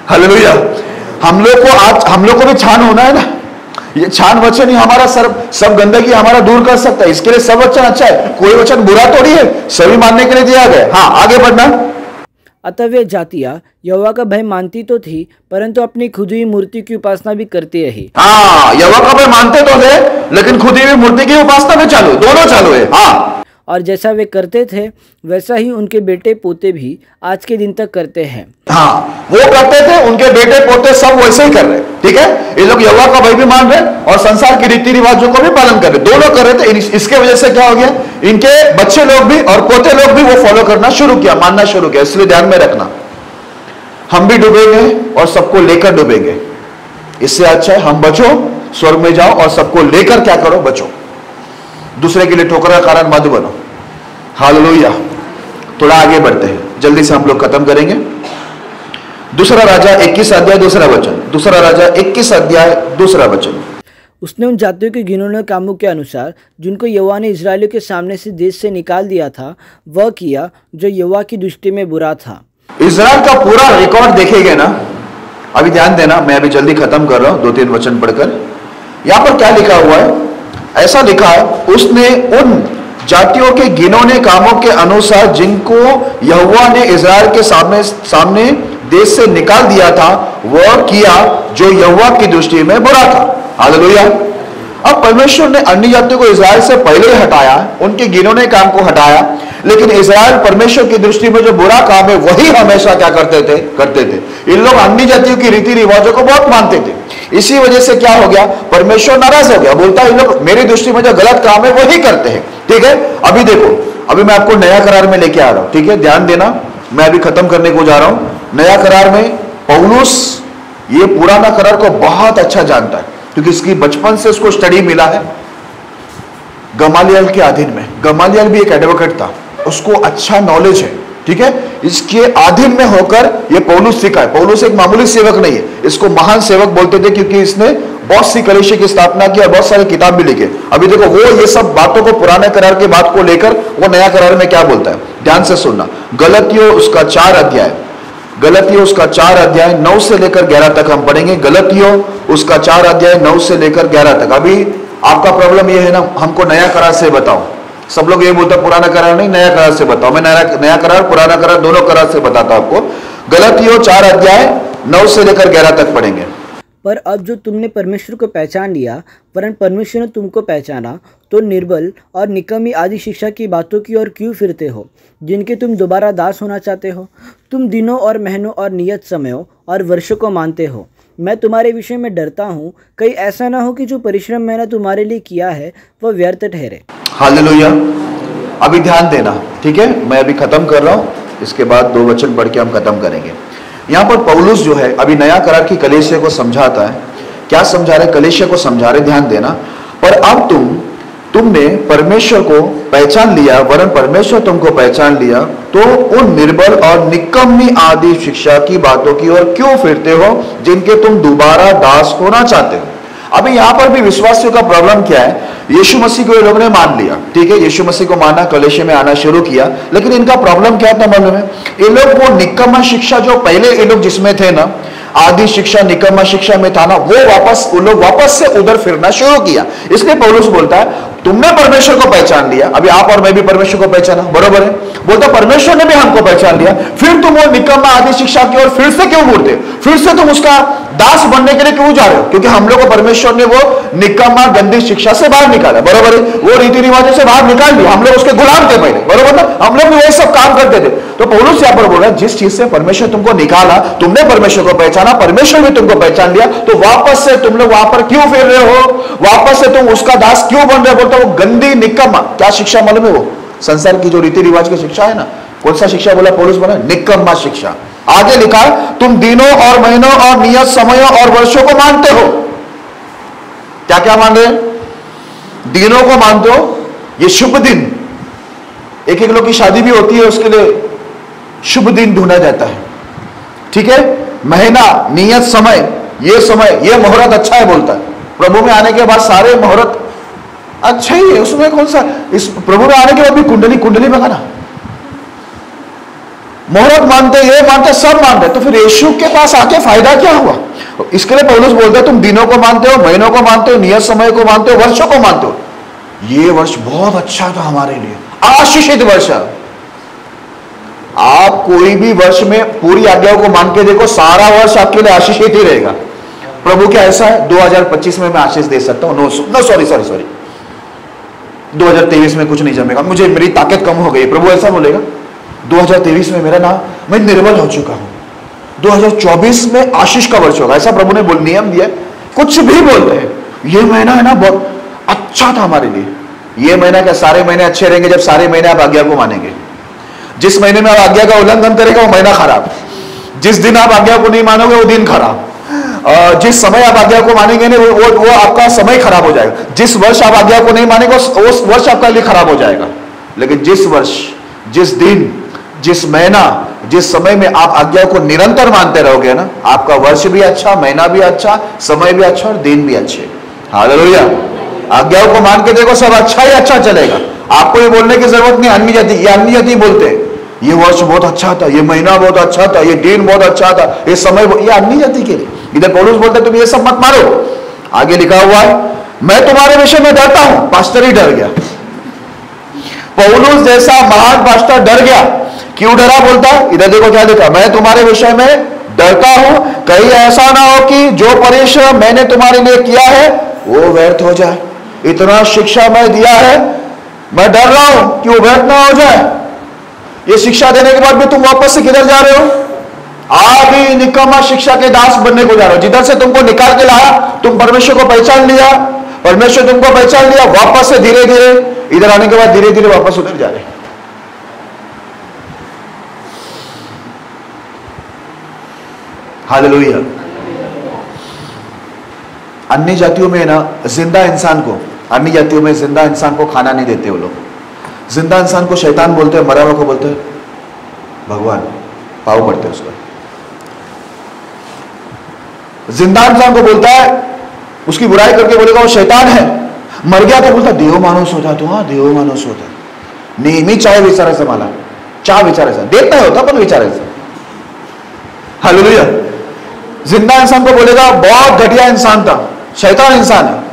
S1: हालेलुया। हम लोग को भी छान होना है ना। ये छान वचन ही हमारा सब गंदगी हमारा दूर कर सकता है। इसके लिए सब वचन अच्छा है, कोई वचन बुरा थोड़ी है, सभी मानने के लिए दिया गया। हाँ, आगे बढ़ना।
S4: अतः वे जातियां यहोवा का भय मानती तो थी, परंतु अपनी खुद ही मूर्ति की उपासना भी करती रही।
S1: हाँ, यहोवा का भय मानते तो थे, लेकिन खुद ही मूर्ति की उपासना में चालू, दोनों चालू है। हाँ,
S4: और जैसा वे करते थे वैसा ही उनके बेटे पोते भी आज के दिन तक करते हैं।
S1: हाँ, वो करते थे, उनके बेटे पोते सब वैसे ही कर रहे, ठीक है। ये लोग यहोवा का भय भी मान रहे और संसार के रीति रिवाजों को भी पालन कर रहे, दोनों कर रहे थे। इसके वजह से क्या हो गया, इनके बच्चे लोग भी और पोते लोग भी वो फॉलो करना शुरू किया, मानना शुरू किया। इसलिए ध्यान में रखना, हम भी डूबेंगे और सबको लेकर डूबेंगे। इससे अच्छा है हम बचो, स्वर्ग में जाओ और सबको लेकर क्या करो, बचो। दूसरे के लिए ठोकर का कारण मत बनो। हालेलुया। थोड़ा आगे बढ़ते हैं, जल्दी से हम लोग खत्म करेंगे। दूसरा राजा 21 अध्याय दूसरा वचन। दूसरा राजा 21 अध्याय दूसरा वचन।
S4: उसने उन जातियों के घिनौने कामों के अनुसार जिनको यहोवा ने इजरायलियों के सामने से देश से निकाल दिया था, वह किया जो यहोवा की दृष्टि में बुरा था।
S1: इजराइल का पूरा रिकॉर्ड देखेंगे ना, अभी ध्यान देना, मैं अभी जल्दी खत्म कर रहा हूं, 2-3 वचन पढ़कर। यहां पर क्या लिखा हुआ है, ऐसा लिखा है, उसने उन जातियों के घिनौने कामों के अनुसार जिनको यहोवा ने इजराइल के सामने देश से निकाल दिया था, वह किया जो यहोवा की दृष्टि में बुरा था। हालेलुया। अब परमेश्वर ने अन्य जातियों को इजराइल से पहले ही हटाया, उनके घिनौने काम को हटाया, लेकिन इजराइल परमेश्वर की दृष्टि में जो बुरा काम है वही हमेशा क्या करते थे। इन लोग अन्य जातियों की रीति रिवाजों को बहुत मानते थे। इसी वजह से क्या हो गया, परमेश्वर नाराज हो गया, बोलता है इन लोग मेरी दृष्टि में जो गलत काम है वही करते हैं। ठीक है, अभी देखो, अभी मैं आपको नया करार में लेके आ रहा हूं, ठीक है, ध्यान देना, मैं अभी खत्म करने को जा रहा हूं। नया करार में पौलुस ये पुराना करार को बहुत अच्छा जानता है, क्योंकि इसकी बचपन से उसको स्टडी मिला है गमालियल के अधीन में। गमालियल भी एक एडवोकेट था, उसको अच्छा नॉलेज है, ठीक है। इसके अधीन में होकर ये पौलुस सीखा है। पौलुस एक मामूली सेवक नहीं है, इसको महान सेवक बोलते थे, क्योंकि इसने बहुत सी कलीसिया की स्थापना की और बहुत सारे किताब भी लिखे। अभी देखो, वो ये सब बातों को, पुराने करार की बात को लेकर वो नया करार में क्या बोलता है, ध्यान से सुनना। गलतियों उसका 4 अध्याय, गलतियों उसका 4 अध्याय 9 से लेकर 11 तक हम पढ़ेंगे। गलतियों उसका 4 अध्याय 9 से लेकर 11 तक। अभी आपका प्रॉब्लम ये है ना, हमको नया करार से बताओ। सब लोग ये बोलते पुराना करार नहीं, नया करार से बताओ। मैं नया करार पुराना करार दोनों करार से बताता हूं आपको। गलतियों 4 अध्याय 9 से लेकर 11 तक पढ़ेंगे।
S4: पर अब जो तुमने परमेश्वर को पहचान लिया, वरन परमेश्वर ने तुमको पहचाना, तो निर्बल और निकम्मी आदि शिक्षा की बातों की ओर क्यों फिरते हो, जिनके तुम दोबारा दास होना चाहते हो। तुम दिनों और महीनों और नियत समयों और वर्षों को मानते हो। मैं तुम्हारे विषय में डरता हूँ, कहीं ऐसा ना हो कि जो परिश्रम मैंने तुम्हारे लिए किया है वह व्यर्थ ठहरे।
S1: हालेलुया। अभी ध्यान देना, ठीक है, मैं अभी खत्म कर रहा हूं, इसके बाद 2 वचन पढ़ के हम खत्म करेंगे। यहां पर पौलुस जो है अभी नया करार की कलीसिया को समझाता है। क्या समझा रहे, कलीसिया को समझा रहे, ध्यान देना। पर अब तुमने परमेश्वर को पहचान लिया, वरन परमेश्वर तुमको पहचान लिया, तो उन निर्बल और निकम्मी आदि शिक्षा की बातों की ओर क्यों फिरते हो, जिनके तुम दोबारा दास होना चाहते हो। अभी यहां पर भी विश्वासियों का प्रॉब्लम क्या है, यीशु मसीह को ये लोगों ने मान लिया, ठीक है, यीशु मसीह को माना, कलीसिया में आना शुरू किया, लेकिन इनका प्रॉब्लम क्या था मालूम है, ये लोग वो निकम्मा शिक्षा जो पहले ये लोग जिसमें थे ना, आदि शिक्षा निकम्मा शिक्षा में था ना, वो लोग वापस से उधर फिरना शुरू किया। इसलिए पौलुस बोलता है तुमने परमेश्वर को पहचान लिया, अभी आप और मैं भी परमेश्वर को पहचाना, बरोबर है, बोलता परमेश्वर ने भी हमको पहचान लिया, फिर तुम वो निकम्मा आदि शिक्षा की ओर फिर से क्यों मुड़ते, फिर से तुम उसका दास बनने के लिए क्यों जा रहे हो। क्योंकि हम लोग को परमेश्वर ने वो निकम्मा गंदी शिक्षा से बाहर निकाला, बरोबर है, वो रीति रिवाजों से बाहर निकाल दिया, हम लोग उसके गुलाम थे पहले, बरोबर ना, हम लोग भी वही सब काम करते थे। तो पौलुस यहां पर बोल रहा है जिस चीज से परमेश्वर तुमको निकाला, तुमने परमेश्वर को पहचाना, परमेश्वर ने तुमको पहचान लिया, तो वापस से तुम लोग वहां पर क्यों फिर रहे हो, वापस से तुम उसका दास क्यों बन रहे हो। बोलता वो गंदी निकम्मा, क्या शिक्षा मालूम है, वो संसार की जो रीति रिवाज की शिक्षा है ना, कौन सा शिक्षा बोला पौलुस, बोला निकम्मा शिक्षा। आगे लिखा तुम दिनों और महीनों और नियत समयों और वर्षों को मानते हो। क्या क्या मान रहे, दिनों को मानते हो, ये शुभ दिन, एक एक लोग की शादी भी होती है, उसके लिए शुभ दिन ढूंढा जाता है, ठीक है, महीना, नियत समय, ये मुहूर्त अच्छा है, बोलता है प्रभु में आने के बाद सारे मुहूर्त अच्छा ही है, उसमें कौन सा, इस प्रभु में आने के बाद भी कुंडली लगाना, मोहरत मानते, ये मानते, सब मानते, तो फिर यीशु के पास आके फायदा क्या हुआ? इसके लिए पौलुस बोलता है तुम दिनों को मानते हो, महीनों को मानते हो, नियत समय को मानते हो, वर्षों को मानते हो। ये वर्ष बहुत अच्छा था हमारे लिए, आशीषित वर्ष। आप कोई भी वर्ष में पूरी आज्ञाओं को मान के देखो, सारा वर्ष आपके लिए आशीषित ही रहेगा। प्रभु क्या ऐसा है 2025 में मैं आशीष दे सकता हूं? नो सॉरी 2023 में कुछ नहीं जमेगा, मुझे मेरी ताकत कम हो गई, प्रभु ऐसा बोलेगा? 2023 में मेरा नाम, मैं निर्बल हो चुका हूं, 2024 में आशीष का वर्ष होगा, ऐसा प्रभु ने नियम दिया। कुछ भी बोलते हैं, ये महीना है ना बहुत अच्छा था हमारे लिए। ये महीना क्या सारे महीने अच्छे रहेंगे जब सारे महीने आप आज्ञा को मानेंगे? जिस महीने में आप आज्ञा का उल्लंघन करेगा वो महीना खराब, जिस दिन आप आज्ञा को नहीं मानोगे वो दिन खराब, जिस समय आप आज्ञा को मानेंगे नहीं वो आपका समय खराब हो जाएगा, जिस वर्ष आप आज्ञा को नहीं मानेंगे उस वर्ष आपका लिए खराब हो जाएगा। लेकिन जिस वर्ष, जिस दिन, जिस महीना, जिस समय में आप आज्ञा को निरंतर मानते रहोगे ना, आपका वर्ष भी अच्छा, महीना भी अच्छा, समय भी अच्छा और दिन भी अच्छे। हालेलुया। आज्ञाओं को मान के देखो, सब अच्छा ही अच्छा चलेगा। आपको ये बोलने की जरूरत नहीं अन्य जाति, ये अन्य जाति बोलते हैं ये वर्ष बहुत अच्छा था, ये महीना बहुत अच्छा था, ये दिन बहुत अच्छा था, ये समय, ये अन्य जाति के लिए। इधर पौलुस बोलते तुम ये सब मत मारो। आगे लिखा हुआ है मैं तुम्हारे विषय में डरता हूं। पास्टर ही डर गया, पौलुस जैसा महान पास्टर डर गया। क्यों डरा? बोलता इधर देखो क्या लिखा, मैं तुम्हारे विषय में डरता हूं कहीं ऐसा ना हो कि जो परिश्रम मैंने तुम्हारे लिए किया है वो व्यर्थ हो जाए। इतना शिक्षा मैं दिया है, मैं डर रहा हूं कि वो व्यर्थ ना हो जाए। ये शिक्षा देने के बाद भी तुम वापस से किधर जा रहे हो? आप ही निकम्मा शिक्षा के दास बनने को जा रहे हो। जिधर से तुमको निकाल के लाया, तुम परमेश्वर को पहचान लिया, परमेश्वर तुमको पहचान लिया, वापस से धीरे धीरे इधर आने के बाद धीरे धीरे वापस उधर जा रहे। हालेलुया। अन्य जातियों में ना जिंदा इंसान को, अन्य जातियों में जिंदा इंसान को खाना नहीं देते वो लोग। जिंदा इंसान को शैतान बोलते हैं, मरा हुआ को बोलते हैं भगवान, पाव पड़ते हैं उसका। जिंदा इंसान को बोलता है, उसकी बुराई करके बोलेगा वो शैतान है। मर गया तो बोलता देव माणूस होता, तो हाँ देव माणूस होता, नेहमी चाय विचारायचं मला, चहा विचारायचा, देत नाही होता पण विचारायचं। हालेलुया। जिंदा इंसान को बोलेगा बहुत घटिया इंसान था, शैतान इंसान है,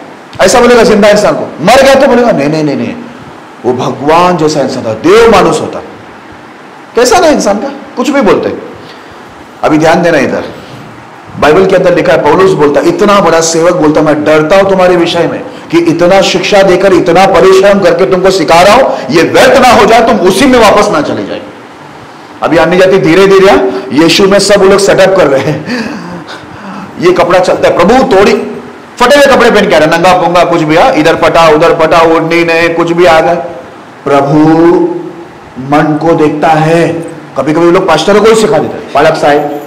S1: ऐसा बोलेगा जिंदा इंसान को। मर गया तो बोलेगा नहीं नहीं नहीं नहीं वो भगवान जैसा इंसान था, देव मानुष होता। कैसा ना इंसान का कुछ भी बोलते हैं। अभी ध्यान देना, इधर बाइबल के अंदर लिखा है, पौलुस बोलता इतना बड़ा सेवक बोलता मैं डरता हूं तुम्हारे विषय में कि इतना शिक्षा देकर, इतना परिश्रम करके तुमको सिखा रहा हूं, ये व्यर्थ ना हो जाए, तुम उसी में वापस ना चले जाए। अभी अन्य जाति धीरे धीरे यीशु में सब लोग सेटअप कर रहे हैं। ये कपड़ा चलता है, प्रभु थोड़ी फटे हुए कपड़े पहन के आ रहे, नंगा पोंगा कुछ भी, इधर फटा उधर फटा, ओढ़नी नहीं कुछ भी आ गए। प्रभु मन को देखता है। कभी कभी लोग पास्टरों को ही सिखा देते हैं, पालक साहेब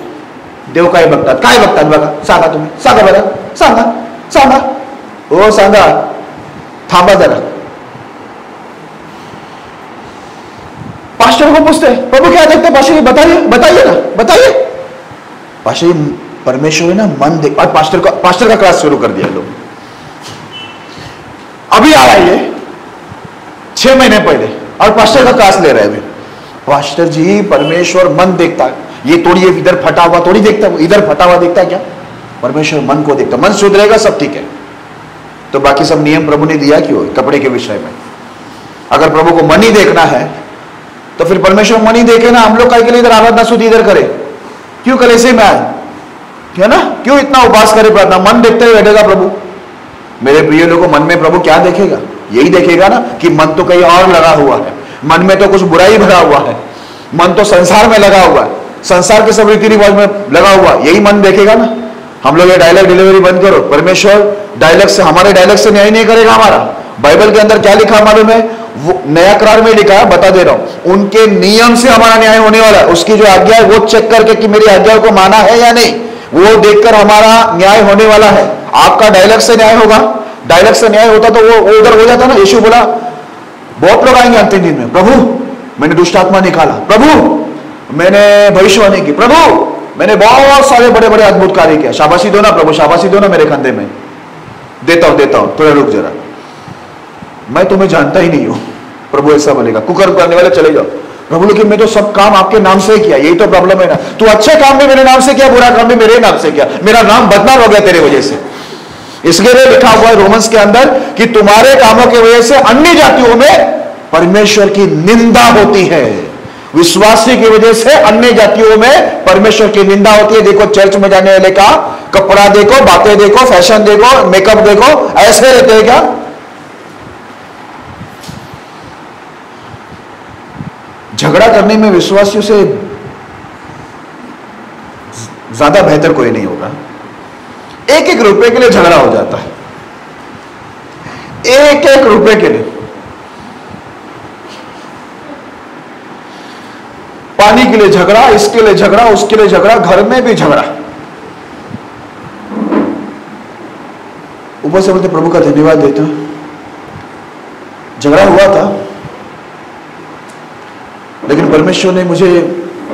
S1: देव काय बघतात, काय बघतात बघा, सांगा तुम्ही, सांगा बघा, सांगा सांगा, हो सांगा, थांबा जरा। पास्टर को पूछते हैं प्रभु क्या देखते? पास्टर बताइए बताइए ना, बताइए। पास्टर परमेश्वर है ना मन देख, और पास्टर का क्लास शुरू कर दिया लोग। अभी आया ये 6 महीने पहले और पास्टर का क्लास ले रहे हैं। पास्टर जी परमेश्वर मन देखता है, ये थोड़ी इधर फटा हुआ थोड़ी देखता है, इधर फटा हुआ देखता है क्या? परमेश्वर मन को देखता, मन सुधरेगा सब ठीक है। तो बाकी सब नियम प्रभु ने दिया क्यों? कपड़े के विषय में। अगर प्रभु को मन ही देखना है तो फिर परमेश्वर मन ही देखे ना, हम लोग कहीं के लिए इधर आराधना स्तुति इधर करे क्यों? कलेसे में आए है ना, क्यों इतना उपवास करे, प्रार्थना? मन देखते हुए बैठेगा प्रभु। मेरे प्रिय लोगों, मन में प्रभु क्या देखेगा? यही देखेगा ना कि मन तो कहीं और लगा हुआ है, मन में तो कुछ बुराई भरा हुआ है, मन तो संसार में लगा हुआ है, संसार के सब रीति रिवाज में लगा हुआ, यही मन देखेगा ना। हम लोग ये डायलॉग डिलीवरी बंद करो, परमेश्वर डायलॉग से, हमारे डायलॉग से न्याय नहीं करेगा हमारा। बाइबल के अंदर क्या लिखा मालूम है? वो नया करार में लिखा है, बता दे रहा हूं, उनके नियम से हमारा न्याय होने वाला है। उसकी जो आज्ञा है वो चेक करके कि मेरी आज्ञा को माना है या नहीं, वो देखकर हमारा न्याय होने वाला है। आपका डायलॉग से न्याय होगा, डायलॉग से न्याय होता तो वो उधर हो जाता ना। यीशु बोला बहुत लोग आएंगे अंतिम दिन में, प्रभु मैंने दुष्ट आत्मा निकाला, प्रभु मैंने भविष्यवाणी की, प्रभु मैंने बहुत सारे बड़े बड़े अद्भुत कार्य किया। शाबाशी दो ना प्रभु, शाबाशी दो ना मेरे कंधे में। देता हूं थोड़ा रुक जरा, मैं तुम्हें जानता ही नहीं हूं। प्रभु ऐसा बोलेगा, कुकर्म करने वाले चले जाओ, प्रभु लेकिन मैं तो सब काम आपके नाम से किया, यही तो प्रॉब्लम है ना। तू अच्छे काम भी मेरे नाम से किया, बुरा काम भी मेरे नाम से किया, मेरा नाम बदनाम हो गया तेरे वजह से। इसके लिए लिखा हुआ है रोमन्स के अंदर कि तुम्हारे कामों की वजह से अन्य जातियों में परमेश्वर की निंदा होती है। विश्वासी की वजह से अन्य जातियों में परमेश्वर की निंदा होती है। देखो चर्च में जाने वाले का कपड़ा देखो, बातें देखो, फैशन देखो, मेकअप देखो, ऐसे रहते हैं क्या? झगड़ा करने में विश्वासियों से ज्यादा बेहतर कोई नहीं होगा। एक एक रुपए के लिए झगड़ा हो जाता है, एक एक रुपए के लिए। पानी के लिए झगड़ा, इसके लिए झगड़ा, उसके लिए झगड़ा, घर में भी झगड़ा। ऊपर से बोलते प्रभु का धन्यवाद देता हूं, झगड़ा हुआ था लेकिन परमेश्वर ने मुझे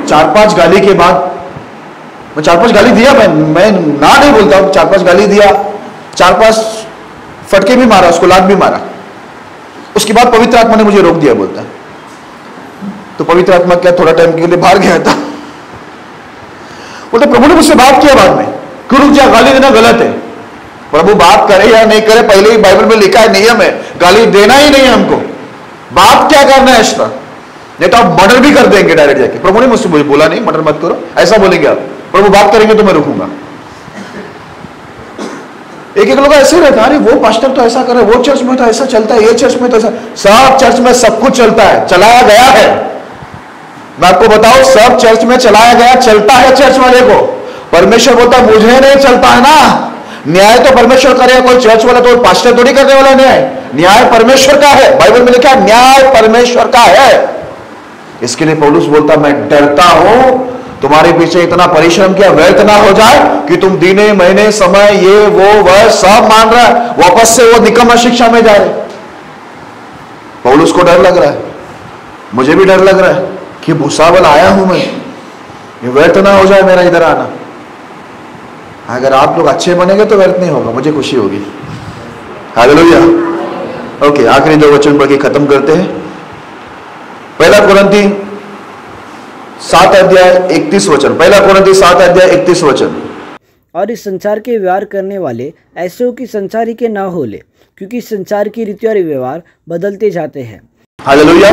S1: 4-5 गाली के बाद, मैं 4-5 गाली दिया, मैं ना नहीं बोलता हूं, 4-5 गाली दिया, 4-5 फटके भी मारा, उसको लात भी मारा। उसके बाद पवित्र आत्मा ने मुझे रोक दिया, बोलता तो पवित्र आत्मा क्या थोड़ा टाइम के लिए बाहर गया था। बोलते प्रभु ने मुझसे बात किया बाद में, क्यों रुक जा, गाली देना गलत है। प्रभु बात करे या नहीं करे, पहले ही बाइबल में लिखा है, नियम है, गाली देना ही नहीं है हमको, बात क्या करना है एक्स्ट्रा, नहीं तो आप मर्डर भी कर देंगे डायरेक्ट जाके। प्रभु ने मुझसे बोला नहीं मर्डर मत करो, ऐसा बोलेंगे आप, प्रभु बात करेंगे तो मैं रुकूंगा। एक एक लोग ऐसे रहता है, अरे वो पास्टर तो ऐसा करे, वो चर्च में तो ऐसा चलता है, ये चर्च में तो ऐसा। सब चर्च में सब कुछ चलता है, चलाया गया है। मैं आपको बताऊं, सब चर्च में चलाया गया, चलता है चर्च वाले को। परमेश्वर बोलता मुझे नहीं चलता है ना, न्याय तो परमेश्वर करेगा, कोई चर्च वाला तो पास्टर थोड़ी करने वाला न्याय। न्याय परमेश्वर का है, बाइबल में लिखा है न्याय परमेश्वर का है। इसके लिए पौलुस बोलता मैं डरता हूं तुम्हारे पीछे इतना परिश्रम किया व्यर्थ ना हो जाए कि तुम दिने महीने समय ये वो वह सब मान रहा है, वापस से वो निकम्मा शिक्षा में जा रहे। पौलुस को डर लग रहा है, मुझे भी डर लग रहा है कि भूसावल आया हूं मैं, ये व्यर्थ ना हो जाए मेरा इधर आना। अगर आप लोग अच्छे बनेंगे तो व्यर्थ नहीं होगा, मुझे खुशी होगी। हालेलुया। ओके, आखिरी 2 वचन पढ़ के खत्म करते हैं। पहला कुरिन्थी 7 अध्याय 31 वचन, पहला कुरिन्थी 7 अध्याय 31 वचन।
S4: और इस संसार के व्यवहार करने वाले ऐसे हो कि संसार ही के ना हो ले, क्योंकि संसार की रीति और व्यवहार बदलते जाते हैं।
S1: हालेलुया।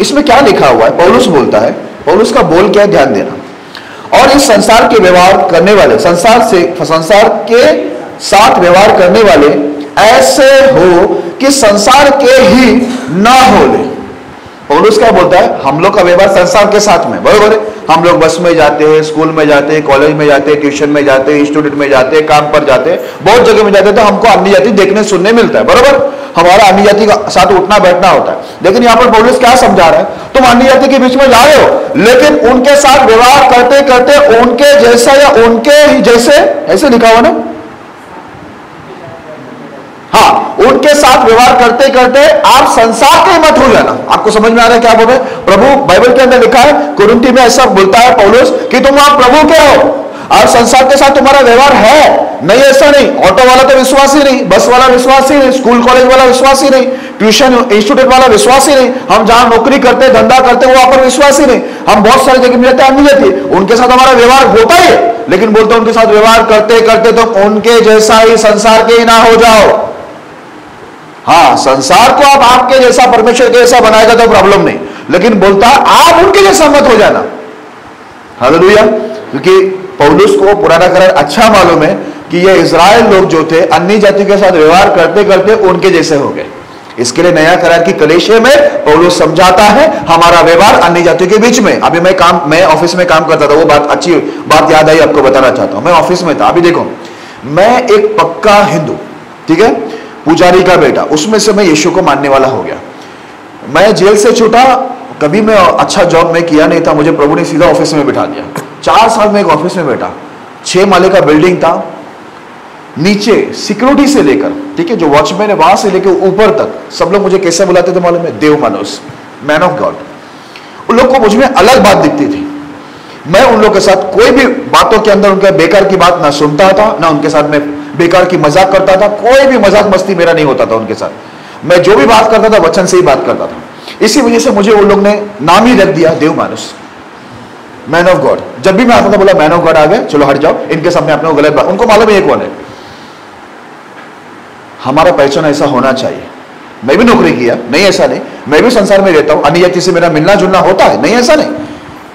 S1: इसमें क्या लिखा हुआ है? पौलुस बोलता है, पौलुस का बोल क्या है ध्यान देना। और इस संसार के व्यवहार करने वाले, संसार के साथ व्यवहार करने वाले ऐसे हो कि संसार के ही ना हो ले। पौलुस क्या बोलता है? हम लोग का व्यवहार संसार के साथ में, बराबर है। हम लोग बस में जाते हैं, स्कूल में जाते हैं, कॉलेज में जाते हैं, ट्यूशन में जाते हैं, इंस्टीट्यूट में जाते हैं, काम पर जाते हैं, बहुत जगह में जाते हैं, तो हमको अन्य जाति देखने सुनने मिलता है, बराबर। हमारा अन्य जाति का साथ उठना बैठना होता है। लेकिन यहाँ पर पौलुस क्या समझा रहा है? तुम अन्य जाति के बीच में जा रहे हो, लेकिन उनके साथ व्यवहार करते करते उनके जैसा या उनके ही जैसे, ऐसे लिखा हुआ ना, हाँ, उनके साथ व्यवहार करते करते आप संसार के मत हो जाना। आपको समझ में आ रहा है क्या बोल रहे? प्रभु बाइबल के अंदर लिखा है, कुरिन्थी में ऐसा बोलता है पौलुस कि तुम आप प्रभु के हो और संसार के साथ तुम्हारा व्यवहार है नहीं, ऐसा नहीं। ऑटो वाला तो विश्वासी नहीं, बस वाला विश्वासी नहीं, स्कूल कॉलेज वाला विश्वासी नहीं, ट्यूशन इंस्टीट्यूट वाला विश्वासी नहीं, हम जहां नौकरी करते धंधा करते वहां पर विश्वासी नहीं, हम बहुत सारी जगह मिलते हैं अन्य जाति, उनके साथ हमारा व्यवहार होता ही है। लेकिन बोलते उनके साथ व्यवहार करते करते तुम उनके जैसा ही संसार के ही ना हो जाओ। हाँ, संसार को आप आपके जैसा परमेश्वर के जैसा बनाएगा तो प्रॉब्लम नहीं, लेकिन बोलता है आप उनके जैसा मत हो जाना। हालेलुया। क्योंकि पौलुस को पुराना करार अच्छा मालूम है कि ये इजराइल लोग जो थे अन्य जाति के साथ व्यवहार करते करते उनके जैसे हो गए। इसके लिए नया करार की कलीसिया में पौलुस समझाता है हमारा व्यवहार अन्य जातियों के बीच में। अभी मैं ऑफिस में काम करता था, वो बात अच्छी बात याद आई, आपको बताना चाहता हूं। मैं ऑफिस में था, अभी देखो, मैं एक पक्का हिंदू, ठीक है, पुजारी का बेटा, उसमें से मैं यीशु को मानने वाला हो गया। मैं जेल से छूटा, कभी मैं अच्छा जॉब में किया नहीं था, मुझे प्रभु ने सीधा ऑफिस में बिठा दिया। 4 साल में एक ऑफिस में बैठा, 6 माले का बिल्डिंग था, नीचे सिक्योरिटी से लेकर, ठीक है, जो वॉचमैन है वहां से लेकर ऊपर तक सब लोग मुझे कैसे बुलाते थे मालूम है? देव मानुस, मैन ऑफ गॉड। उन लोग को मुझ में अलग बात दिखती थी। मैं उन लोग के साथ कोई भी बातों के अंदर उनके बेकार की बात ना सुनता था, ना उनके साथ मैं बेकार की मजाक करता था। कोई भी मजाक मस्ती मेरा नहीं होता था उनके साथ। मैं जो भी बात करता था वचन से ही बात करता था। इसी वजह से मुझे वो लोग ने नाम ही रख दिया देव मानुस, मैन ऑफ गॉड। जब भी मैं आता था बोला मैन ऑफ गॉड आ गए, चलो हट जाओ, इनके सामने अपने को गलत बात, उनको मालूम है ये कौन है। हमारा पहचान ऐसा होना चाहिए। मैं भी नौकरी किया, नहीं ऐसा नहीं, मैं भी संसार में रहता हूं, अन्य जाति से मेरा मिलना जुलना होता है, नहीं ऐसा नहीं,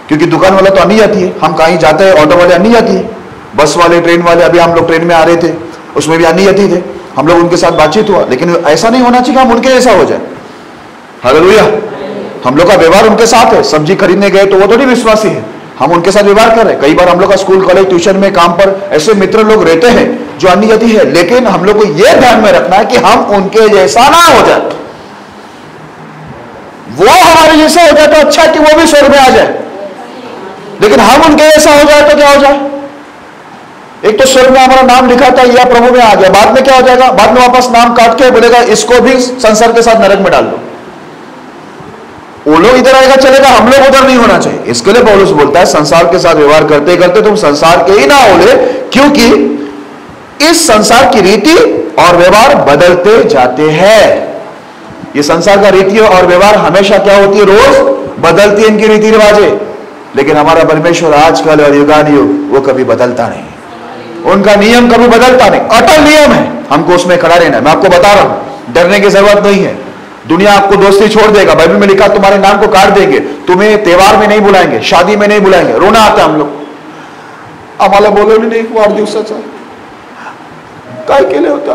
S1: क्योंकि दुकान वाला तो अन्य जाति है, हम कहीं जाते हैं ऑटो वाले अन्य जाति है, बस वाले ट्रेन वाले, अभी हम लोग ट्रेन में आ रहे थे उसमें भी अन्य जाति थे, हम लोग उनके साथ बातचीत हुआ, लेकिन ऐसा नहीं होना चाहिए कि हम उनके जैसा हो जाए। हालेलुया। हम लोग का व्यवहार उनके साथ है, सब्जी खरीदने गए तो वो थोड़ी विश्वासी है, हम उनके साथ व्यवहार कर रहे हैं। कई बार हम लोग का स्कूल कॉलेज ट्यूशन में काम पर ऐसे मित्र लोग रहते हैं जो अन्य जाति है, लेकिन हम लोग को यह ध्यान में रखना है कि हम उनके जैसा ना हो जाए। वो हमारे जैसे हो जाए तो अच्छा है कि वो भी स्वर्ग में आ जाए, लेकिन हम उनके जैसा हो जाए तो क्या हो जाए, एक तो स्वर्ग में हमारा नाम लिखा था या प्रभु में आ गया, बाद में क्या हो जाएगा, बाद में वापस नाम काट के बोलेगा इसको भी संसार के साथ नरक में डाल दो। वो लोग इधर आएगा चलेगा, हम लोग उधर नहीं होना चाहिए। इसके लिए पौलुस बोलता है संसार के साथ व्यवहार करते करते तुम संसार के ही ना हो, क्योंकि इस संसार की रीति और व्यवहार बदलते जाते हैं। ये संसार का रीति और व्यवहार हमेशा क्या होती है, रोज बदलती है इनकी रीति रिवाजें, लेकिन हमारा परमेश्वर आजकल और युगानुयुग वो कभी बदलता नहीं, उनका नियम कभी बदलता नहीं, अटल नियम है, हमको उसमें खड़ा रहना है। मैं आपको बता रहा हूं, डरने की जरूरत नहीं है। दुनिया आपको दोस्ती छोड़ देगा, बाइबल में लिखा तुम्हारे नाम को काट देंगे, तुम्हें त्योहार में नहीं बुलाएंगे, शादी में नहीं बुलाएंगे, रोना आता है हम लोग, आम्हाला बोलवलं नाही वाढदिवसाचा, काय केले होता,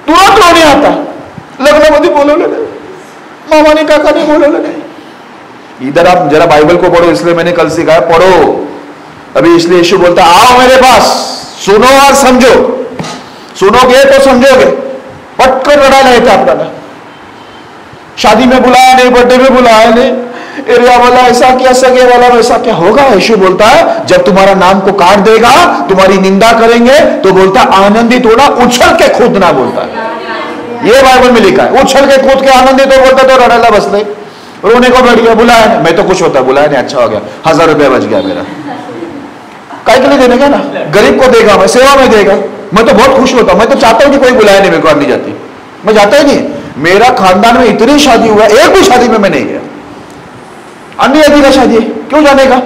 S1: तुरंत रोने आता, लग्नामध्ये बोलवलं नाही, मामाने काकाने बोलवलं नहीं। इधर आप जरा बाइबल को पढ़ो, इसलिए मैंने कल सिखाया, पढ़ो अभी, इसलिए यीशु बोलता आओ मेरे पास, सुनो और समझो, सुनोगे तो समझोगे। पटकर रडायला येतं आपल्याला, शादी में बुलाया नहीं, बर्थडे में बुलाया नहीं, एरिया वाला ऐसा किया, सगे वाला वैसा क्या, होगा। यीशु बोलता है जब तुम्हारा नाम को काट देगा, तुम्हारी निंदा करेंगे, तो बोलता आनंदित होना, उछल के कूदना, बोलता है, ये बाइबल में लिखा है, उछल के कूद के आनंदित हो, बोलता तो रडायला बसले, रोने को बैठ गया, बुलाया नहीं, मैं तो खुश होता, बुलाया नहीं, अच्छा हो गया, 1000 रुपया बच गया मेरा, काय के लिए देने का ना, गरीब को देगा, मैं सेवा में देगा, मैं तो बहुत खुश होता हूं, मैं तो चाहता हूं कि कोई बुलाया नहीं, मेरे को नहीं जाती, मैं जाता ही नहीं। मेरा खानदान में इतनी शादी हुआ, एक भी शादी में मैं नहीं गया, अन्य जाति का शादी है, क्यों जाने का,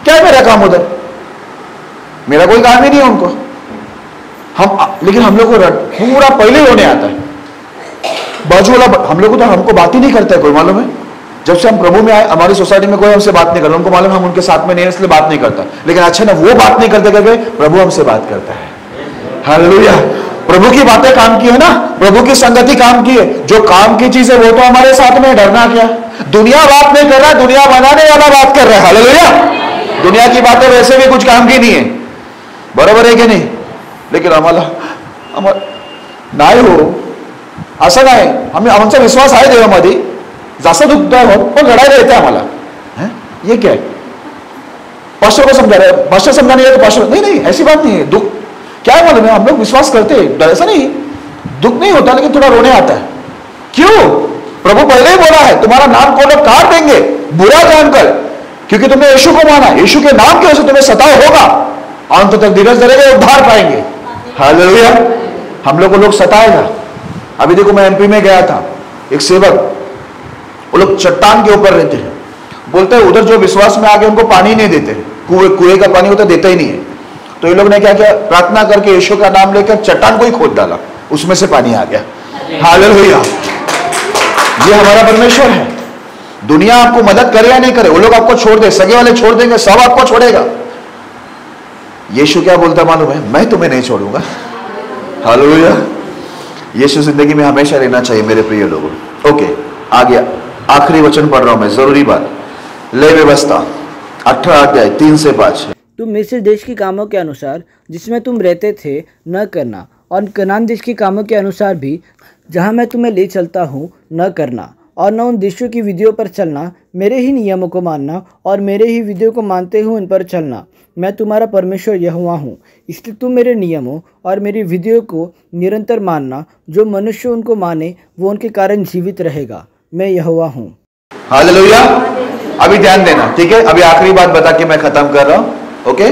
S1: क्या मेरा काम उधर, मेरा कोई काम ही नहीं है उनको। लेकिन हम लोग को पूरा पहले होने आता है, बाजू वाला हम लोग को तो हमको बात ही नहीं करता है कोई, मालूम है। जब से हम प्रभु में आए, हमारी सोसाइटी में कोई हमसे बात नहीं करता, उनको मालूम हम उनके साथ में नहीं है इसलिए बात नहीं करता, लेकिन अच्छा ना, वो बात नहीं करते करके प्रभु हमसे बात करता है। हालेलुया। प्रभु की बातें काम की है ना, प्रभु की संगति काम की है, जो काम की चीज है वो तो हमारे साथ में, डरना क्या। दुनिया बात नहीं कर रहा, दुनिया बनाने वाला बात कर रहा है। हालेलुया। दुनिया की बातें वैसे भी कुछ काम की नहीं है, बरोबर है कि नहीं, लेकिन आम्हाला नाही हो असं नाही, आमचा विश्वास आहे देवामध्ये, जास्त दुखता हो पण लढायला येते आम्हाला, ये क्या है, पास्टर को समझा रहे, पास्टर समझाने तो पास्टर नहीं, ऐसी बात नहीं है, दुख क्या है मालूम है, हम लोग विश्वास करते हैं, ऐसा नहीं, दुख नहीं होता, लेकिन थोड़ा रोने आता है। क्यों? प्रभु पहले ही बोला है तुम्हारा नाम को लोग काट देंगे बुरा जानकर, क्योंकि तुमने यीशु को माना, यीशु के नाम की वजह से तुम्हें सताव होगा, अंत तक धीरज धरेंगे, उद्धार पाएंगे। हालेलुया। हम लोग को लोग सताएगा। अभी देखो मैं एमपी में गया था, एक सेवक, वो लोग चट्टान के ऊपर रहते हैं, बोलते हैं उधर जो विश्वास में आगे उनको पानी नहीं देते, कुएं का पानी होता देता ही नहीं है, तो ये लोग ने क्या किया, प्रार्थना करके यीशु का नाम लेकर चट्टान को ही खोद डाला, उसमें से पानी आ गया। हालेलुया। ये हमारा परमेश्वर है। दुनिया आपको मदद करे या नहीं करे, वो लोग आपको छोड़ दे, सगे वाले छोड़ देंगे, सब आपको छोड़ेगा। यीशु क्या बोलता मालूम है, मैं तुम्हें नहीं छोड़ूंगा। हालेलुया। यीशु जिंदगी में हमेशा रहना चाहिए मेरे प्रिय लोगों। ओके, आ गया, आखिरी वचन पढ़ रहा हूं मैं, जरूरी बात, लय व्यवस्था 18 अध्याय 3 से 5।
S4: तुम मिस्र देश के कामों के अनुसार जिसमें तुम रहते थे न करना, और कनान देश के कामों के अनुसार भी जहाँ मैं तुम्हें ले चलता हूँ न करना, और न उन देशों की विधियों पर चलना, मेरे ही नियमों को मानना और मेरे ही विधियों को मानते हुए उन पर चलना। मैं तुम्हारा परमेश्वर यहोवा हूँ, इसलिए तुम मेरे नियमों और मेरी विधियों को निरंतर मानना। जो मनुष्य उनको माने वो उनके कारण जीवित रहेगा। मैं यहोवा हूँ।
S1: हालेलुया। अभी ध्यान देना, ठीक है। अभी आखिरी बात बता के मैं खत्म कर रहा हूँ। ओके,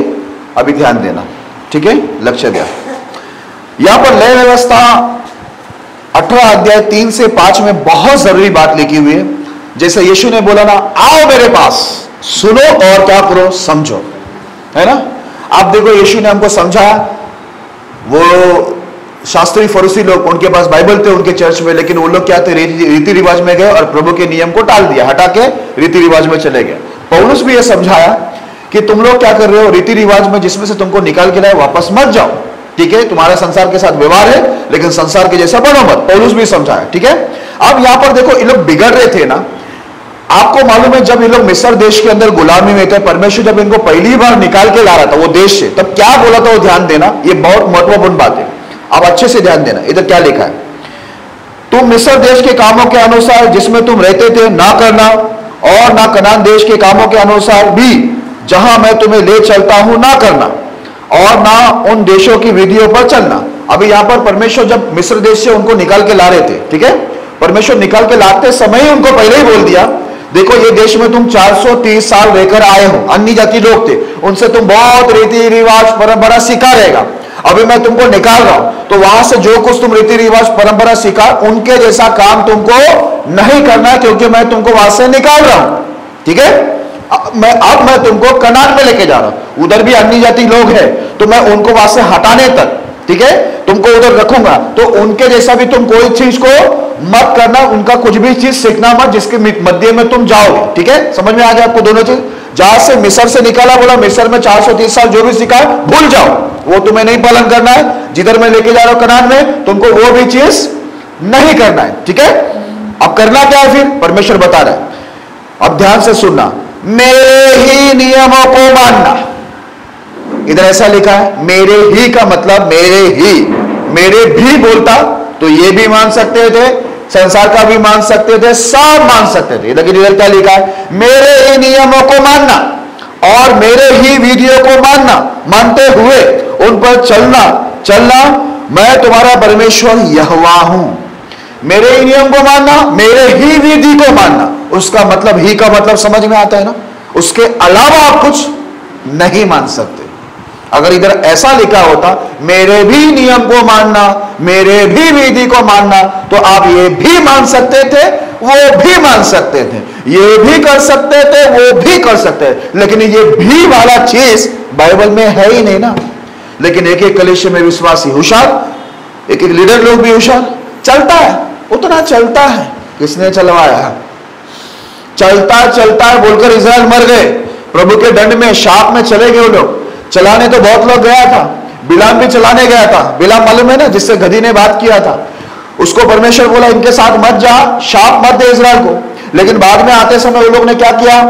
S1: अभी ध्यान देना, ठीक है, लक्ष्य दिया। यहां पर लय व्यवस्था 18 अध्याय 3 से 5 में बहुत जरूरी बात लिखी हुई है। जैसे यीशु ने बोला ना, आओ मेरे पास, सुनो और क्या करो, समझो, है ना। आप देखो यीशु ने हमको समझाया। वो शास्त्री फरीसी लोग, उनके पास बाइबल थे उनके चर्च में, लेकिन वो लोग क्या थे, रीति रिवाज में गए और प्रभु के नियम को टाल दिया, हटा के रीति रिवाज में चले गए। पौलुस भी ये समझाया कि तुम लोग क्या कर रहे हो, रीति रिवाज में जिसमें से तुमको निकाल के लाए वापस मत जाओ, ठीक है। तुम्हारा संसार के साथ व्यवहार है, लेकिन संसार के जैसा बनो मत। पौलुस भी समझाया, ठीक है। अब यहां पर देखो, ये लोग बिगड़ रहे थे ना। आपको मालूम है, जब ये लोग मिस्र देश के अंदर गुलामी में थे, परमेश्वर जब इनको पहली बार निकाल के ला रहा था वो देश से, तब क्या बोला था वो ध्यान देना, ये बहुत महत्वपूर्ण बात है। अब अच्छे से ध्यान देना, इधर क्या लिखा है, तुम मिस्र देश के कामों के अनुसार जिसमें तुम रहते थे ना करना, और ना कनान देश के कामों के अनुसार भी जहां मैं तुम्हें ले चलता हूं ना करना, और ना उन देशों की विधियों पर चलना। अभी यहां पर परमेश्वर जब मिस्र देश से उनको निकाल के ला रहे थे, ठीक है, परमेश्वर निकाल के लाते समय ही उनको पहले ही बोल दिया, देखो ये देश में तुम 430 साल रहकर आए हो, अन्य जाति लोग थे, उनसे तुम बहुत रीति रिवाज परंपरा सीखा रहेगा। अभी मैं तुमको निकाल रहा हूं, तो वहां से जो कुछ तुम रीति रिवाज परंपरा सीखा, उनके जैसा काम तुमको नहीं करना है, क्योंकि मैं तुमको वहां से निकाल रहा हूं, ठीक है। अब मैं तुमको कनान में लेके जा रहा हूं, उधर भी अन्य जाति लोग हैं, तो मैं उनको वहां से हटाने तक, ठीक है, तुमको उधर रखूंगा। तो उनके जैसा भी तुम कोई चीज को मत करना, उनका कुछ भी चीज सीखना मत जिसके मध्य में तुम जाओगे, ठीक है। समझ में आ गया आपको दोनों चीज। जहां से मिस्र से निकाला, बोला मिस्र में 430 साल जो भी सीखा भूल जाओ, वो तुम्हें नहीं पालन करना है। जिधर मैं लेके जा रहा हूं कनान में, तुमको वो भी चीज नहीं करना है, ठीक है। अब करना क्या है फिर, परमेश्वर बता रहा है। अब ध्यान से सुनना, मेरे ही नियमों को मानना। इधर ऐसा लिखा है, मेरे ही का मतलब मेरे ही, मेरे भी बोलता तो ये भी मान सकते थे, संसार का भी मान सकते थे, सब मान सकते थे। लेकिन इधर क्या लिखा है, मेरे ही नियमों को मानना और मेरे ही विधियों को मानना, मानते हुए उन पर चलना मैं तुम्हारा परमेश्वर यहोवा हूं। मेरे ही नियम को मानना, मेरे ही विधि को मानना, उसका मतलब ही का मतलब समझ में आता है ना। उसके अलावा आप कुछ नहीं मान सकते। अगर इधर ऐसा लिखा होता, मेरे भी नियम को मानना, मेरे भी विधि को मानना, तो आप ये भी मान सकते थे, वो भी मान सकते थे, ये भी कर सकते थे, वो भी कर सकते थे। लेकिन ये भी वाला चीज बाइबल में है ही नहीं ना। लेकिन एक एक कलीसिया में विश्वासी होशियार, एक एक लीडर लोग भी होशियार, चलता है, उतना चलता है। किसने चलवाया? चलता चलता है बोलकर इजराइल मर गए, प्रभु के दंड में, शाप में चले गए वो लोग। चलाने तो बहुत लोग गया था, बिलाम भी चलाने गया था। बिलाम मालूम है ना, जिससे गधी ने बात किया था, उसको परमेश्वर बोला इनके साथ मत जा, शाप मत दे इजराइल को। लेकिन बाद में आते समय वो लोग ने क्या किया,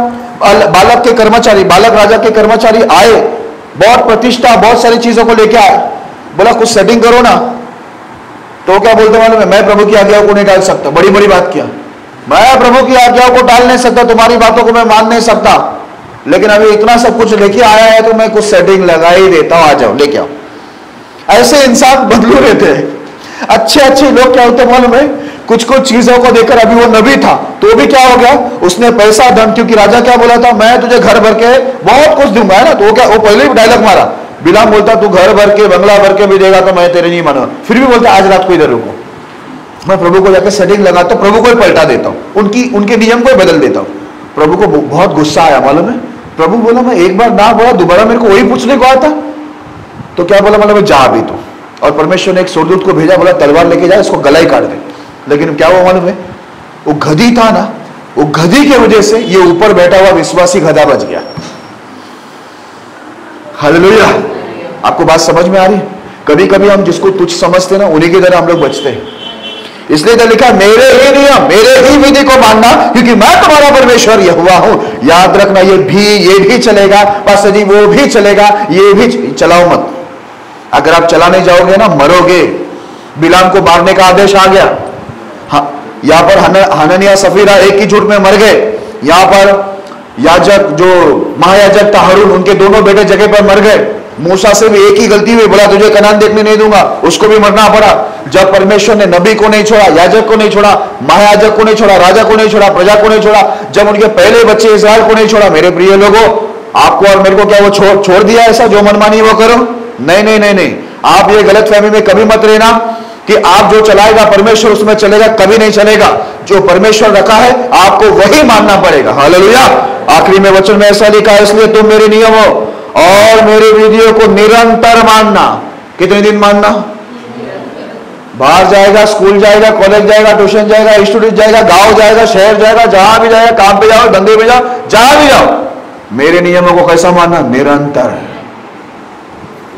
S1: बालक के कर्मचारी, बालक राजा के कर्मचारी आए, बहुत प्रतिष्ठा, बहुत सारी चीजों को लेके आए, बोला कुछ सेटिंग करो ना। तो क्या बोलते मालूम है, मैं प्रभु की आज्ञाओं को नहीं डाल सकता। बड़ी बड़ी बात किया, मैं प्रभु की आज्ञाओं को डाल नहीं सकता, तुम्हारी बातों को मैं मान नहीं सकता, लेकिन अभी इतना सब कुछ लेके आया है तो मैं कुछ सेटिंग लगा ही देता हूं, आ जाओ लेके आओ। ऐसे इंसान बदलू रहते हैं। अच्छे अच्छे लोग क्या होते मालूम है, कुछ कुछ चीजों को देखकर, अभी वो नबी था तो भी क्या हो गया, उसने पैसा धन, क्योंकि राजा क्या बोला था, मैं तुझे घर भर के बहुत कुछ दूंगा, है ना। तो वो क्या, वो पहले ही डायलॉग मारा, बिलाम बोलता तू घर भर के, बंगला भर के भी देगा तो मैं तेरे नहीं मानूंगा। फिर भी बोलता आज रात को इधर रुको, मैं प्रभु को जाकर सेटिंग लगाता हूं, प्रभु को ही पलटा देता हूं, उनके नियम को ही बदल देता हूं। प्रभु को बहुत गुस्सा आया मालूम है। प्रभु बोला मैं एक बार ना बोला, दोबारा मेरे को वही पूछने को आता। तो क्या बोला मालूम है, जा अभी तो। और परमेश्वर ने एक स्वर्गदूत को भेजा, बोला तलवार लेके जा, इसको गला ही काट दे। लेकिन क्या हुआ मालूम है, वो गधी था ना, वो गधी की वजह से ये ऊपर बैठा हुआ विश्वासी गधा बच गया। हालेलुया। आपको बात समझ में आ रही है? कभी कभी हम जिसको तुच्छ समझते ना, उन्हीं की तरह हम लोग बचते हैं। इसलिए तो लिखा मेरे ही नियम, मेरे ही विधि को मानना, क्योंकि मैं तुम्हारा परमेश्वर यहोवा हूं। याद रखना, ये भी चलेगा, पास्टर जी वो भी चलेगा, ये भी चलाओ मत। अगर आप चलाने जाओगे ना मरोगे। बिलाम को मारने का आदेश आ गया। हाँ, यहां पर हननिया सफीरा एक ही झूठ में मर गए। यहां पर याजक, जो महायाजक था हारून, उनके दोनों बेटे जगह पर मर गए। मूसा से भी एक ही गलती हुई, बोला तुझे कनान देखने नहीं दूंगा, उसको भी मरना पड़ा। जब परमेश्वर ने नबी को नहीं छोड़ा, याजक को नहीं छोड़ा, महायाजक को नहीं छोड़ा, राजा को नहीं छोड़ा, प्रजा को नहीं छोड़ा, जब उनके पहले बच्चे इस्राएल को नहीं छोड़ा, मेरे प्रिय लोगों, आपको और मेरे को क्या वो छोड़ दिया ऐसा जो मनमानी वो करो? नहीं नहीं नहीं नहीं, आप ये गलत फहमी में कभी मत रहना। कि आप जो चलाएगा परमेश्वर उसमें चलेगा, कभी नहीं चलेगा। जो परमेश्वर रखा है आपको वही मानना पड़ेगा। हालेलुया। आखिरी में वचन में ऐसा लिखा है, इसलिए तुम मेरे नियमों और मेरे विधियों को निरंतर मानना। कितने दिन मानना? बाहर जाएगा, स्कूल जाएगा, कॉलेज जाएगा, ट्यूशन जाएगा, स्टूडेंट जाएगा, गांव जाएगा, शहर जाएगा, जहां भी जाएगा, काम पे जाओ, धंधे पे जाओ, जहां भी जाओ, मेरे नियमों को कैसा मानना? निरंतर।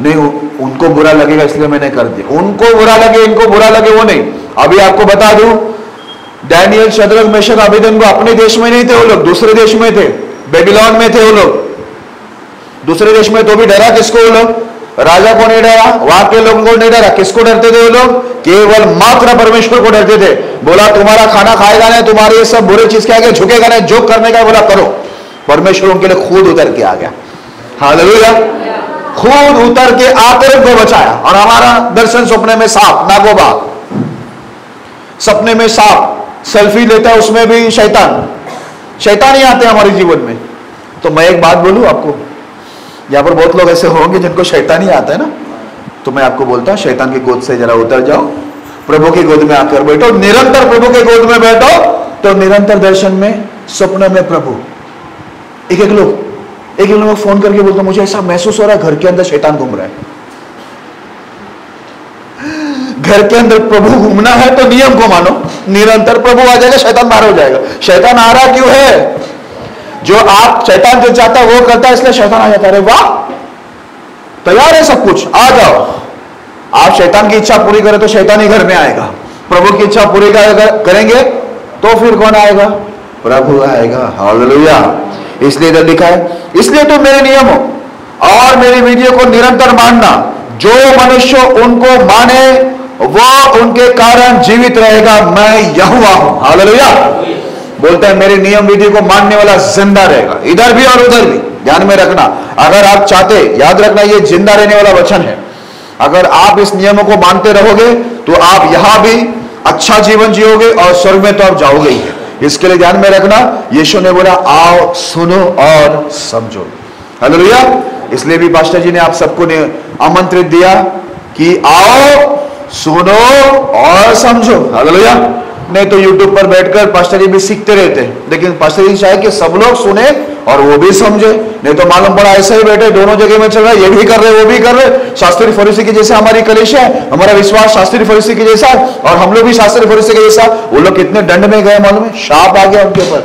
S1: नहीं उनको बुरा लगेगा इसलिए मैंने कर दिया, उनको बुरा लगे, इनको बुरा लगे, वो नहीं। अभी आपको बता दूं, डैनियल, शद्रक, मेशक, अबेदनगो अपने देश में नहीं थे, वो लोग दूसरे देश में थे, बेबीलोन में थे वो लोग, दूसरे देश में। तो भी डरा किसको? वो लोग राजा को नहीं डरा, वहां के लोगों को नहीं डरा। किसको डरते थे वो लोग? केवल मात्र परमेश्वर को डरते थे। बोला तुम्हारा खाना खाएगा नहीं, तुम्हारे ये सब बुरे चीज के आगे झुकेगा नहीं, जो करने का बोला करो। परमेश्वर उनके लिए खुद उतर के आ गया। हालेलुया। खुद उतर के आकर उनको बचाया। और हमारा दर्शन सपने में सांप, नागोबा, सपने में सांप, सेल्फी लेता है उसमें भी शैतान ही आते हैं हमारे जीवन में। तो मैं एक बात बोलूं आपको, यहां पर बहुत लोग ऐसे होंगे जिनको शैतान ही आता है ना, तो मैं आपको बोलता हूं शैतान की गोद से जरा उतर जाओ, प्रभु की गोद में आकर बैठो, निरंतर प्रभु के गोद में बैठो, तो निरंतर दर्शन में, स्वप्न में प्रभु। एक लोग फोन करके बोलते मुझे ऐसा महसूस हो रहा है घर के अंदर शैतान घूम रहा है। घर के अंदर प्रभु घूमना है तो नियम को मानो, निरंतर प्रभु आ जाएगा, शैतान बाहर हो जाएगा। शैतान आ रहा क्यों है? जो आप शैतान जो चाहता है वो करता है, इसलिए शैतान आ जाता है। वाह, तैयार है सब कुछ, आ जाओ। आप शैतान की इच्छा पूरी करें तो शैतान ही घर में आएगा। प्रभु की इच्छा पूरी करेंगे तो फिर कौन आएगा? प्रभु आएगा। हालेलुया। इसलिए इधर लिखा है, इसलिए तुम मेरे नियमों और मेरी विधियों को निरंतर मानना। जो मनुष्य उनको माने वो उनके कारण जीवित रहेगा। मैं यहोवा हूं। हालेलुया। बोलता है मेरे नियम विधि को मानने वाला जिंदा रहेगा, इधर भी और उधर भी। ध्यान में रखना, अगर आप चाहते, याद रखना ये जिंदा रहने वाला वचन है। अगर आप इस नियमों को मानते रहोगे तो आप यहां भी अच्छा जीवन जियोगे और स्वर्ग में तो आप जाओगे ही। इसके लिए ध्यान में रखना, यीशु ने बोला आओ सुनो और समझो। हालेलुया। इसलिए भी पास्टर जी ने आप सबको ने आमंत्रित दिया कि आओ सुनो और समझो। हालेलुया। नहीं तो यूट्यूब पर बैठकर पास्टर जी भी सीखते रहते हैं, लेकिन पास्टर जी चाहे कि सब लोग सुने और वो भी समझे। नहीं तो मालूम पड़ा ऐसे ही बैठे दोनों जगह में चल रहा है, ये भी कर रहे वो भी कर रहे। शास्त्री फरीसी के जैसे हमारी कलीसिया है, हमारा विश्वास शास्त्री फरीसी के जैसा और हम लोग भी शास्त्री फरीसी के जैसा। वो लोग कितने दंड में गए मालूम है, शाप आ गया उनके ऊपर।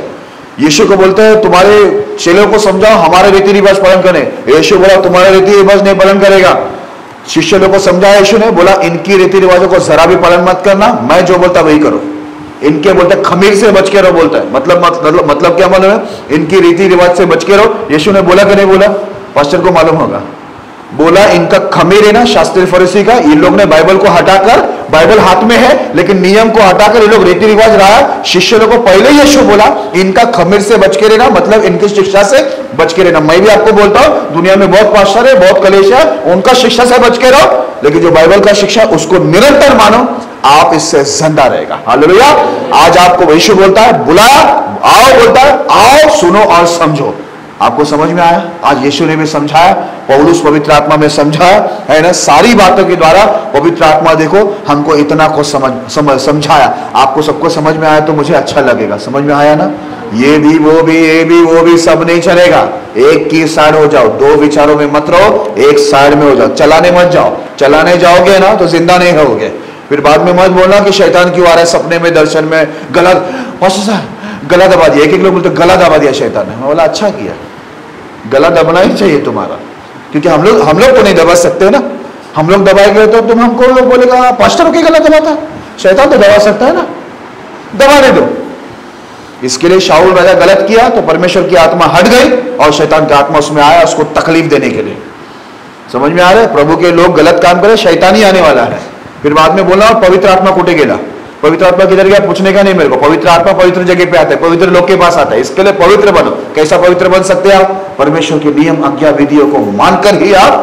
S1: यीशु को बोलते हैं तुम्हारे चेलों को समझाओ हमारे रीति रिवाज पालन करें। यीशु बोला तुम्हारे रीति रिवाज नहीं पालन करेगा। शिष्य लोगों को समझाया यीशु ने, बोला इनकी रीति रिवाजों को जरा भी पालन मत करना, मैं जो बोलता वही करो। इनके बोलते खमीर से बच के रहो, बोलता है मतलब क्या मालूम है? इनकी रीति रिवाज से बच के रहो। यीशु ने बोला कि नहीं बोला? पास्टर को मालूम होगा। बोला इनका खमीर है ना शास्त्री फरीसी का, इन लोग ने बाइबल को हटाकर, बाइबल हाथ में है लेकिन नियम को हटाकर ये लोग रीति रिवाज रहा। शिष्य लोगों को पहले यीशु बोला इनका खमीर से बच के रहना, मतलब इनकी शिक्षा से बच के रहना। मैं भी आपको बोलता हूं दुनिया में बहुत पास्टर है, बहुत कलीसिया है, उनका शिक्षा से बच के रहो, लेकिन जो बाइबल का शिक्षा उसको निरंतर मानो, आप इससे जिंदा रहेगा। हालेलुया। आज आपको यीशु बोलता है बुलाया, आओ, बोलता है आओ सुनो और समझो। आपको समझ में आया? आज यीशु ने भी समझाया, पौलुस पवित्र आत्मा में समझाया है ना, सारी बातों के द्वारा पवित्र आत्मा देखो हमको इतना को समझाया। आपको सबको समझ में आया तो मुझे अच्छा लगेगा। समझ में आया ना? ये भी वो भी ये भी वो भी सब नहीं चलेगा। एक की साइड हो जाओ, दो विचारों में मत रहो, एक साइड में हो जाओ। चलाने मत जाओ, चलाने जाओगे ना तो जिंदा नहीं रहोगे। फिर बाद में मत बोलना कि शैतान क्यों आ रहा है सपने में, दर्शन में, गला दबा दिया। एक लोग बोलते गला दबा दिया शैतान ने। मैं बोला अच्छा किया, गला दबना ही चाहिए तुम्हारा, क्योंकि हम लोग तो नहीं दबा सकते ना। हम लोग दबाएंगे तो तुम हमको लोग बोलेगा पास्टर के गला दबाता, शैतान तो दबा सकता है ना, दबाने दो। इसके लिए शाऊल राजा गलत किया तो परमेश्वर की आत्मा हट गई और शैतान की आत्मा उसमें आया उसको तकलीफ देने के लिए। समझ में आ रहा है? प्रभु के लोग गलत काम करें, शैतान ही आने वाला है। फिर बाद में बोला पवित्र आत्मा कुटे गेला। पवित्र आत्मा किधर गया पूछने का नहीं मेरे को। पवित्र आत्मा पवित्र जगह पे आता है, पवित्र लोग के पास आता है। इसके लिए पवित्र बनो। कैसा पवित्र बन सकते हैं आप? परमेश्वर के नियम आज्ञा विधियों को मानकर ही आप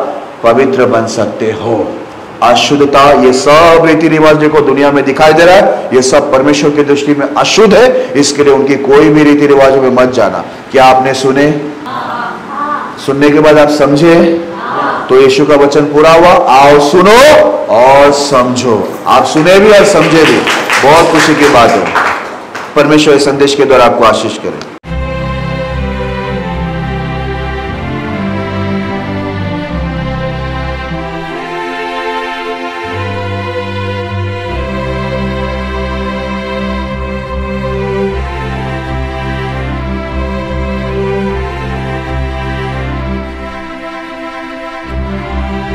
S1: पवित्र बन सकते हो। अशुद्धता, ये सब रीति रिवाज देखो दुनिया में दिखाई दे रहा है, ये सब परमेश्वर की दृष्टि में अशुद्ध है। इसके लिए उनकी कोई भी रीति रिवाजों में मत जाना। क्या आपने सुने? सुनने के बाद आप समझे तो यीशु का वचन पूरा हुआ, आओ सुनो और समझो। आप सुने भी और समझे भी, बहुत खुशी की बात है। परमेश्वर इस संदेश के द्वारा आपको आशीष करे।